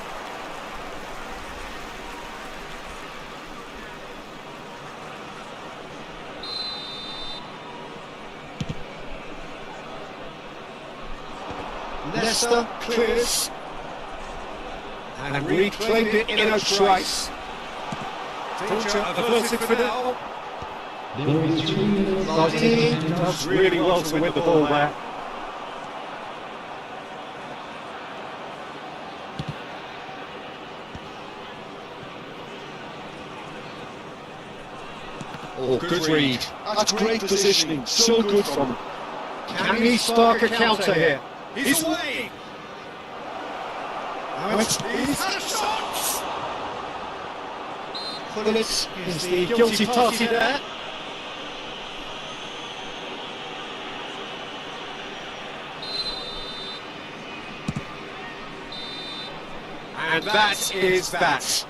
Leicester clears and reclaimed it in a trice. Danger averted for now. There will be 3 minutes of Dari does really well to win the ball there. Oh, good read. That's great positioning. So good from him. Can he spark a counter here? He's away. Now he's had a shot. Phillips is the guilty party there. And that is that.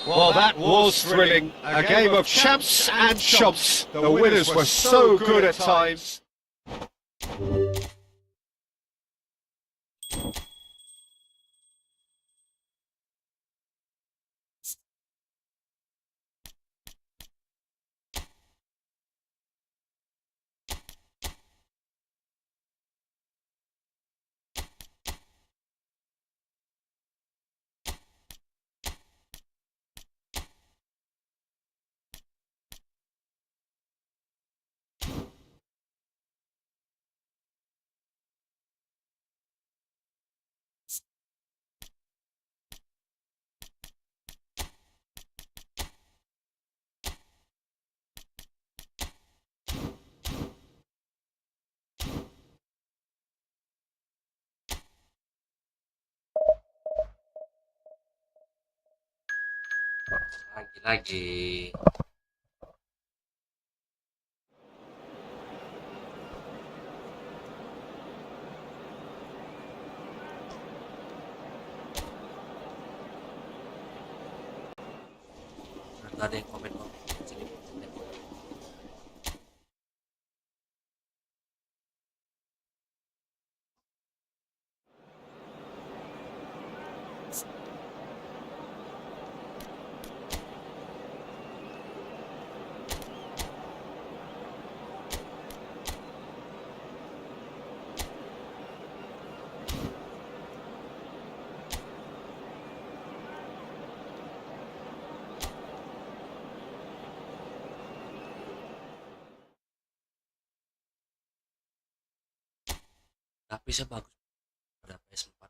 Well, that was thrilling. A game of champs and chumps. The winners were so good at times. Lagi. Ada yang komen sini. Tapi sebagus pada PS4.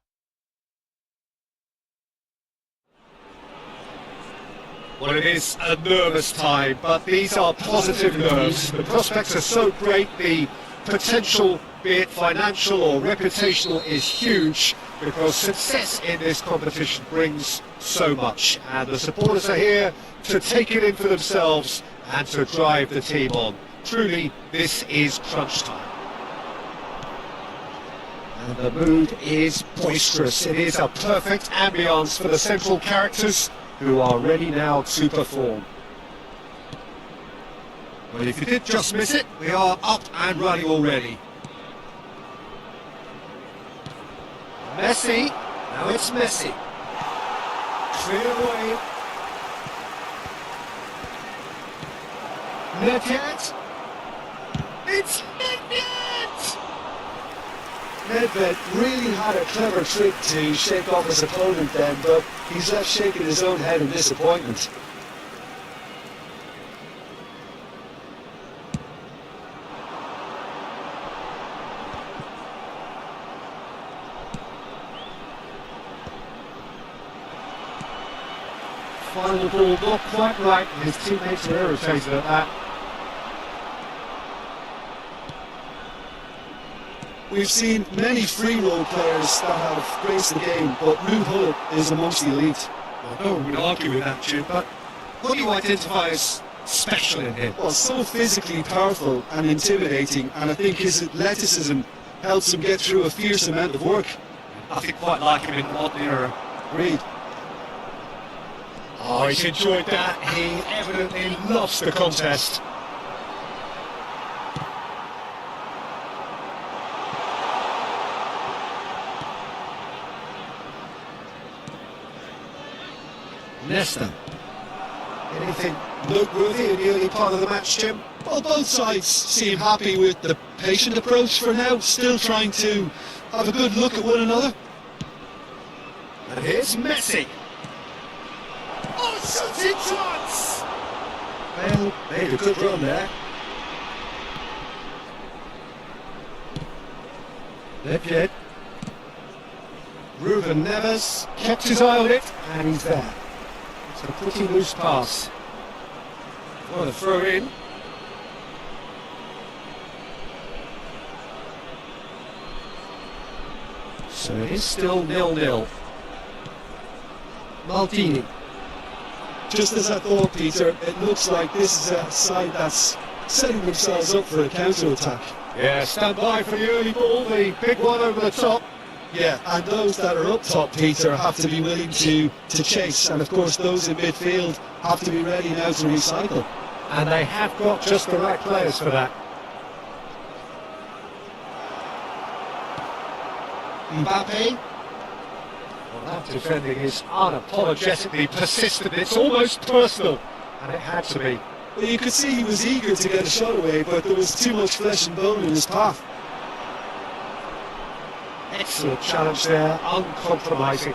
Well, it is a nervous time, but these are positive nerves. The prospects are so great, the potential, be it financial or reputational, is huge because success in this competition brings so much. And the supporters are here to take it in for themselves and to drive the team on. Truly, this is crunch time. And the mood is boisterous. It is a perfect ambience for the central characters who are ready now to perform. Well, if you did just miss it, we are up and running already. Messi, Now it's Messi. Clear away. Nedved, It's Nedved! Nedved really had a clever trick to shake off his opponent then, but he's left shaking his own head in disappointment. final ball not quite right. His teammates are irritated at that. We've seen many free role players that have graced the game, but Ruud Gullit is amongst the elite. Well, no one would argue with that, Jim, but what do you identify as special in him? Well, so physically powerful and intimidating, and I think his athleticism helps him get through a fierce amount of work. Nothing quite like him in the modern era. Agreed. Oh, he's enjoyed that. He evidently loves the contest. Leicester. Anything noteworthy in the early part of the match, Jim? Well, both sides seem happy with the patient approach for now, still trying to have a good look at one another. And here's Messi. Oh, Shooting chance! Well, made a good run there. Left. Ruben Neves kept his eye on it, and he's there. It's a pretty loose pass. Want to throw in. So it is still 0-0. Maldini. Just as I thought, Peter, it looks like this is a side that's setting themselves up for a counter-attack. Yeah, stand by for the early ball, the big one over the top. Yeah, and those that are up top, Peter, have to be willing to chase, and of course those in midfield have to be ready now to recycle. And they have got just the right players for that. Mbappe. Well, that defending is unapologetically persistent. It's almost personal, and it had to be. Well, you could see he was eager to get a shot away, but there was too much flesh and bone in his path. Excellent challenge there, uncompromising.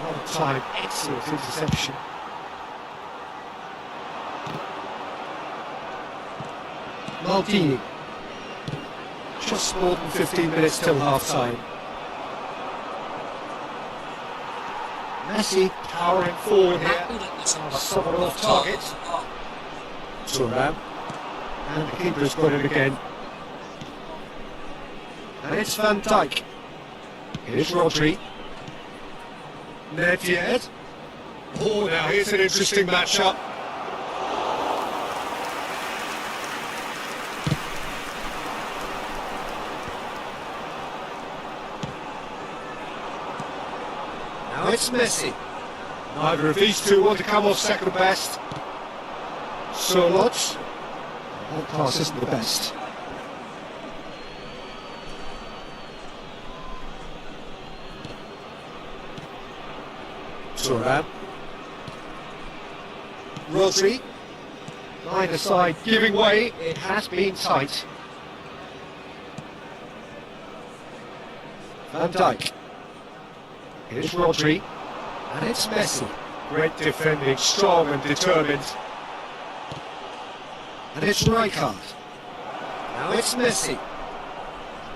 What a time, excellent interception. Maldini. Just more than 15 minutes till half-time. Messi powering forward here. Someone off target. Turnamen. And the keeper's got it again. And it's Van Dijk. Here's Rodri. Nedved. Oh, now here's an interesting matchup. Now it's Messi. Neither of these two want to come off second best. Solot. That pass isn't the best. Turnamen. Rodri. Line aside, giving way. It has been tight. Van Dijk. Here's Rodri. And it's Messi. Great defending, strong and determined. And it's Rijkaard. Now it's Messi.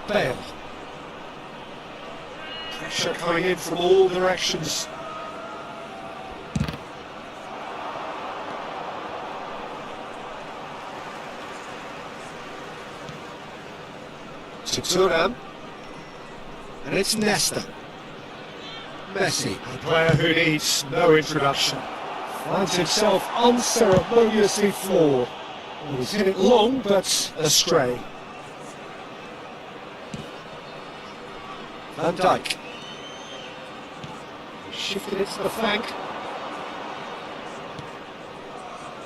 Bale. Pressure coming in from all directions. To Turnamen. And it's Nesta. Messi, a player who needs no introduction, finds himself unceremoniously floored. He's hit it long, but astray. Van Dijk. Shifted it to the flank.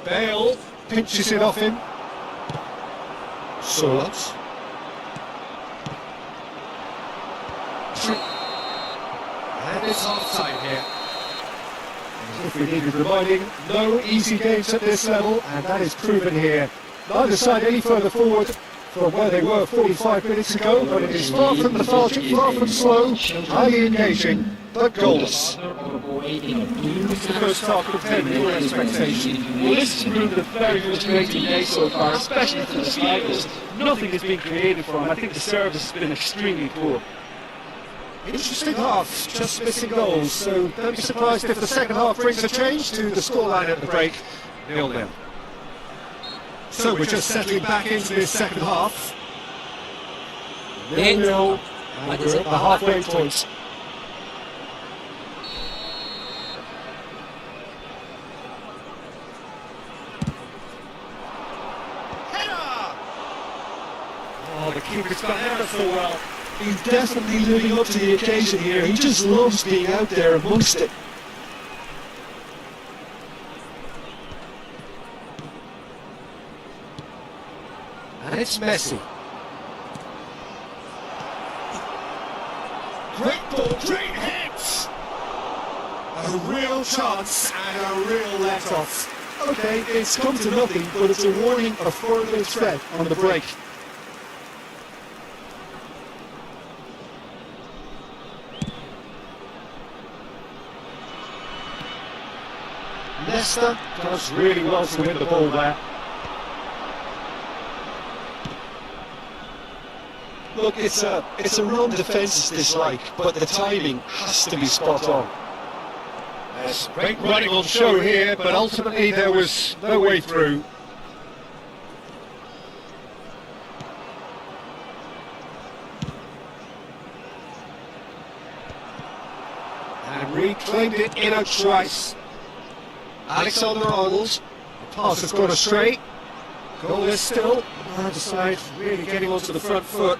Bale pinches it off him. Solot. And it's half-time here. As if we needed reminding, no easy games at this level, and that is proven here. Neither side any further forward from where they were 45 minutes ago, but it is far from lethargic, far from slow, highly engaging, but goalless. The first half compared with your expectation. Well, this has proved a very frustrating day so far, especially for the strikers. Nothing has been created for them. I think the service has been extremely poor. Interesting half, just missing goals, so don't be surprised if the second half brings a change to the scoreline at the break, 0-0. So we're just settling back into this second half. 0-0, and we're at the halfway point. Header! Oh, the keeper's done ever so well. He's definitely living up to the occasion here. He just loves being out there amongst it. And it's Messi. Great ball, great hits! A real chance and a real let-off. Okay, it's come to nothing, but it's a warning of further threat on the break. Leicester does really well to win the ball there. Look, it's a run defences dislike, but the timing has to be spot on. Yes, great running on show here, but ultimately there was no way through. And reclaimed it in a trice. Alexander-Arnold, the pass has gone astray. Goal is still, either side really getting onto the front foot.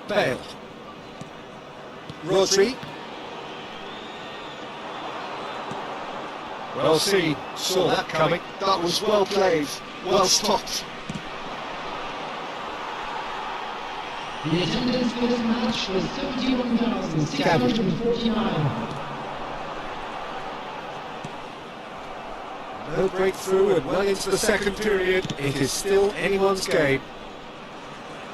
Bale. Rodri. Well seen, saw that coming. That was well played, well stopped. The attendance for this match was 71,649. No breakthrough and well into the second period. It is still anyone's game.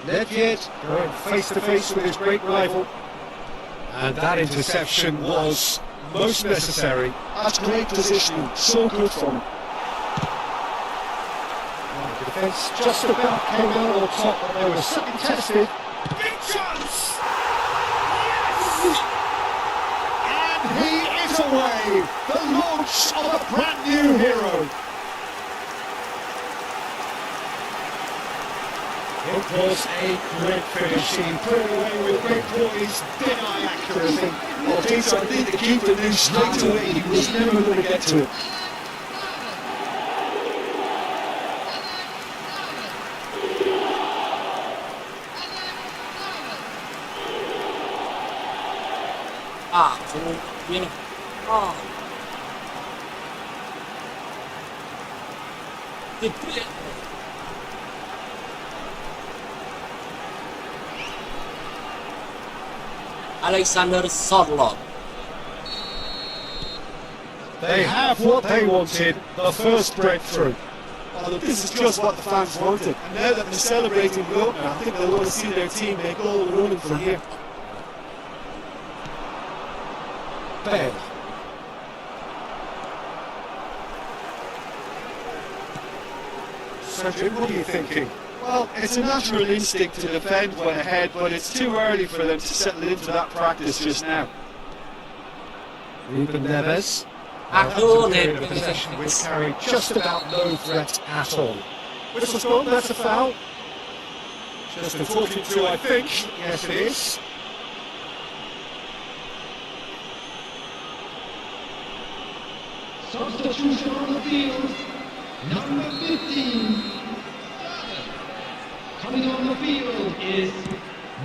Nedved going face to face with his great rival. And that interception was most necessary. That's great positioning, so good from him. The defence just about came out on top, but they were so contested. Big chance! Yes! And he is away! The launch of a brand new hero! It was a great finish. He put it away with great poise, deny accuracy. Well, Peter, I think the keeper knew straight away he was never going to get to it. Ah, so yun. Ah. Alexander Sorloth. They have what they wanted, the first breakthrough. Oh, look, this is just what the fans wanted. And now that they're celebrating the opener, I think they'll want to see their team make all the running from here. Bale. Cedric, what are you thinking? Well, it's a natural instinct to defend when ahead, but it's too early for them to settle into that practice just now. Ruben Neves. Tahun In a possession which carried just about no threat at all. Whistle's gone, that's a foul. Just a talking to, I think. Yes, it is. Substitution on the field, number 15. Coming on the field is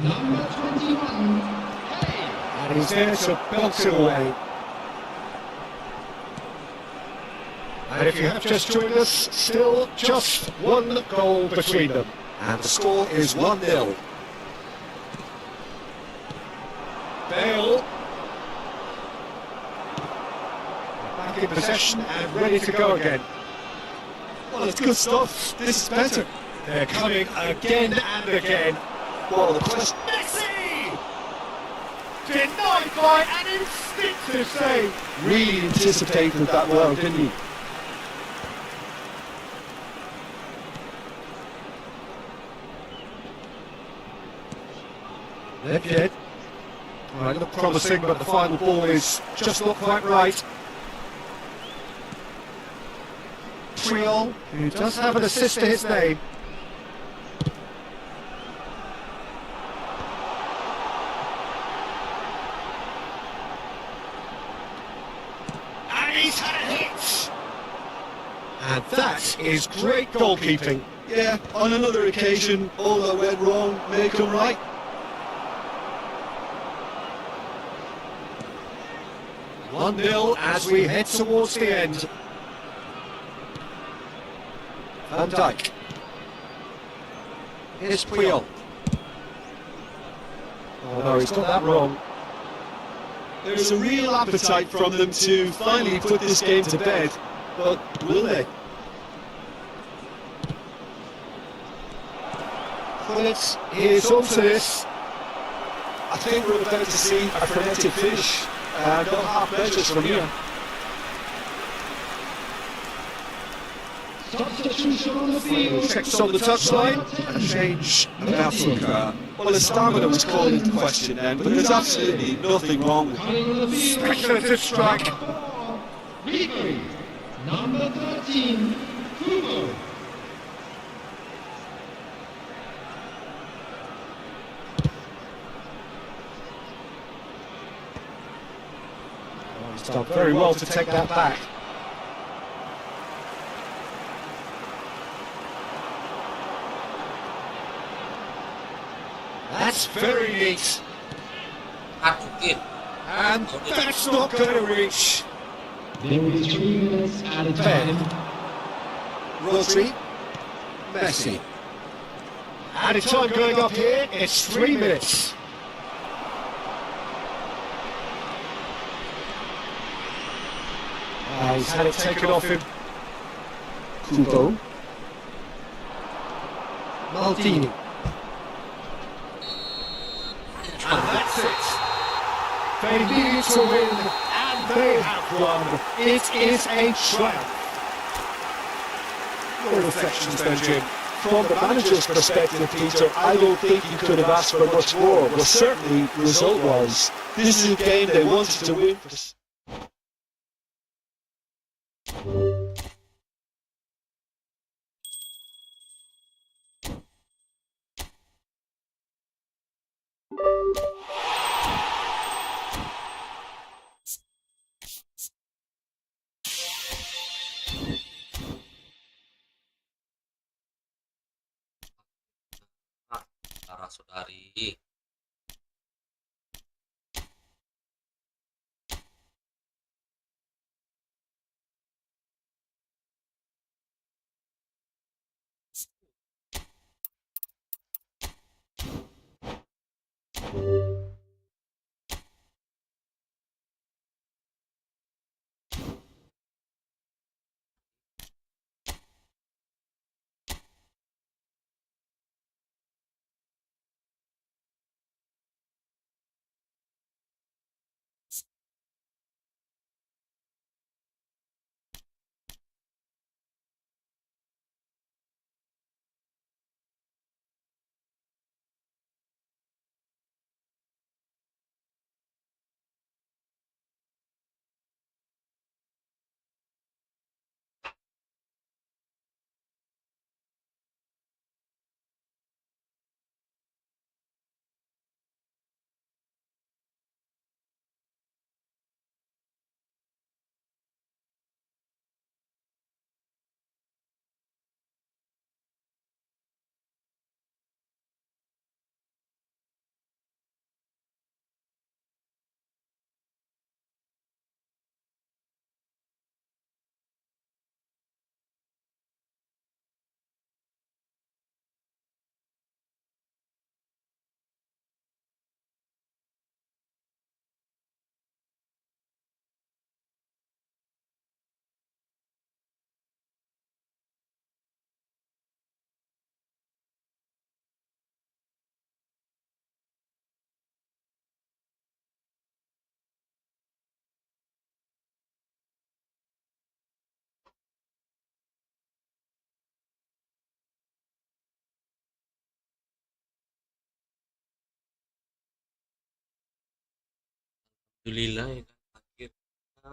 number 21. And he's there to belt it away. And if you have just joined us, still just one goal between them. And the score is 1-0. Bale. Back in possession and ready to go again. Well, it's good stuff. This is better. They're coming again and again. Well, the question... Messi! Denied by an instinctive save. Really anticipated that well, didn't he? Nedved. Well, it looked promising, but the final ball is just not quite right. Triol, who does have an assist to his name. And he's had a hit! And that is great goalkeeping. Yeah, on another occasion, all that went wrong may come right. One 1-0 as we head towards the end. Van Dijk. Here's Puyol. Oh no, he's got that wrong. There's a real appetite from them to finally put this game to bed, but will they? But here's up to this. I think we're about to see a frenetic finish. No half measures from here. Substitution on the field. Checks on the touchline, and change about to occur. Well, the stamina was called into question then, but there's absolutely nothing wrong with Coming on the field. speculative strike. Referee, number 13, Kubo. He's done very well to take that back. That's very neat. Masukin. And that's not going to reach. There is 3 minutes added Ben. time. Rodri. Messi. Added time going up here. It's 3 minutes. He's had it taken off him. Kubo. Maldini. And that's it. They needed to win, and they have won. It is a triumph. Your reflections then, Jim. From the manager's perspective, Peter, I don't think you could have asked for much more. Well, certainly, result-wise, this is a game they wanted to win. Para saudari. Alhamdulillah ya kan akhirnya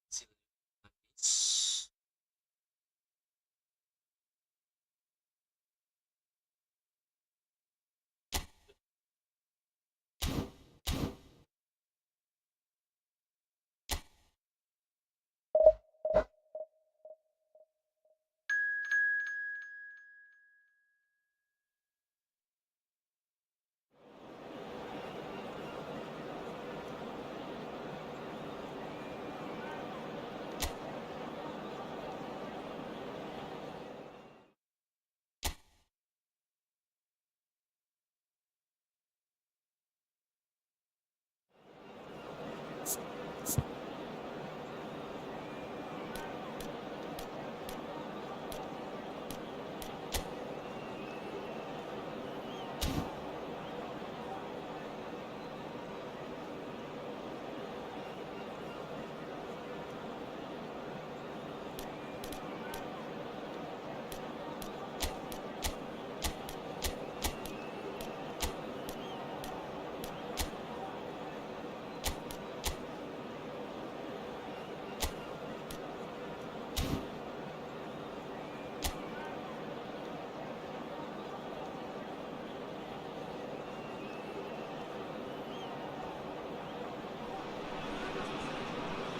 hasil habis.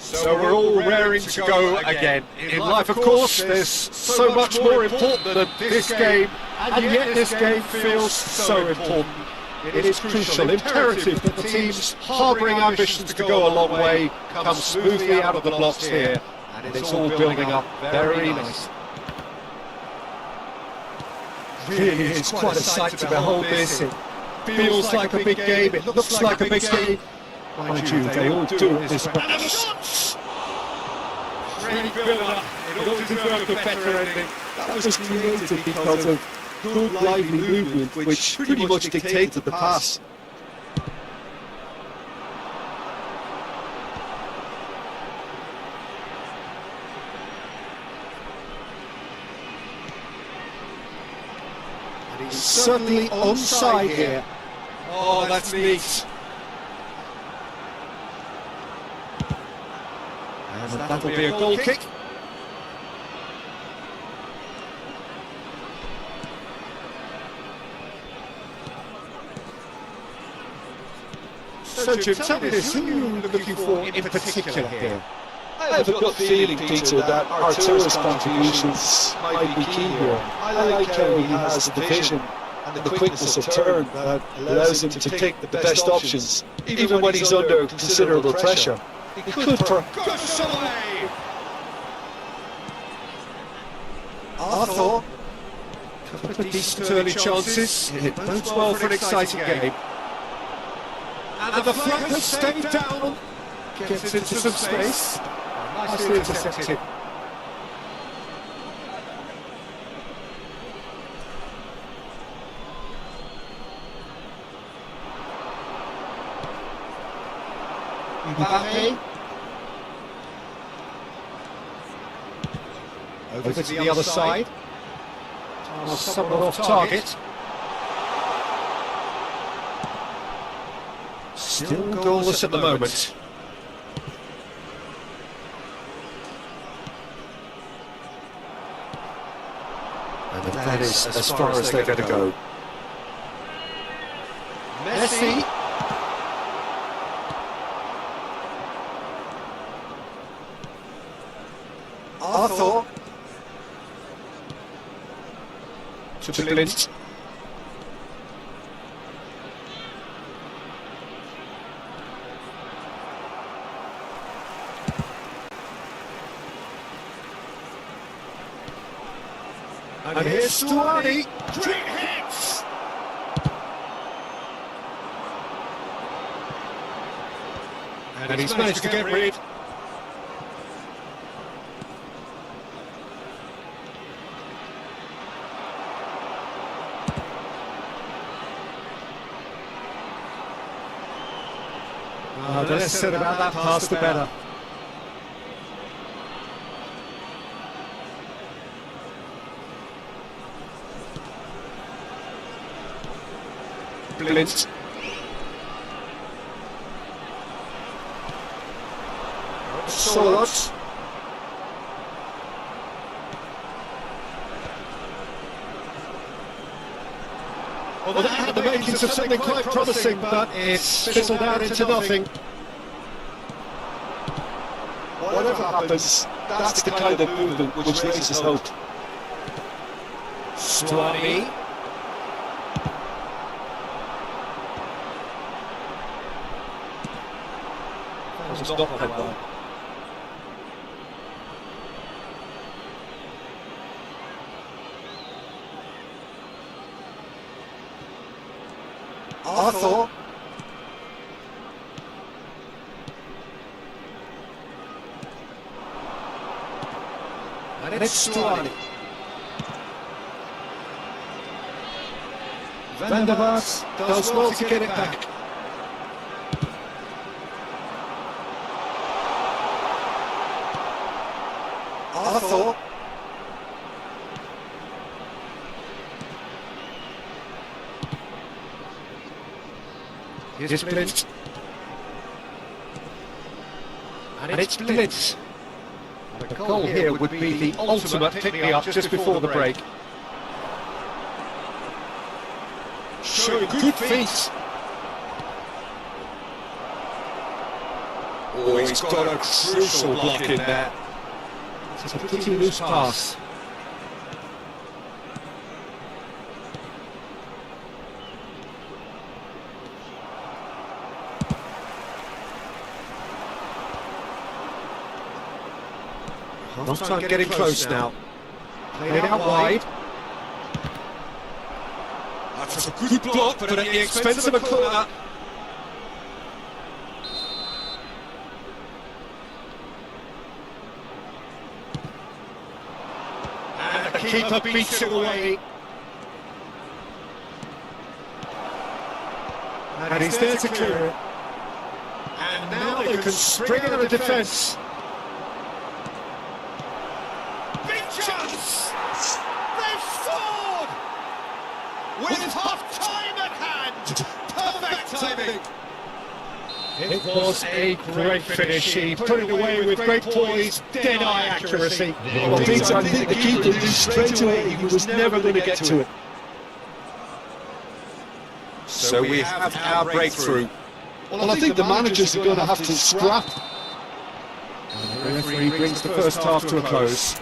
So we're all raring to go again. In life, of course, there's so much more important than this game, and yet this game feels so important. It is crucial, imperative that the teams harbouring ambitions to go a long way come smoothly out of the blocks here, and it's all building up very nicely. Really, it's quite a sight to behold this. It feels like a big game, it looks like a big game. Mind you, they all do it this way. Really build up. It all deserved a better ending. That was created because of good lively movement, which pretty much dictated the pass. And he's certainly onside here. Oh, that's neat. And that'll be a goal kick. So Jim, tell me this, who are you looking for in particular here? I have a gut feeling, Peter, that Arturo's contributions might be key here. I like how he has the vision and the quickness of turn that allows him to pick the best options, even when he's under considerable pressure. He could Arthur, couple of decent early chances. It bodes well for an exciting game. And the flank has stayed down. Gets into some space. Nicely intercepted. Mbappe. Over to the other side. Someone off target. Still goalless at the moment. And that is as far as they're going to go. Messi. Arthur. To Blint. And here's Stuani. Great hits. And he's managed to get rid. The less said about that pass, the better. Blint. Solot. Well, that had the makings of something quite promising, but it's fizzled out into nothing. Whatever happens, that's the kind of movement which raises hope. Stuani. That was not played well. Arthur. And it's Stuani. Van der Vaart does well to get it back. Arthur. Here's Blint. And it's Blint. A goal here would be the ultimate pick-me-up just before the break. Showing good feet. Oh, he's got a crucial block in there. It's a pretty loose pass. Half time getting close now. Played out wide. That's a good block, but at the expense of a corner. And the keeper beats it away. And he's there to clear it. And now they can spring out of defence. Big chance! They've scored! With half-time at hand! Perfect timing! It was a great finish. He put it away with great poise, dead-eye accuracy. Well, Peter, I think the keeper knew straight away he was never going to get to it. So we have our breakthrough. Well, I think the managers are going to have to scrap. And the referee brings the first half to a close.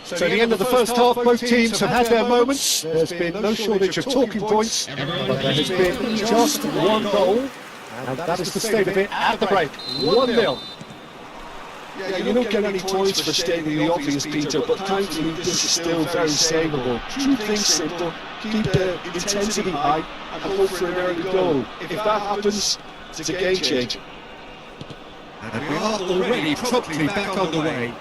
So at the end of the first half, both teams have had their moments. There's been no shortage of talking points, but there has been just one goal, and that is the state of it at the break. 1-0. Yeah, you don't get any points for stating the obvious, Peter, but thankfully this is still very savable. Keep things simple, keep the intensity high, and hope for an early goal. If that happens, it's a game changer. And we are already properly back on the way.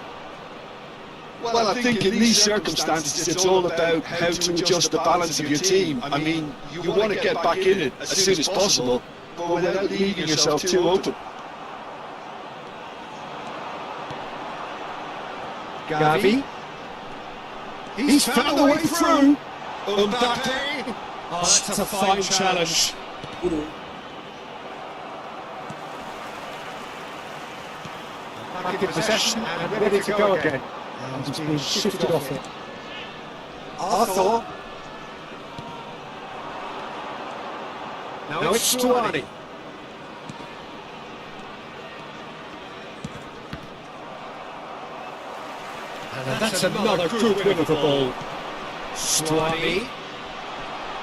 Well, I think in these circumstances it's all about how to adjust the balance of your team. I mean, you want to get back in it as soon as possible, but without leaving yourself too open. Gavi. He's found a way through. Mbappe. Oh, that's a fine challenge. Back in possession and ready to go again. And he's been shifted off it. Arthur. Now it's Stuani. And that's another good win of the ball. Stuani.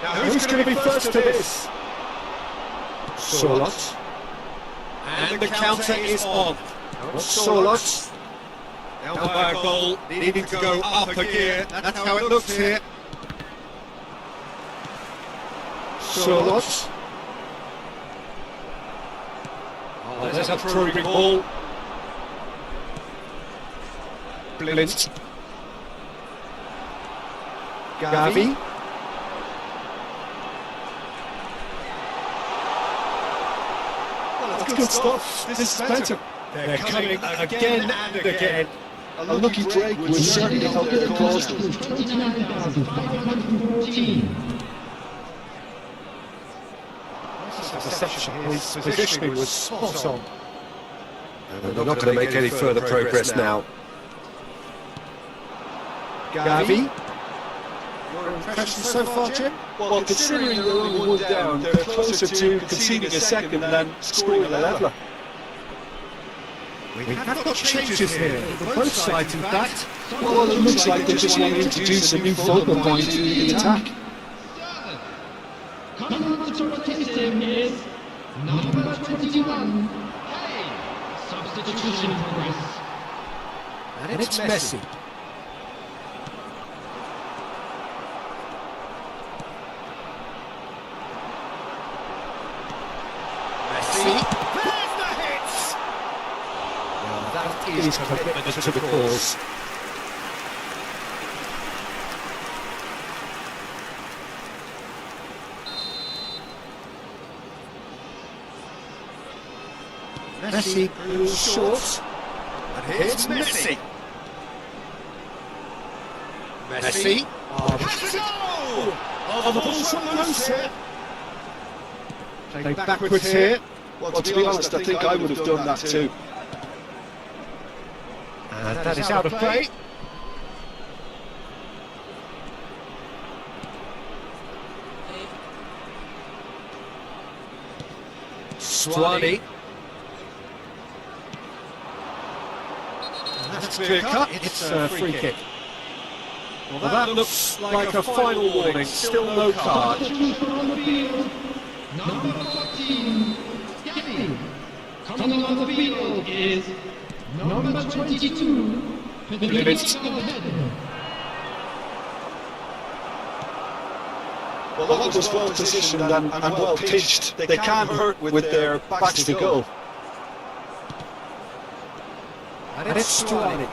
Now Who's going to be first to this? Solot. And the counter is on. Solot. Elbow goal, needing to go up a gear. That's how it looks here. Solot. Oh, there's a probing ball. Blint. Gavi. That's good stuff. This is better. They're coming again and again. A lucky break will certainly help their cause. 29,514. His positioning was spot on. They're not going to make any further progress now. Gavi. Your impression so far, Jim? Well, considering they're only one down, they're closer to conceding a second than scoring a leveller. We have got changes here, both sides in fact. Well, it looks like they just want to introduce a new focal point to the attack. Coming on to the system is number 21. Hey! Substitution in progress. And it's Messi. There's the hits! That is commitment to the cause. Messi goes short. And here's Messi. Messi. Has a goal! Oh, the ball's from close here. Played backwards here. Well, to be honest, I think I would have done that too. And that is out of play. Stuani. That's clear cut. It's a free kick. Well, that looks like a final warning. Still no card. Substitution on the field. Number 14, Gary. Coming on the field is number 22, Well, that was well positioned and well pitched. They can't hurt with their backs to goal. And it's Dari.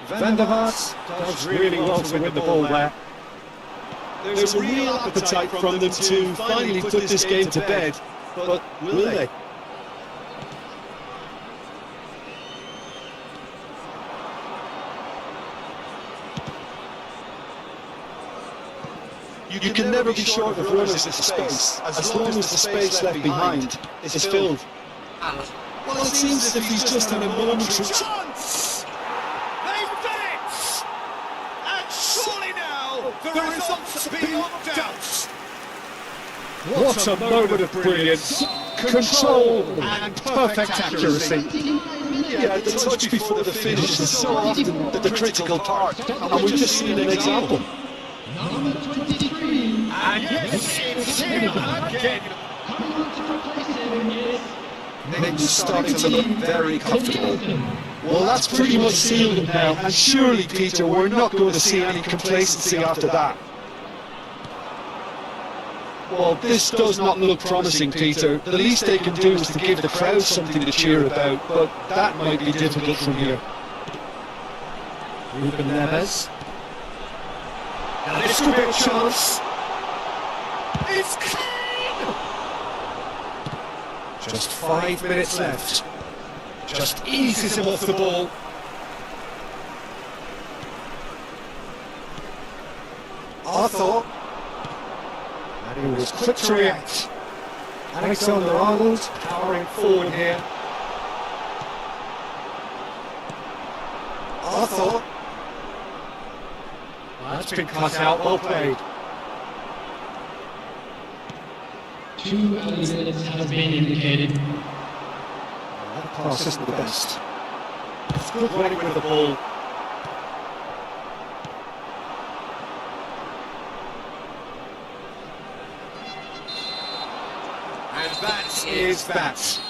Van der Vaart does really well to win the ball there. There's a real appetite from them to finally put this game to bed, but will they? You can never be short of runners into space, as long as the space left behind is filled. Well, it seems as if he's just had a momentary Chance! They've done it! And surely now, the results are beyond doubt. What a moment of brilliance, control and perfect accuracy. Yeah, the touch before the finish is so often the critical part, and we've just seen an example. number 23, And yes, it's him again. coming on to replace him is Things starting to look very comfortable. Well, that's pretty much sealed it now, and surely, Peter, we're not going to see any complacency after that. Well, this does not look promising, Peter. The least they can do is to give the crowd something to cheer about, but that might be difficult from here. Ruben Neves. Now this could be a chance. It's clean! Just 5 minutes left. Just eases him off the ball. Arthur. And he was quick to react. Alexander-Arnold powering forward here. Arthur. That's been cut out, well played. 2 early minutes has been indicated. That pass isn't the best. It's good running with the ball. And that Is that.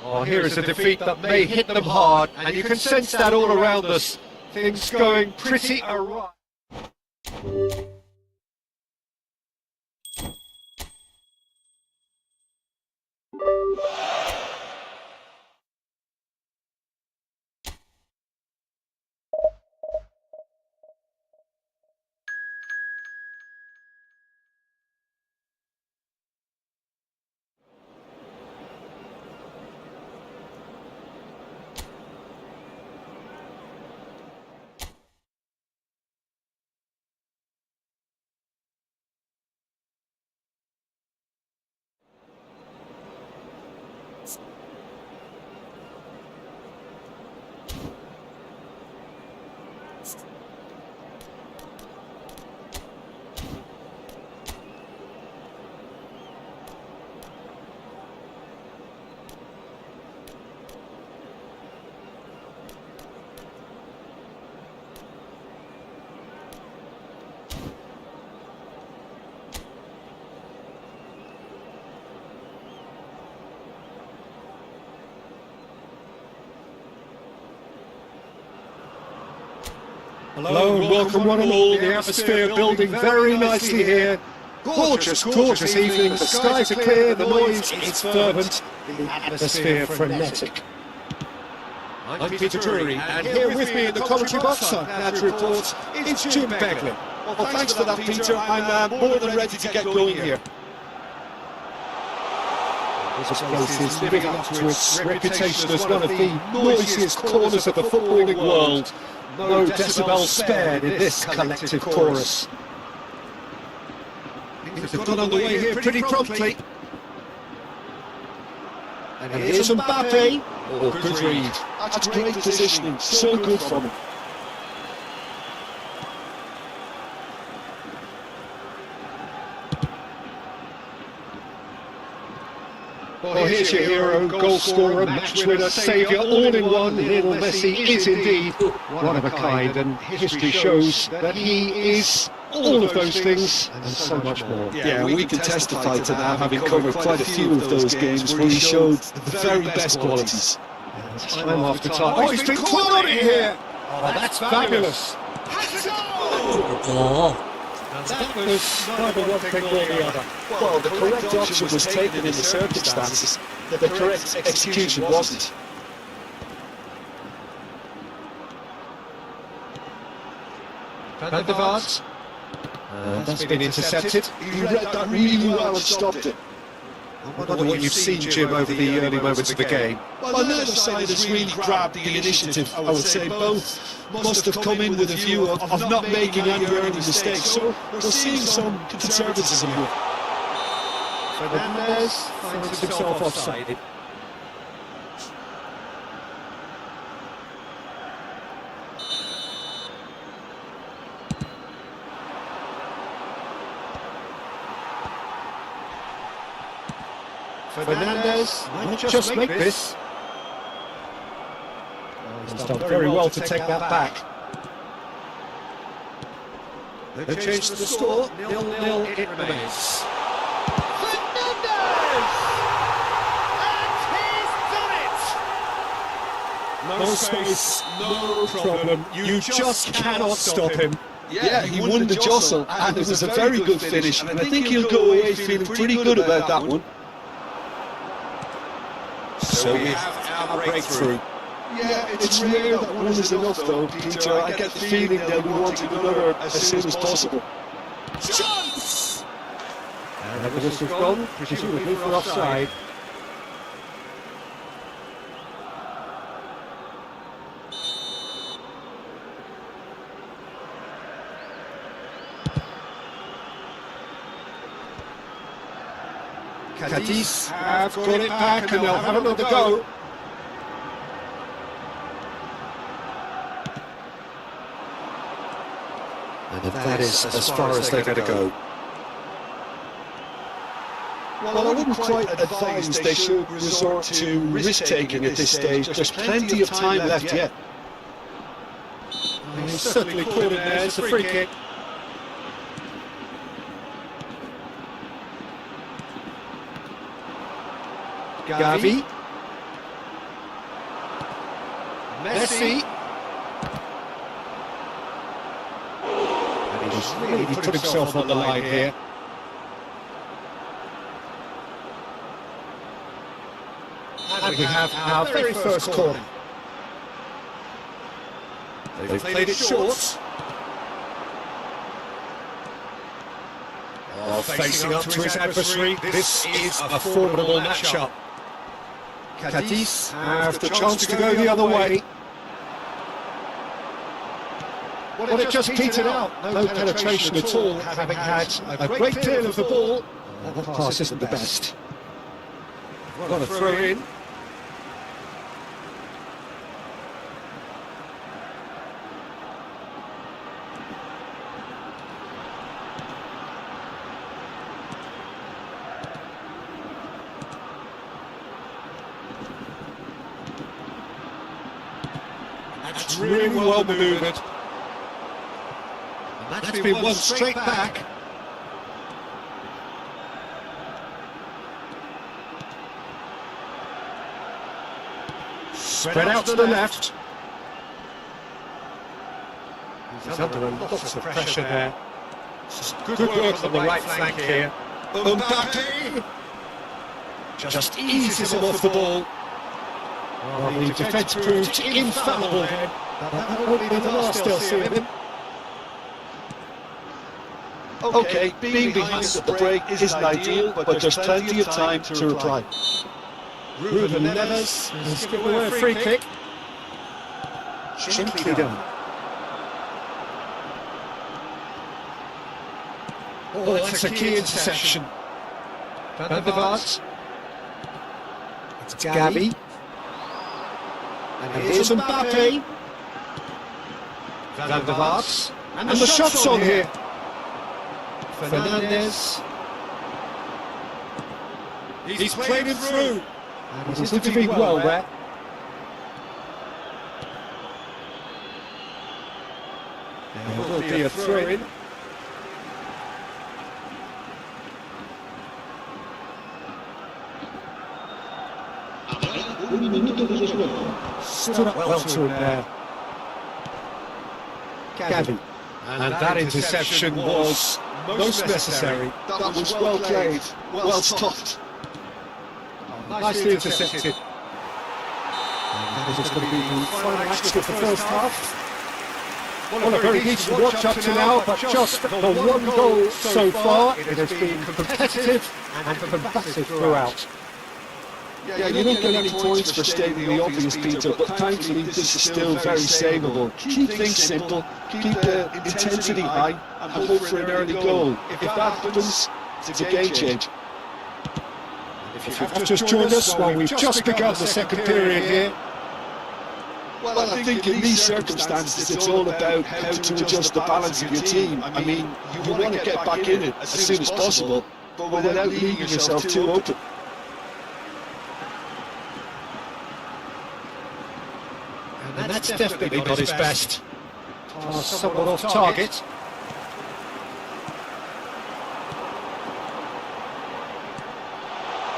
Oh, here is a defeat that may hit them hard, and you can sense that all around us. Things going pretty awry. Hello and welcome one and all. The atmosphere building very nicely here. Gorgeous, gorgeous evening. The skies are clear, the noise is fervent, the atmosphere frenetic. I'm Peter Drury, and here with me in the commentary box, I'm glad to report, it's Jim Beglin. Well, thanks for that, Peter. I'm more than ready to get going here. This place is living up to its reputation as one of the noisiest corners of the footballing world. No decibel spared in this collective chorus. Things have got underway here pretty promptly. And here's Mbappe. Oh, good read. That's great positioning. So good from him. Well, here's your hero, goal scorer, match winner, saviour, all in one. Lionel Messi is indeed one of a kind, and history shows that he is all of those things and so much more. Yeah, we can testify to that, having covered quite a few of those games where he showed the very best qualities. Time after time. Oh, he's been clawed on it here! Oh, that's fabulous! Oh, That was neither one thing nor the other. Well, the correct option was taken in the circumstances, the correct execution wasn't. Van der Vaart. That's been intercepted. He read that really well and stopped it. I wonder what you've seen, Jim, over the early moments of the game. Well, neither side has really grabbed the initiative. I would say both must have come in with a view of not making any early mistakes. So we're seeing some conservatism here. Fernandez finds himself offside. Fernandez might just make this. He's done very well to take that back. They've changed the score. 0-0 it remains. Fernandez! And he's done it! No space, no problem. You just cannot stop him. Yeah, he won the jostle, and it was a very good finish. And I think he'll go away feeling pretty good about that one. So we have our breakthrough. Yeah, it's rare that one is enough though, Peter. I get the feeling they'll be wanting another as soon as possible. Chance! And the whistle's gone, presumably for offside. Gratis have got it back and they'll have another go. And that is as far as they're going to go. Well, I wouldn't quite advise they should resort to risk-taking at this stage. There's plenty of time left yet. He's certainly caught it there, it's a free kick. Gavi. Messi. And he's really put himself on the line here. And we have our very first corner. They've played it short. While facing up to his adversary, this is a formidable match-up. Gratis have the chance to go the other way. Well, it just petered out. No penetration at all, having had a great deal of the ball. That pass isn't the best. Got a throw in. That's really well manoeuvred. And that's been won straight back. Spread out to the left. He's under a lot of pressure there. Good work on the right flank here. Mbappe just eases him off the ball. Well, the defence proved infallible then. That won't be the last they'll see of him. Okay, being behind at the break isn't ideal, but there's plenty of time to reply. Ruben Neves has given away a free kick. Gently done. Oh, that's a key interception. Van der Vaart. It's Gavi. And here's Mbappe. Van der Vaart. And the shot's on here. Fernandez. He's played it through. And he's intervened well there. There will be a throw-in. Stood up well to him there. Gabby. And that interception was most necessary. That was well played, well stopped. Nicely intercepted. And that is going to be the final action of the first half. Well, a very decent watch up to now, but just the one goal so far. It has been competitive and combative throughout. Yeah, you don't get any points for stating the obvious, Peter, but thankfully this is still very savable. Keep things simple, keep the intensity high, and hope for an early goal. If that happens, it's a game change. If you have just joined us, well, we've just begun the second period here. Well, I think in these circumstances it's all about how to adjust the balance of your team. I mean, you want to get back in it as soon as possible, but without leaving yourself too open. And that's definitely not his best. Somewhat off target.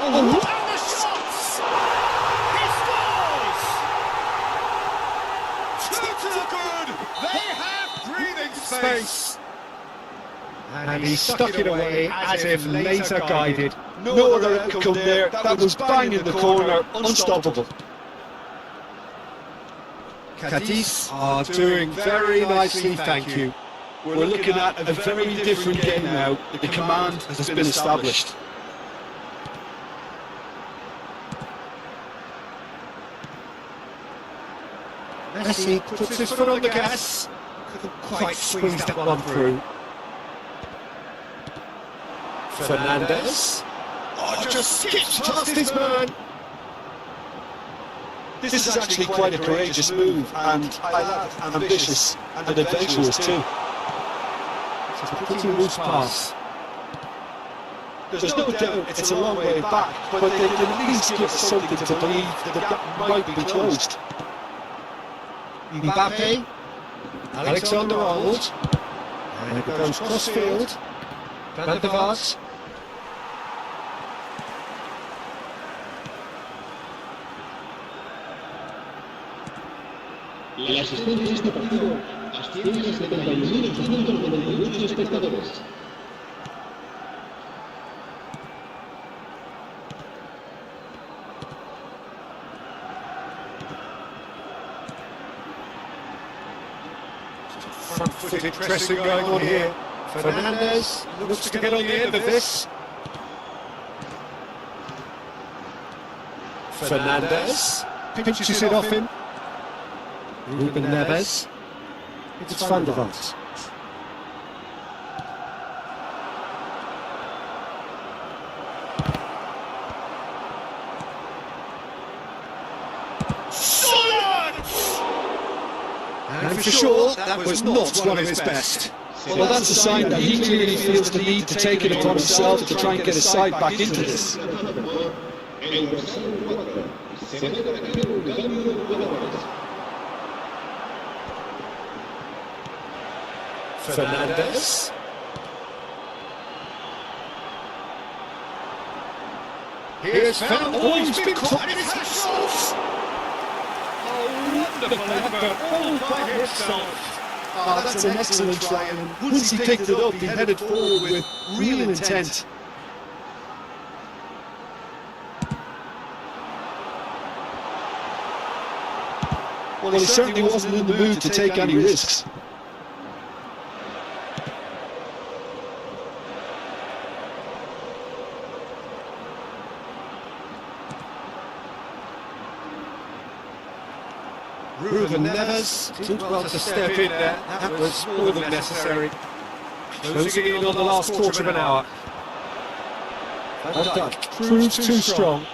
And the shots! He scores! Two to the good! They have breathing space! And he stuck it away as if laser guided. No other outcome there. That was bang in the corner, unstoppable. Cadiz are doing very nicely, thank you. We're looking at a very different game now. The command has been established. Messi puts his foot on the gas. Couldn't quite squeeze that one through. Fernandez. Oh, just skips past his man. This is actually quite a courageous move, and I love ambitious and adventurous too. It's a pretty loose pass. There's no doubt it's a long way back, but they can at least give us something to believe that the gap might be closed. Mbappe. Alexander-Arnold. And it goes cross-field. Van der Vaart. La asistencia a este partido asciende a 71.898 espectadores. Front-footed pressing going on here. Fernandez looks to get on the end of this. Fernandez pinches it off him. Ruben Neves. It's Van der Vaart. And for sure, that was not one of his best. Well, that's a sign that he clearly feels the need to take it upon himself to try and get his side back into this. Fernandez. Here's Van. Oh, he's been caught. And it's a shot! Oh, wonderful effort, all by himself. Oh, that's an excellent try, and once he picked it up, he headed forward with real intent. Well, he certainly wasn't in the mood to take any risks. Ruben Neves did well to step in there. That was more than necessary. Closing in on the last quarter of an hour. Van Dijk proves too strong.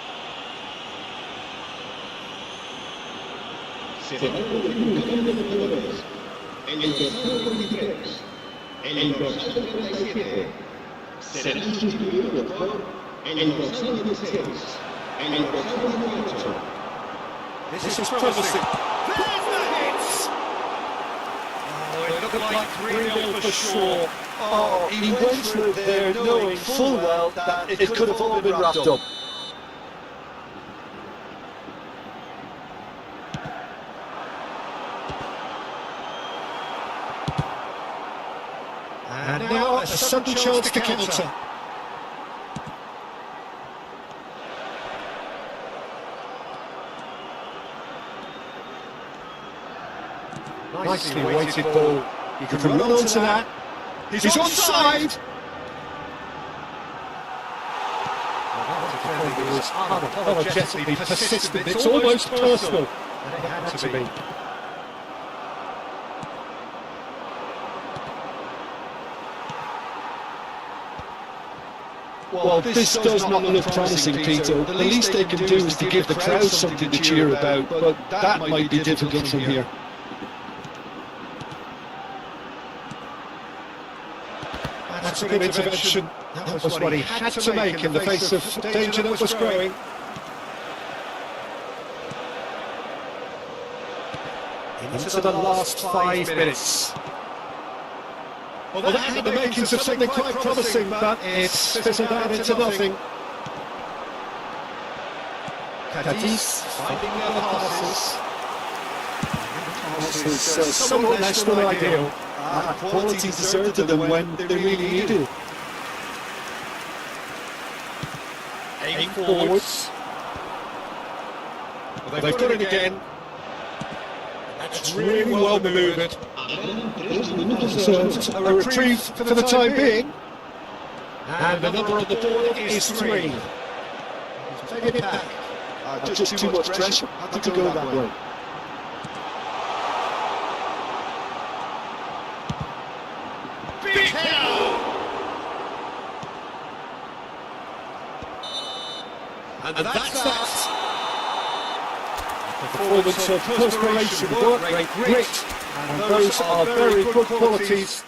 Se va a producir un cambio de jugadores. En el dorsal 23, en el dorsal 37, será sustituido por This is promising. There's the hits! Oh, it looked like 3-0 for sure. Oh, he went through there knowing full well that it could have all been wrapped up. And now a sudden chance to counter. Nicely weighted ball. He can run onto that. He's onside! It was unapologetically persistent. It's almost personal. And it had to be. Well, this does not look promising, Peter. The least they can do is to give the crowd something to cheer about, but that might be difficult from here. That's a good intervention. That was what he had to make in the face of danger that was growing. Into the last 5 minutes. Well, that had the makings of something quite promising, but it's fizzled out into nothing. Gratis finding the other passes. Passes somewhat less than ideal. Quality deserted them when they really needed it. Aim forwards. Well, they've done it again. That's really well manoeuvred. So, a reprieve for the time being. And the number on the board is 3. Take it back. Just too much pressure. Had to go that way. Big hell! And that's that. Performance of perspiration, work rate, grit, and those are very good qualities.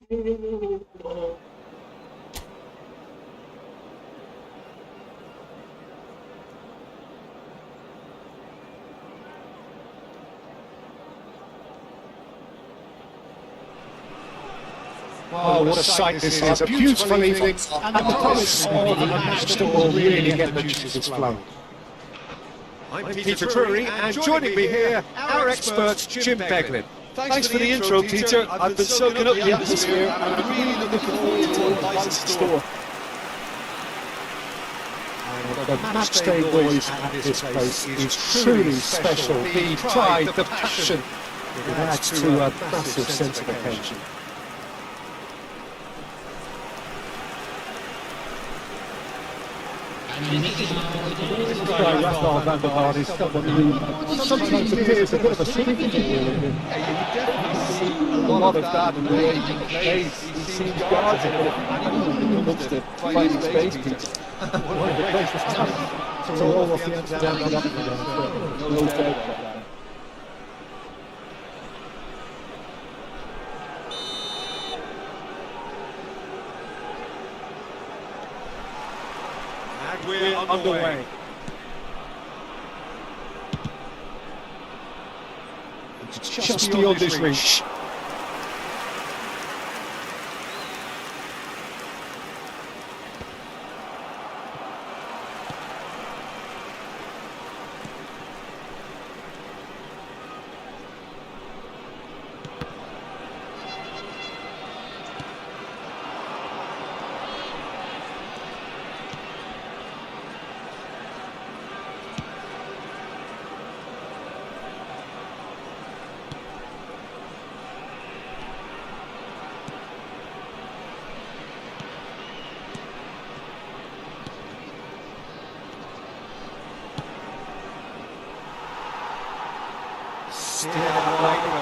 Oh, what a sight this is, a beautiful evening, and the promise of a match that will really get the juices flowing. I'm Peter Drury, and joining me here, our expert, Jim Beglin. Thanks for the intro, Peter. I've been soaking up the atmosphere, and I'm really looking forward to what lies in store. The match day noise at this place is truly special. The pride, the passion, it adds to a massive sense of occasion. This guy, Rafael van der Vaart, is someone who sometimes appears a bit of a sleeping wheel. A lot of that in the way he plays. He seems guarded, but when it comes to finding space, one of the places tough to roll off the ends and down, up and down. No doubt about that. We're underway. It's just beyond his reach.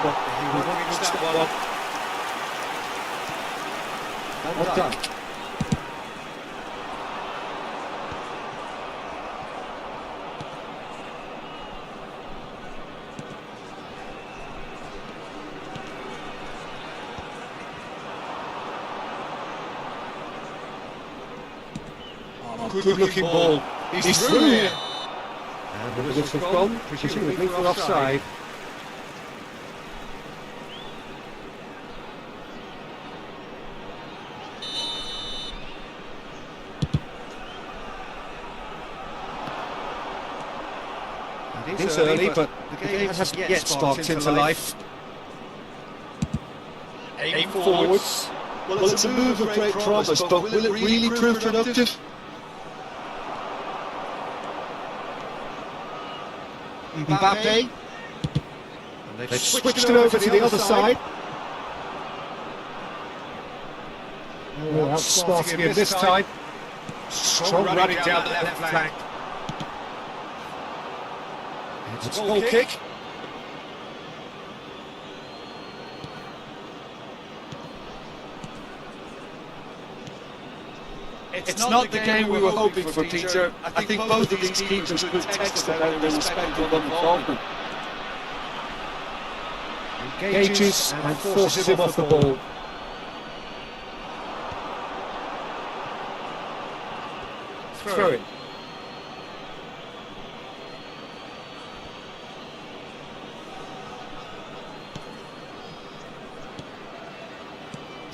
but he won't reach that one. Well done. Good looking ball. He's through here. And the whistle's gone, presumably for offside. It is early, but the game hasn't yet sparked into life. Aim forwards. Well, it's a move of great promise, but will it really prove productive? Mbappe. And they've switched it over to the other side. Oh, outsmarting him this time. Strong running down the left flank. It's a goal kick. It's not the game we were hoping for, Peter. I think both of these teams have good text about their respective involvement. Engages and forces him off the ball. Throw it.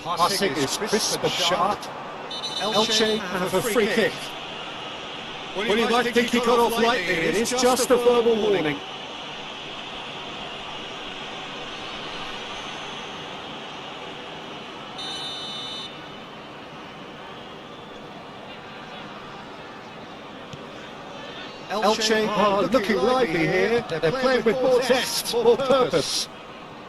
Passing is crisp and sharp. Elche have a free kick. Well, you might think he got off lightly, it is just a verbal warning. Elche are looking lively here. They're playing with more zest, more purpose.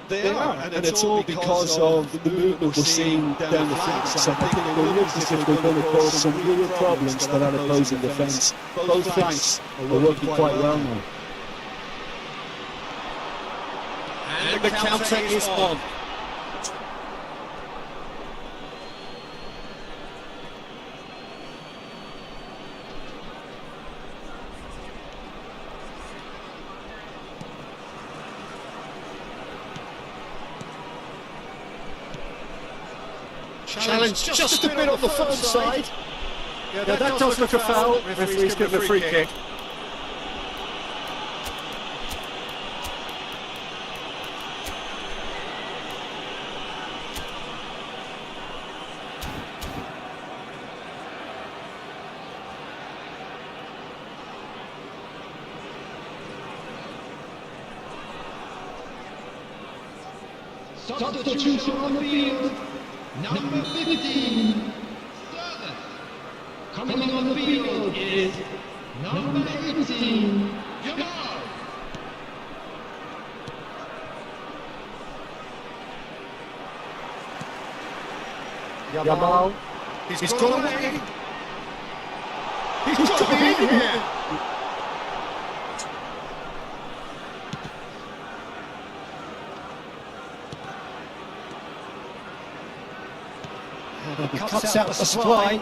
They are, and it's all because of the movement we're seeing down the flanks. I think it looks as if they're going to cause some real problems to that opposing defence. Both flanks are working quite well now. And the counter is on. Challenge just a bit on the firm side. Yeah, that does look a foul. Referee's given a free kick. Substitution on the field. Number 15, Service. Coming on the field is number 18, Jamal. Jamal. He's gone away. He's got to be in here. He cuts out the supply.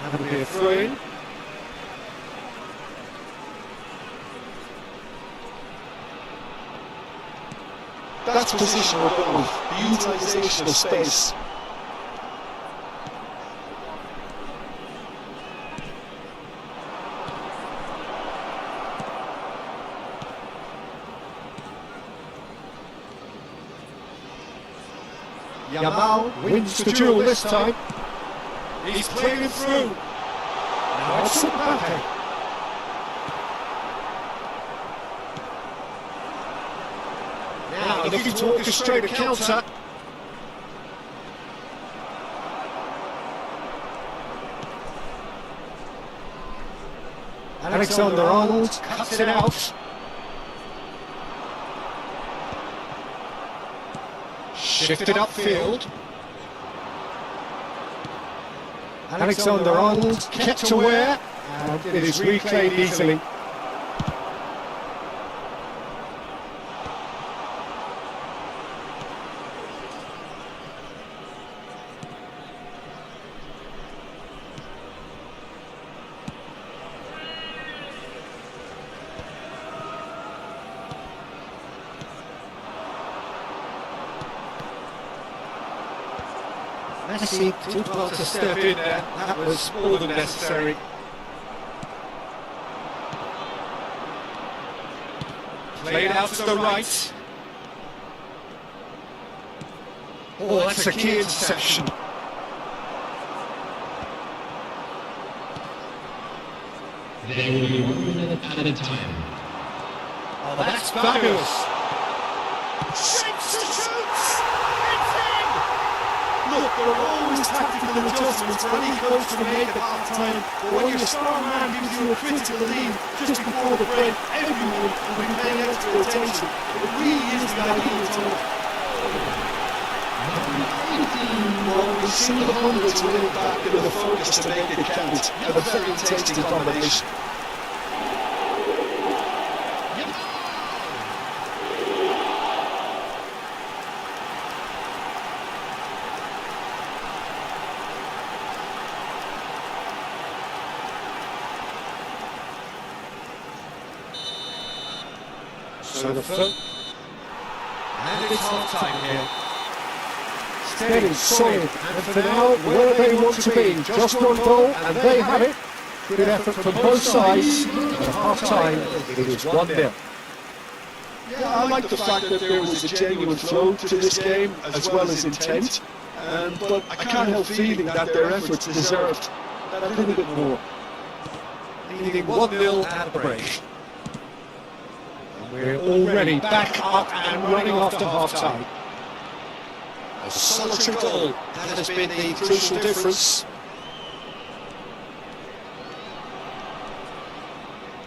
That'll be a throw-in. That's positional goal, the utilisation of space. Jamal wins the duel this time. He's playing him through. Now it's Mbappe. Now looking to orchestrate a counter. Alexander-Arnold cuts it out. Shifted upfield. Alexander-Arnold kept aware, and it is reclaimed easily. Messi did well to step in there. That was more than necessary. Played out to the right. Oh, that's a key interception. There will be 1 minute added time. Oh, that's fabulous. Shapes and shoots! It's in! Look, there are always tactical adjustments for any coach to make at half time, but when your star man gives you a critical lead just before the break, everyone will be paying extra attention. It really is the ideal time. Well, we've seen the hunger to win it back and the focus to make it count. A very tasty combination. So the foot. And it's half time here. Steady, solid, and for now, where they want to be. Just one goal, and they have it. Good effort from both sides. At half-time, it is 1-0. Yeah, I like the fact that there was a genuine flow to this game as well as intent, but I can't help feeling that their efforts deserved that little bit more. Leading 1-0 at the break. And we're already back up and running after half-time. A solitary goal, that has been the crucial difference.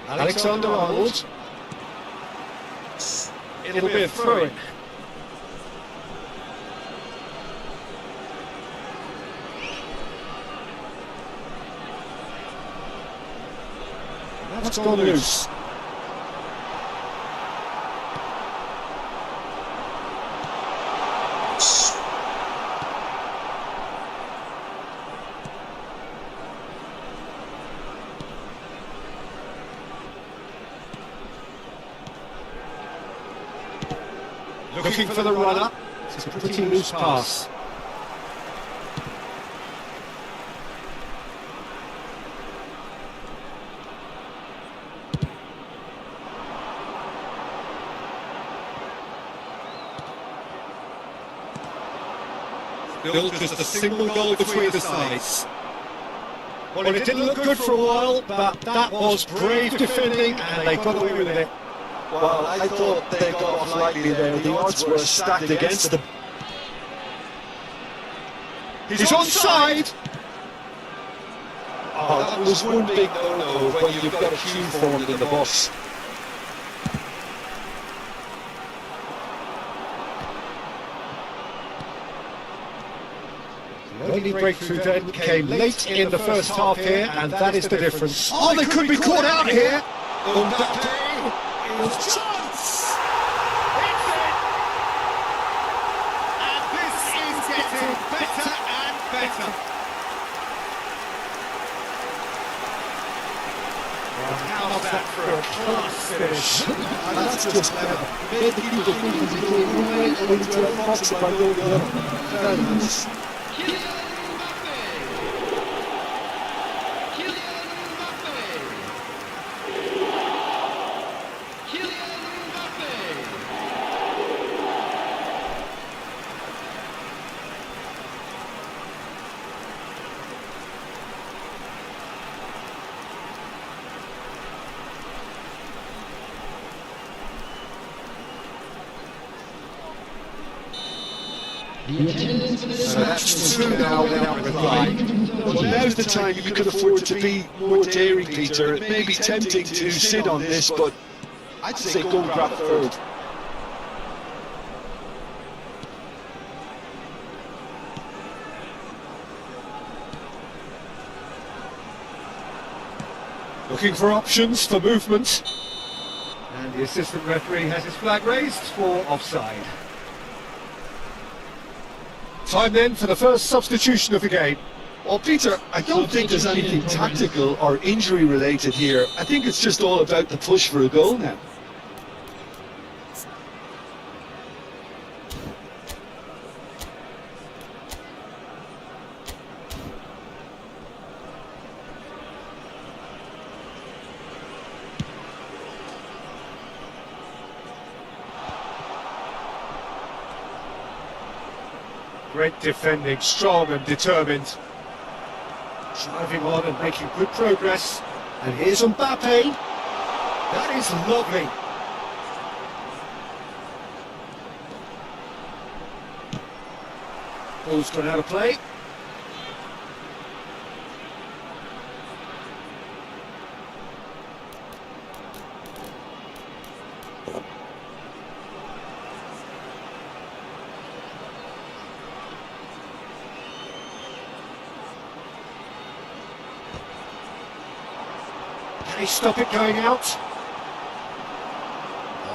Alexander-Arnold. It'll be a throw-in. That's gone loose. Looking for the runner. It's a pretty loose pass. Still just a single goal between the sides. Well, it didn't look good for a while, but that was brave defending and they got away with it. Well, I thought they got off lightly there. The odds were stacked against them. He's onside! Oh, that was one big no-no when you've got a queue formed in the box. The only breakthrough then came late in the first half here, and that is the difference. Oh, they could be caught out here! Chance! It's in! And this is getting better and better. How's that for a class finish? And that's just clever. Made the keeper think he became one way and went to the box by going the other. Very nice. So that's two now without reply. Well, now's the time you could afford to be more daring, Peter. It may be tempting to sit on this, but I'd say go grab third. Looking for options for movement. And the assistant referee has his flag raised for offside. Time then for the first substitution of the game. Well, Peter, I don't think there's anything tactical or injury related here. I think it's just all about the push for a goal now. Great defending, strong and determined. Driving on and making good progress. And here's Mbappe. That is lovely. Ball's gone out of play. Can he stop it going out?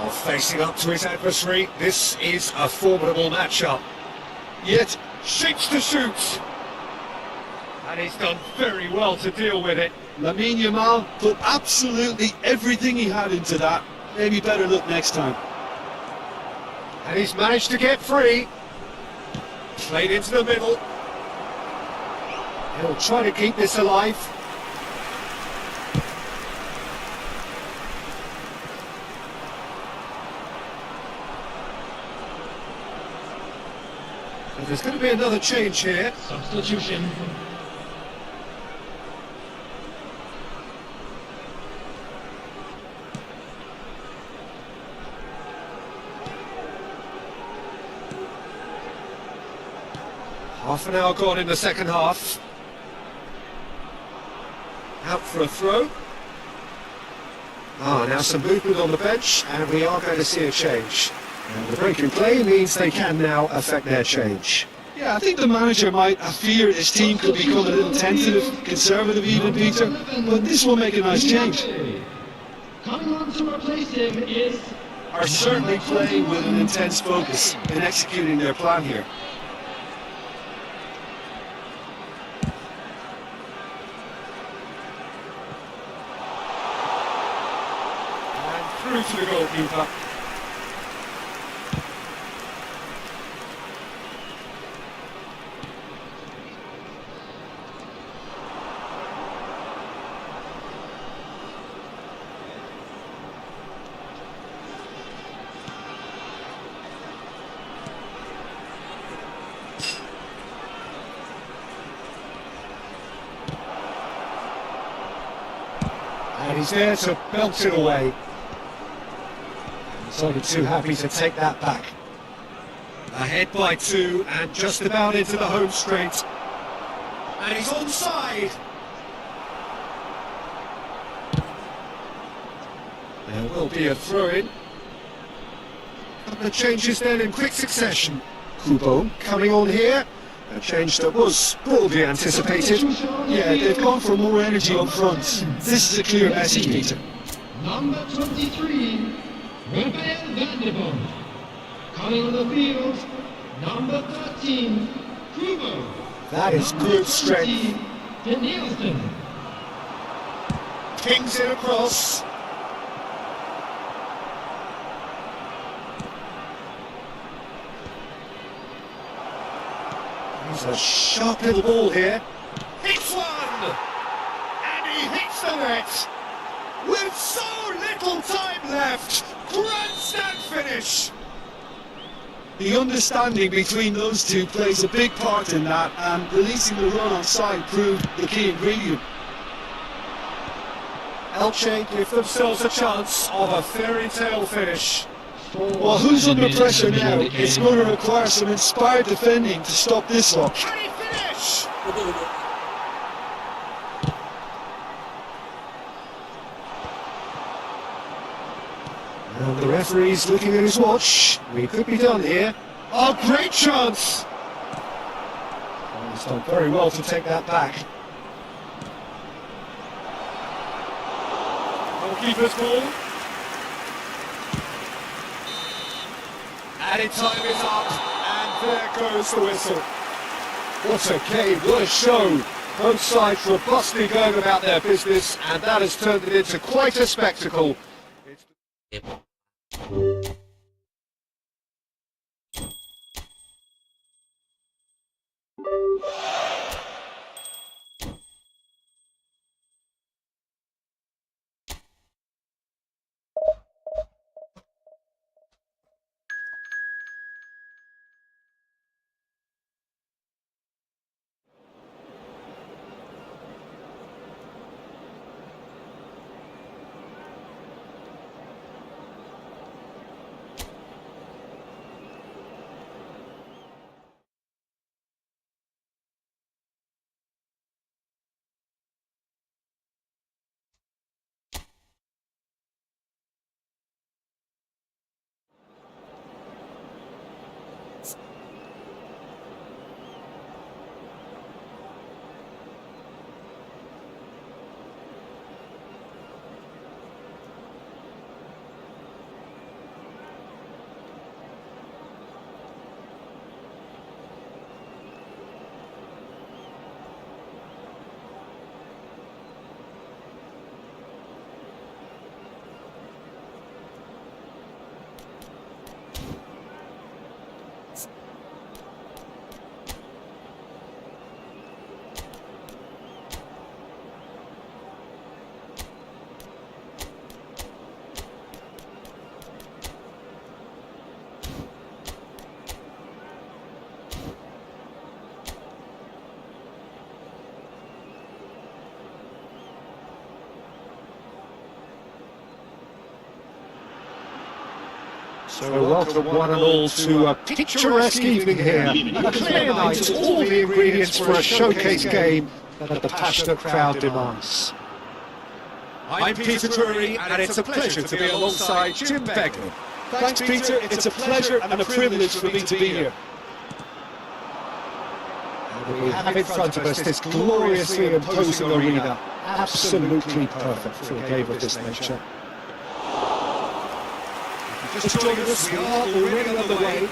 Oh, facing up to his adversary. This is a formidable matchup. Yet, shapes to shoot. And he's done very well to deal with it. Lamine Yamal put absolutely everything he had into that. Maybe better look next time. And he's managed to get free. Played into the middle. He'll try to keep this alive. And there's going to be another change here. Substitution. Half an hour gone in the second half. Out for a throw. Now some movement on the bench, and we are going to see a change. And the break in play means they can now affect their change. Yeah, I think the manager might have feared his team could become a little tentative, conservative even, Peter, but this will make a nice change. Coming on to replace him is... Are certainly playing with an intense focus in executing their plan here. Through to the goalkeeper. And he's there to belt it away. He's only too happy to take that back. Ahead by 2 and just about into the home straight. And he's onside. There will be a throw-in. Couple of changes then in quick succession. Kubo coming on here. A change that was broadly anticipated. Yeah, they've gone for more energy up front. This is a clear message, Peter. Number 23, Rafael Vanderboom. Coming on the field, number 13, Kubo. That is good strength. Danielson. Kings it across. He's a sharp little ball here. Hits one! And he hits the net! With so little time left! Grandstand finish! The understanding between those two plays a big part in that, and releasing the run on side proved the key ingredient. Elche give themselves a chance of a fairy tale finish. Well, who's under pressure now? It's going to require some inspired defending to stop this lot. Can he finish? And the referee's looking at his watch. We could be done here. Oh, great chance! Oh, he's done very well to take that back. Goalkeeper's ball. Added time is up, and there goes the whistle. What a game, what a show. Both sides robustly going about their business, and that has turned it into quite a spectacle. So welcome one and all to a picturesque evening here. A clear night, all the ingredients for a showcase game that the passionate crowd demands. I'm Peter Drury, and it's a pleasure to be alongside Jim Begley. Thanks, Peter. It's a pleasure and a privilege for me to be here. We have in front of us this gloriously imposing arena, absolutely perfect for a game of this nature. Just join us, we are already on the way.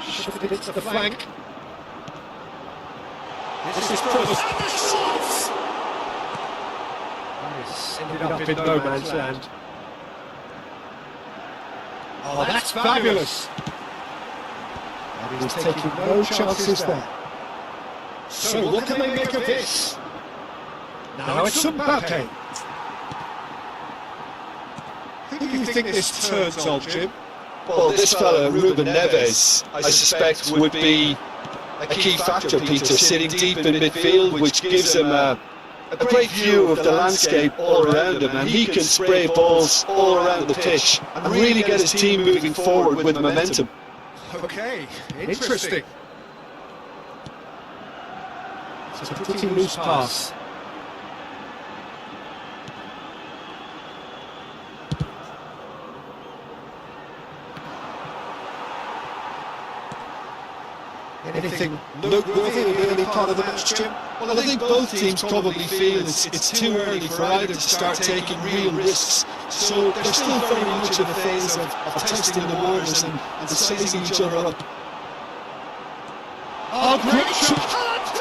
Shifted it to the flank. This is promised. And the shots! Ended up in no man's land. Oh, that's fabulous. And he's taking no chances there. So what can they make of this? Now it's Mbappe. Who do you think this turns on, Jim? Well, this fella, Ruben Neves, I suspect would be a key factor, Peter, sitting deep in midfield, which gives him a great view of the landscape all around him, and he can spray balls all around the pitch and really get his team moving forward with momentum. Okay, interesting. It's a pretty loose pass. Anything noteworthy in the early part of the match, Jim? Well, I think both teams probably feel it's too early for either to start taking real risks. So they're still very much in the phase of testing the waters and sizing each other up. Oh, great shot!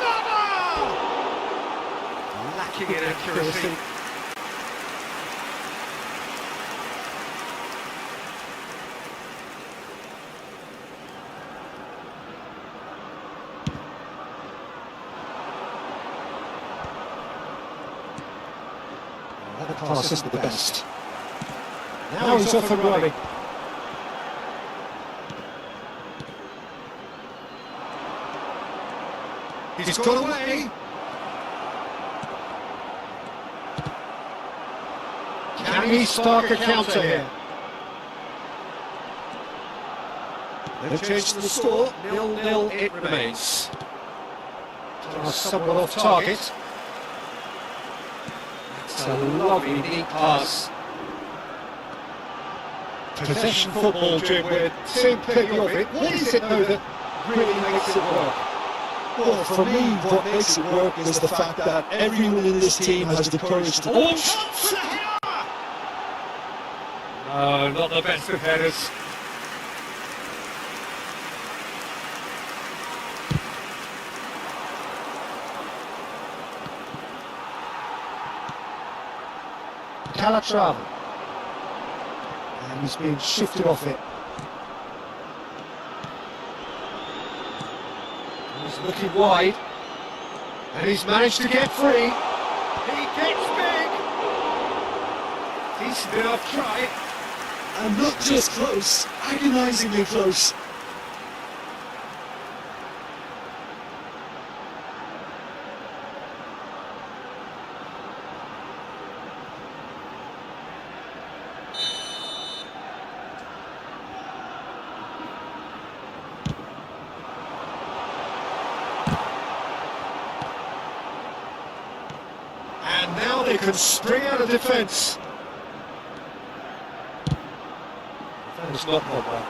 Lacking in accuracy. That pass isn't the best. Now he's off and running. He's got away. Can he spark a counter here? They've changed the score. 0-0 it remains. Somewhat off target. It's a lovely neat pass. Possession football, Jim, we're seeing plenty of it. What is it, though, that really makes it work? Well, for me, what makes it work is the fact that everyone in this team has the courage to... Oh, chance for header! No, not the best of headers. Calatrava. And he's being shifted off it. He's looking wide. And he's managed to get free. He gets big. Decent enough try. And not just close, agonisingly close. And now they can spring out of defence. It's not gone well.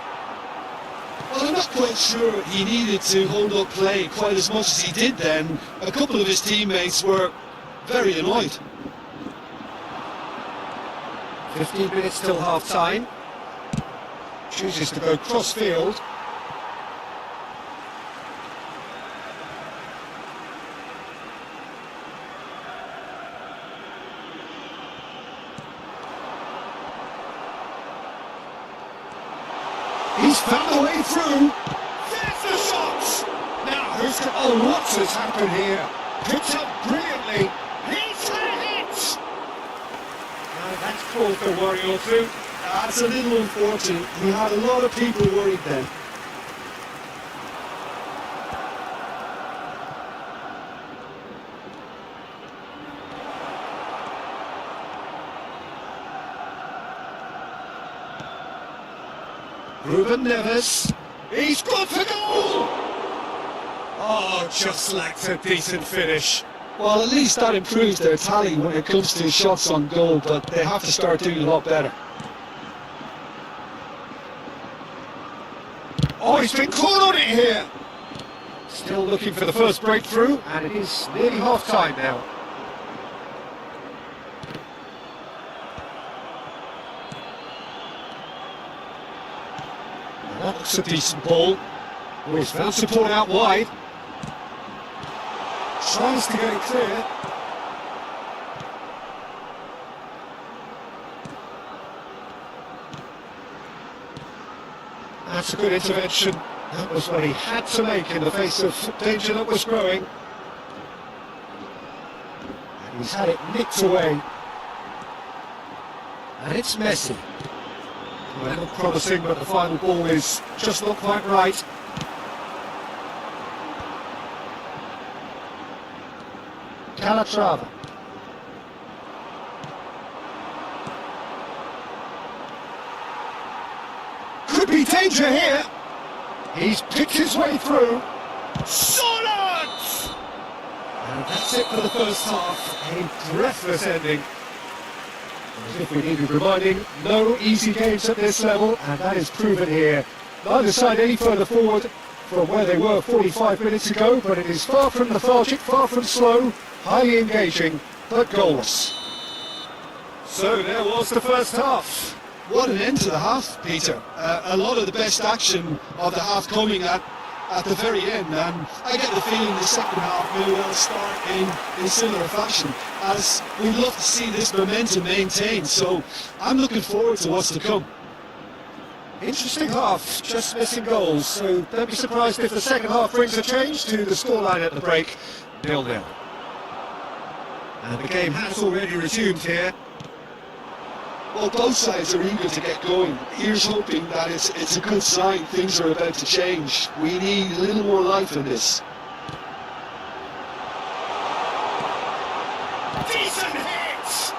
Well, I'm not quite sure he needed to hold up play quite as much as he did then. A couple of his teammates were very annoyed. 15 minutes till half time. Chooses to go cross field. He's found a way through. There's the shots. Now who's to... Oh, what has happened here? Picked up brilliantly. He's had a hit. Now that's called for worry or two. That's a little unfortunate. We had a lot of people worried then. Ruben Neves. He's good for goal! Oh, just lacked a decent finish. Well, at least that improves their tally when it comes to shots on goal, but they have to start doing a lot better. Oh, he's been caught on it here! Still looking for the first breakthrough, and it is nearly half-time now. That looks a decent ball. Oh, he's found support out wide. Tries to get it clear. That's a good intervention. That was what he had to make in the face of danger that was growing. And he's had it nicked away. And it's Messi. Well, not promising, but the final ball is just not quite right. Calatrava. Could be danger here. He's picked his way through. Solid! And that's it for the first half. A breathless ending. As if we needed reminding, no easy games at this level, and that is proven here. Neither side any further forward from where they were 45 minutes ago, but it is far from lethargic, far from slow, highly engaging, but goalless. So there was the first half. What an end to the half, Peter. A lot of the best action of the half coming at the very end, and I get the feeling the second half may well start in similar fashion, as we'd love to see this momentum maintained, so I'm looking forward to what's to come. Interesting half, just missing goals, so don't be surprised if the second half brings a change to the scoreline at the break, 0-0. And the game has already resumed here. Well, both sides are eager to get going. Here's hoping that it's a good sign things are about to change. We need a little more life in this. Decent hit!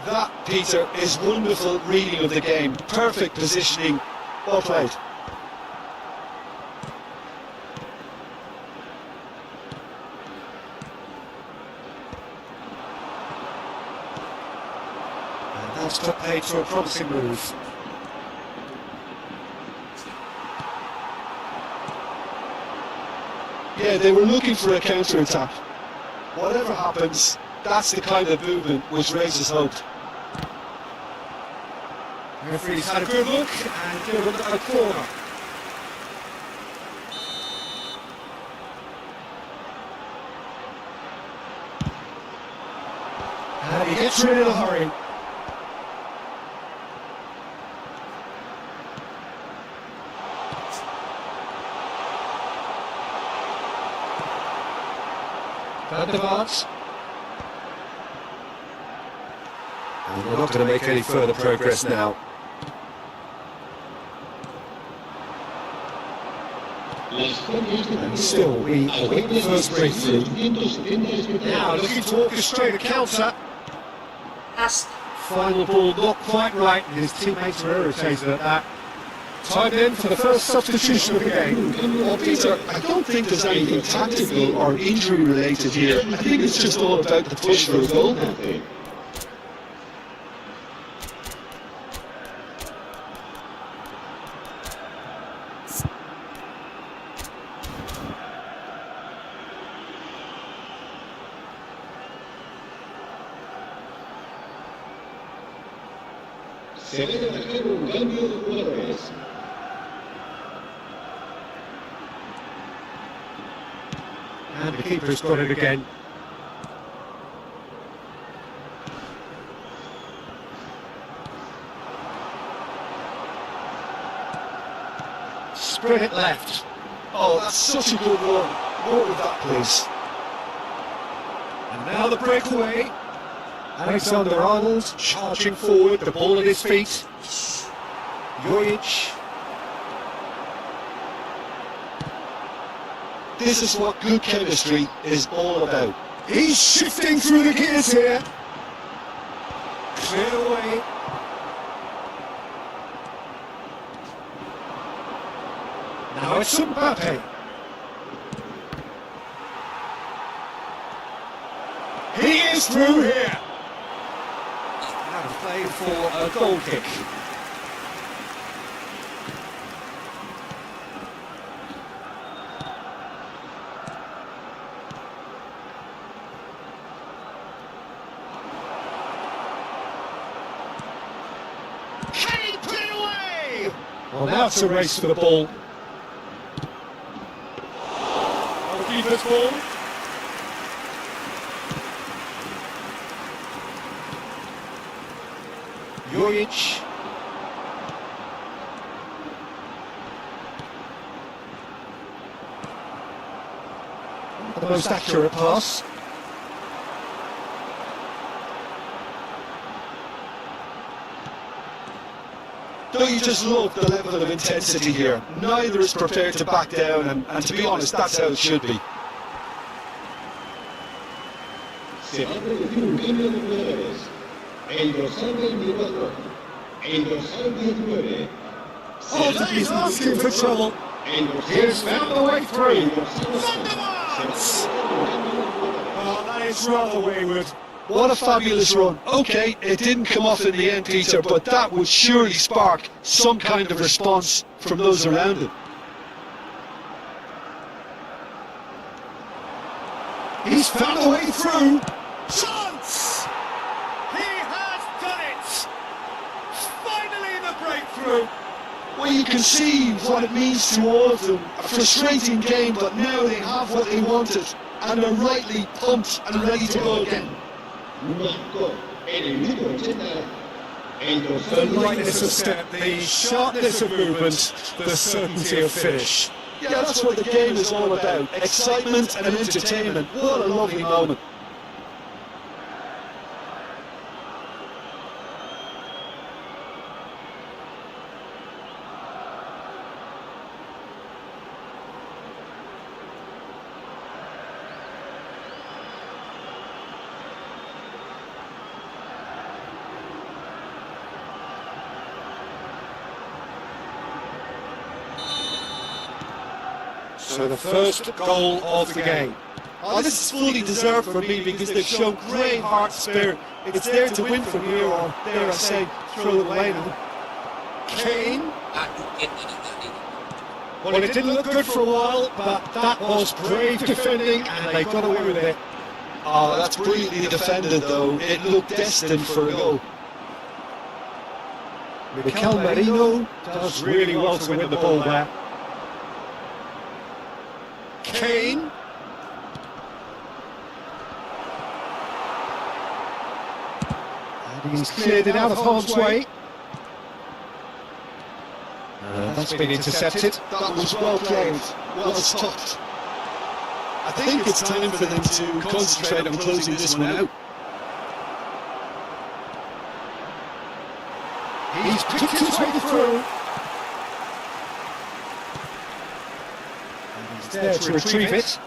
That, Peter, is wonderful reading of the game. Perfect positioning. Well played. That's put paid to a promising move. Yeah, they were looking for a counter-attack. Whatever happens, that's the kind of movement which raises hope. The referee's had a good look and given a corner. And he gets rid in a hurry. Van der Vaart. And we're not going to make any further progress now. And still, we await the first breakthrough. Now looking to orchestrate a counter. Final ball not quite right, and his teammates are irritated at that. Time in for the first substitution of the game. Well, Peter, I don't think there's anything tactical or injury related here. I think it's just all about the push for a goal. Se debe hacer un cambio de jugadores. And the keeper's got it again. Spread it left. Oh, that's such a good one. More with that, please. And now the breakaway. Alexander-Arnold charging forward, the ball at his feet. Jojic. This is what good chemistry is all about. He's shifting through the gears here. Clear away. Now it's Mbappe. He is through here. Now playing for a goal kick. Can he put it away? Well, now it's a race for the ball. Keeper's ball. Juric. The most accurate pass. Don't you just love the level of intensity here? Neither is prepared to back down, and to be honest, that's how it should be. Oh, he's asking for trouble. He's found the way through. Oh, that is rather wayward. What a fabulous run. Okay, it didn't come off in the end, Peter, but that would surely spark some kind of response from those around him. He's found a way through. Chance! He has done it! Finally the breakthrough! Well, you can see what it means to all of them. A frustrating game, but now they have what they wanted, and are rightly pumped and ready to go again. The lightness of step, the sharpness of movement, the certainty of finish. Yeah, that's what the game is all about. Excitement and entertainment. What a lovely moment. So the first goal of the game. Oh, this is fully deserved for me because they've shown great heart spirit. It's there to win from here, or dare I say, throw it away now. Kane. Well, it didn't look good for a while, but that was brave defending, and they got away with it. Oh, that's brilliantly defended, though. It looked destined for a goal. Mikel Merino Does really well to win the ball there. Kane. And he's cleared it out of harm's way. That's been intercepted. That was well played, well stopped. I think it's time for them to concentrate on closing this one out. He's picked his way through. He's there to retrieve it.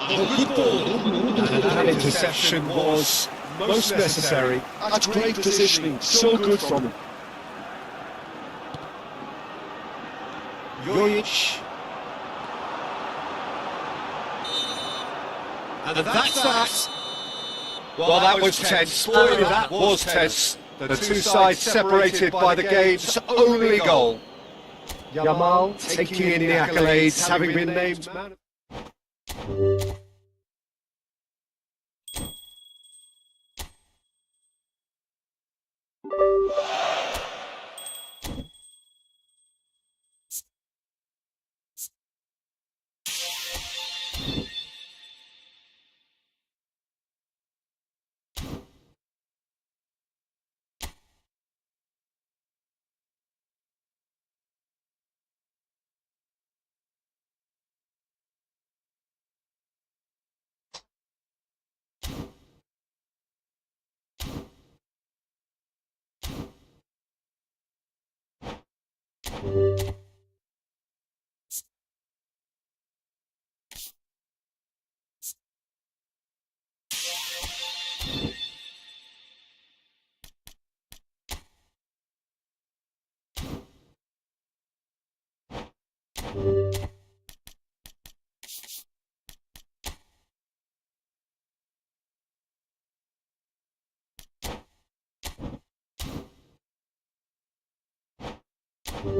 And that interception was most necessary. That's great positioning, so good from him. Juric. And that's that. Well, that was tense. Boy, that was tense. The two sides separated by the game's only goal. Yamal taking in the accolades, having been named man of Nah,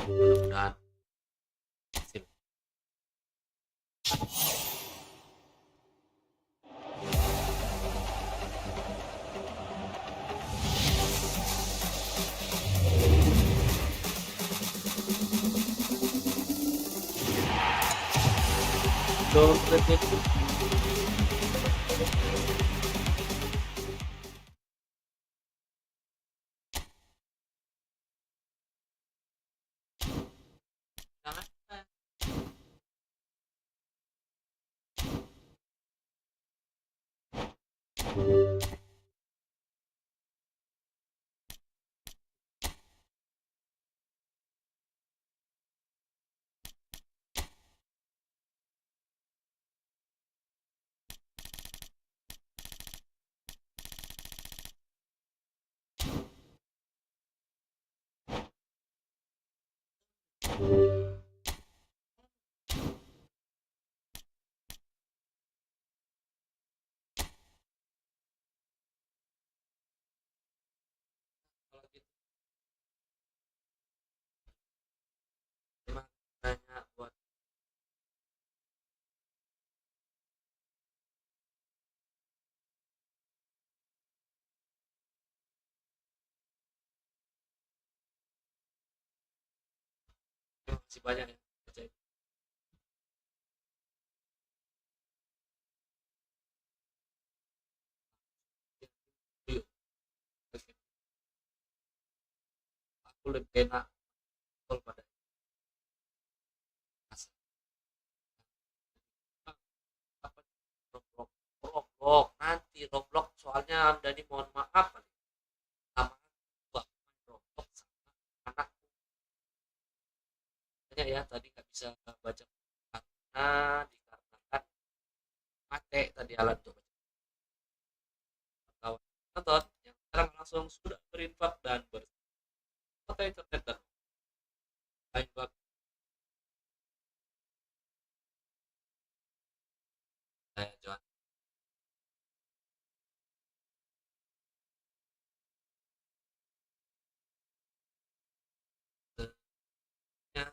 mudah-mudahan hasil. Don't let it go. Jangan. Kalau gitu, terima kasih banyak buat terima kasih banyak ya. Percaya. Yuk, oke. Aku lebih enak kalau pada asal. Apa Roblox, Roblox nanti Roblox soalnya Dani mohon maaf sama gua main Roblox sama anakku banyak ya tadi nggak bisa baca karena dikarenakan mate tadi alat tuh kawan nonton yang sekarang langsung sudah berinfak dan berfoto internet dan lain waktu saya Johan. Ya,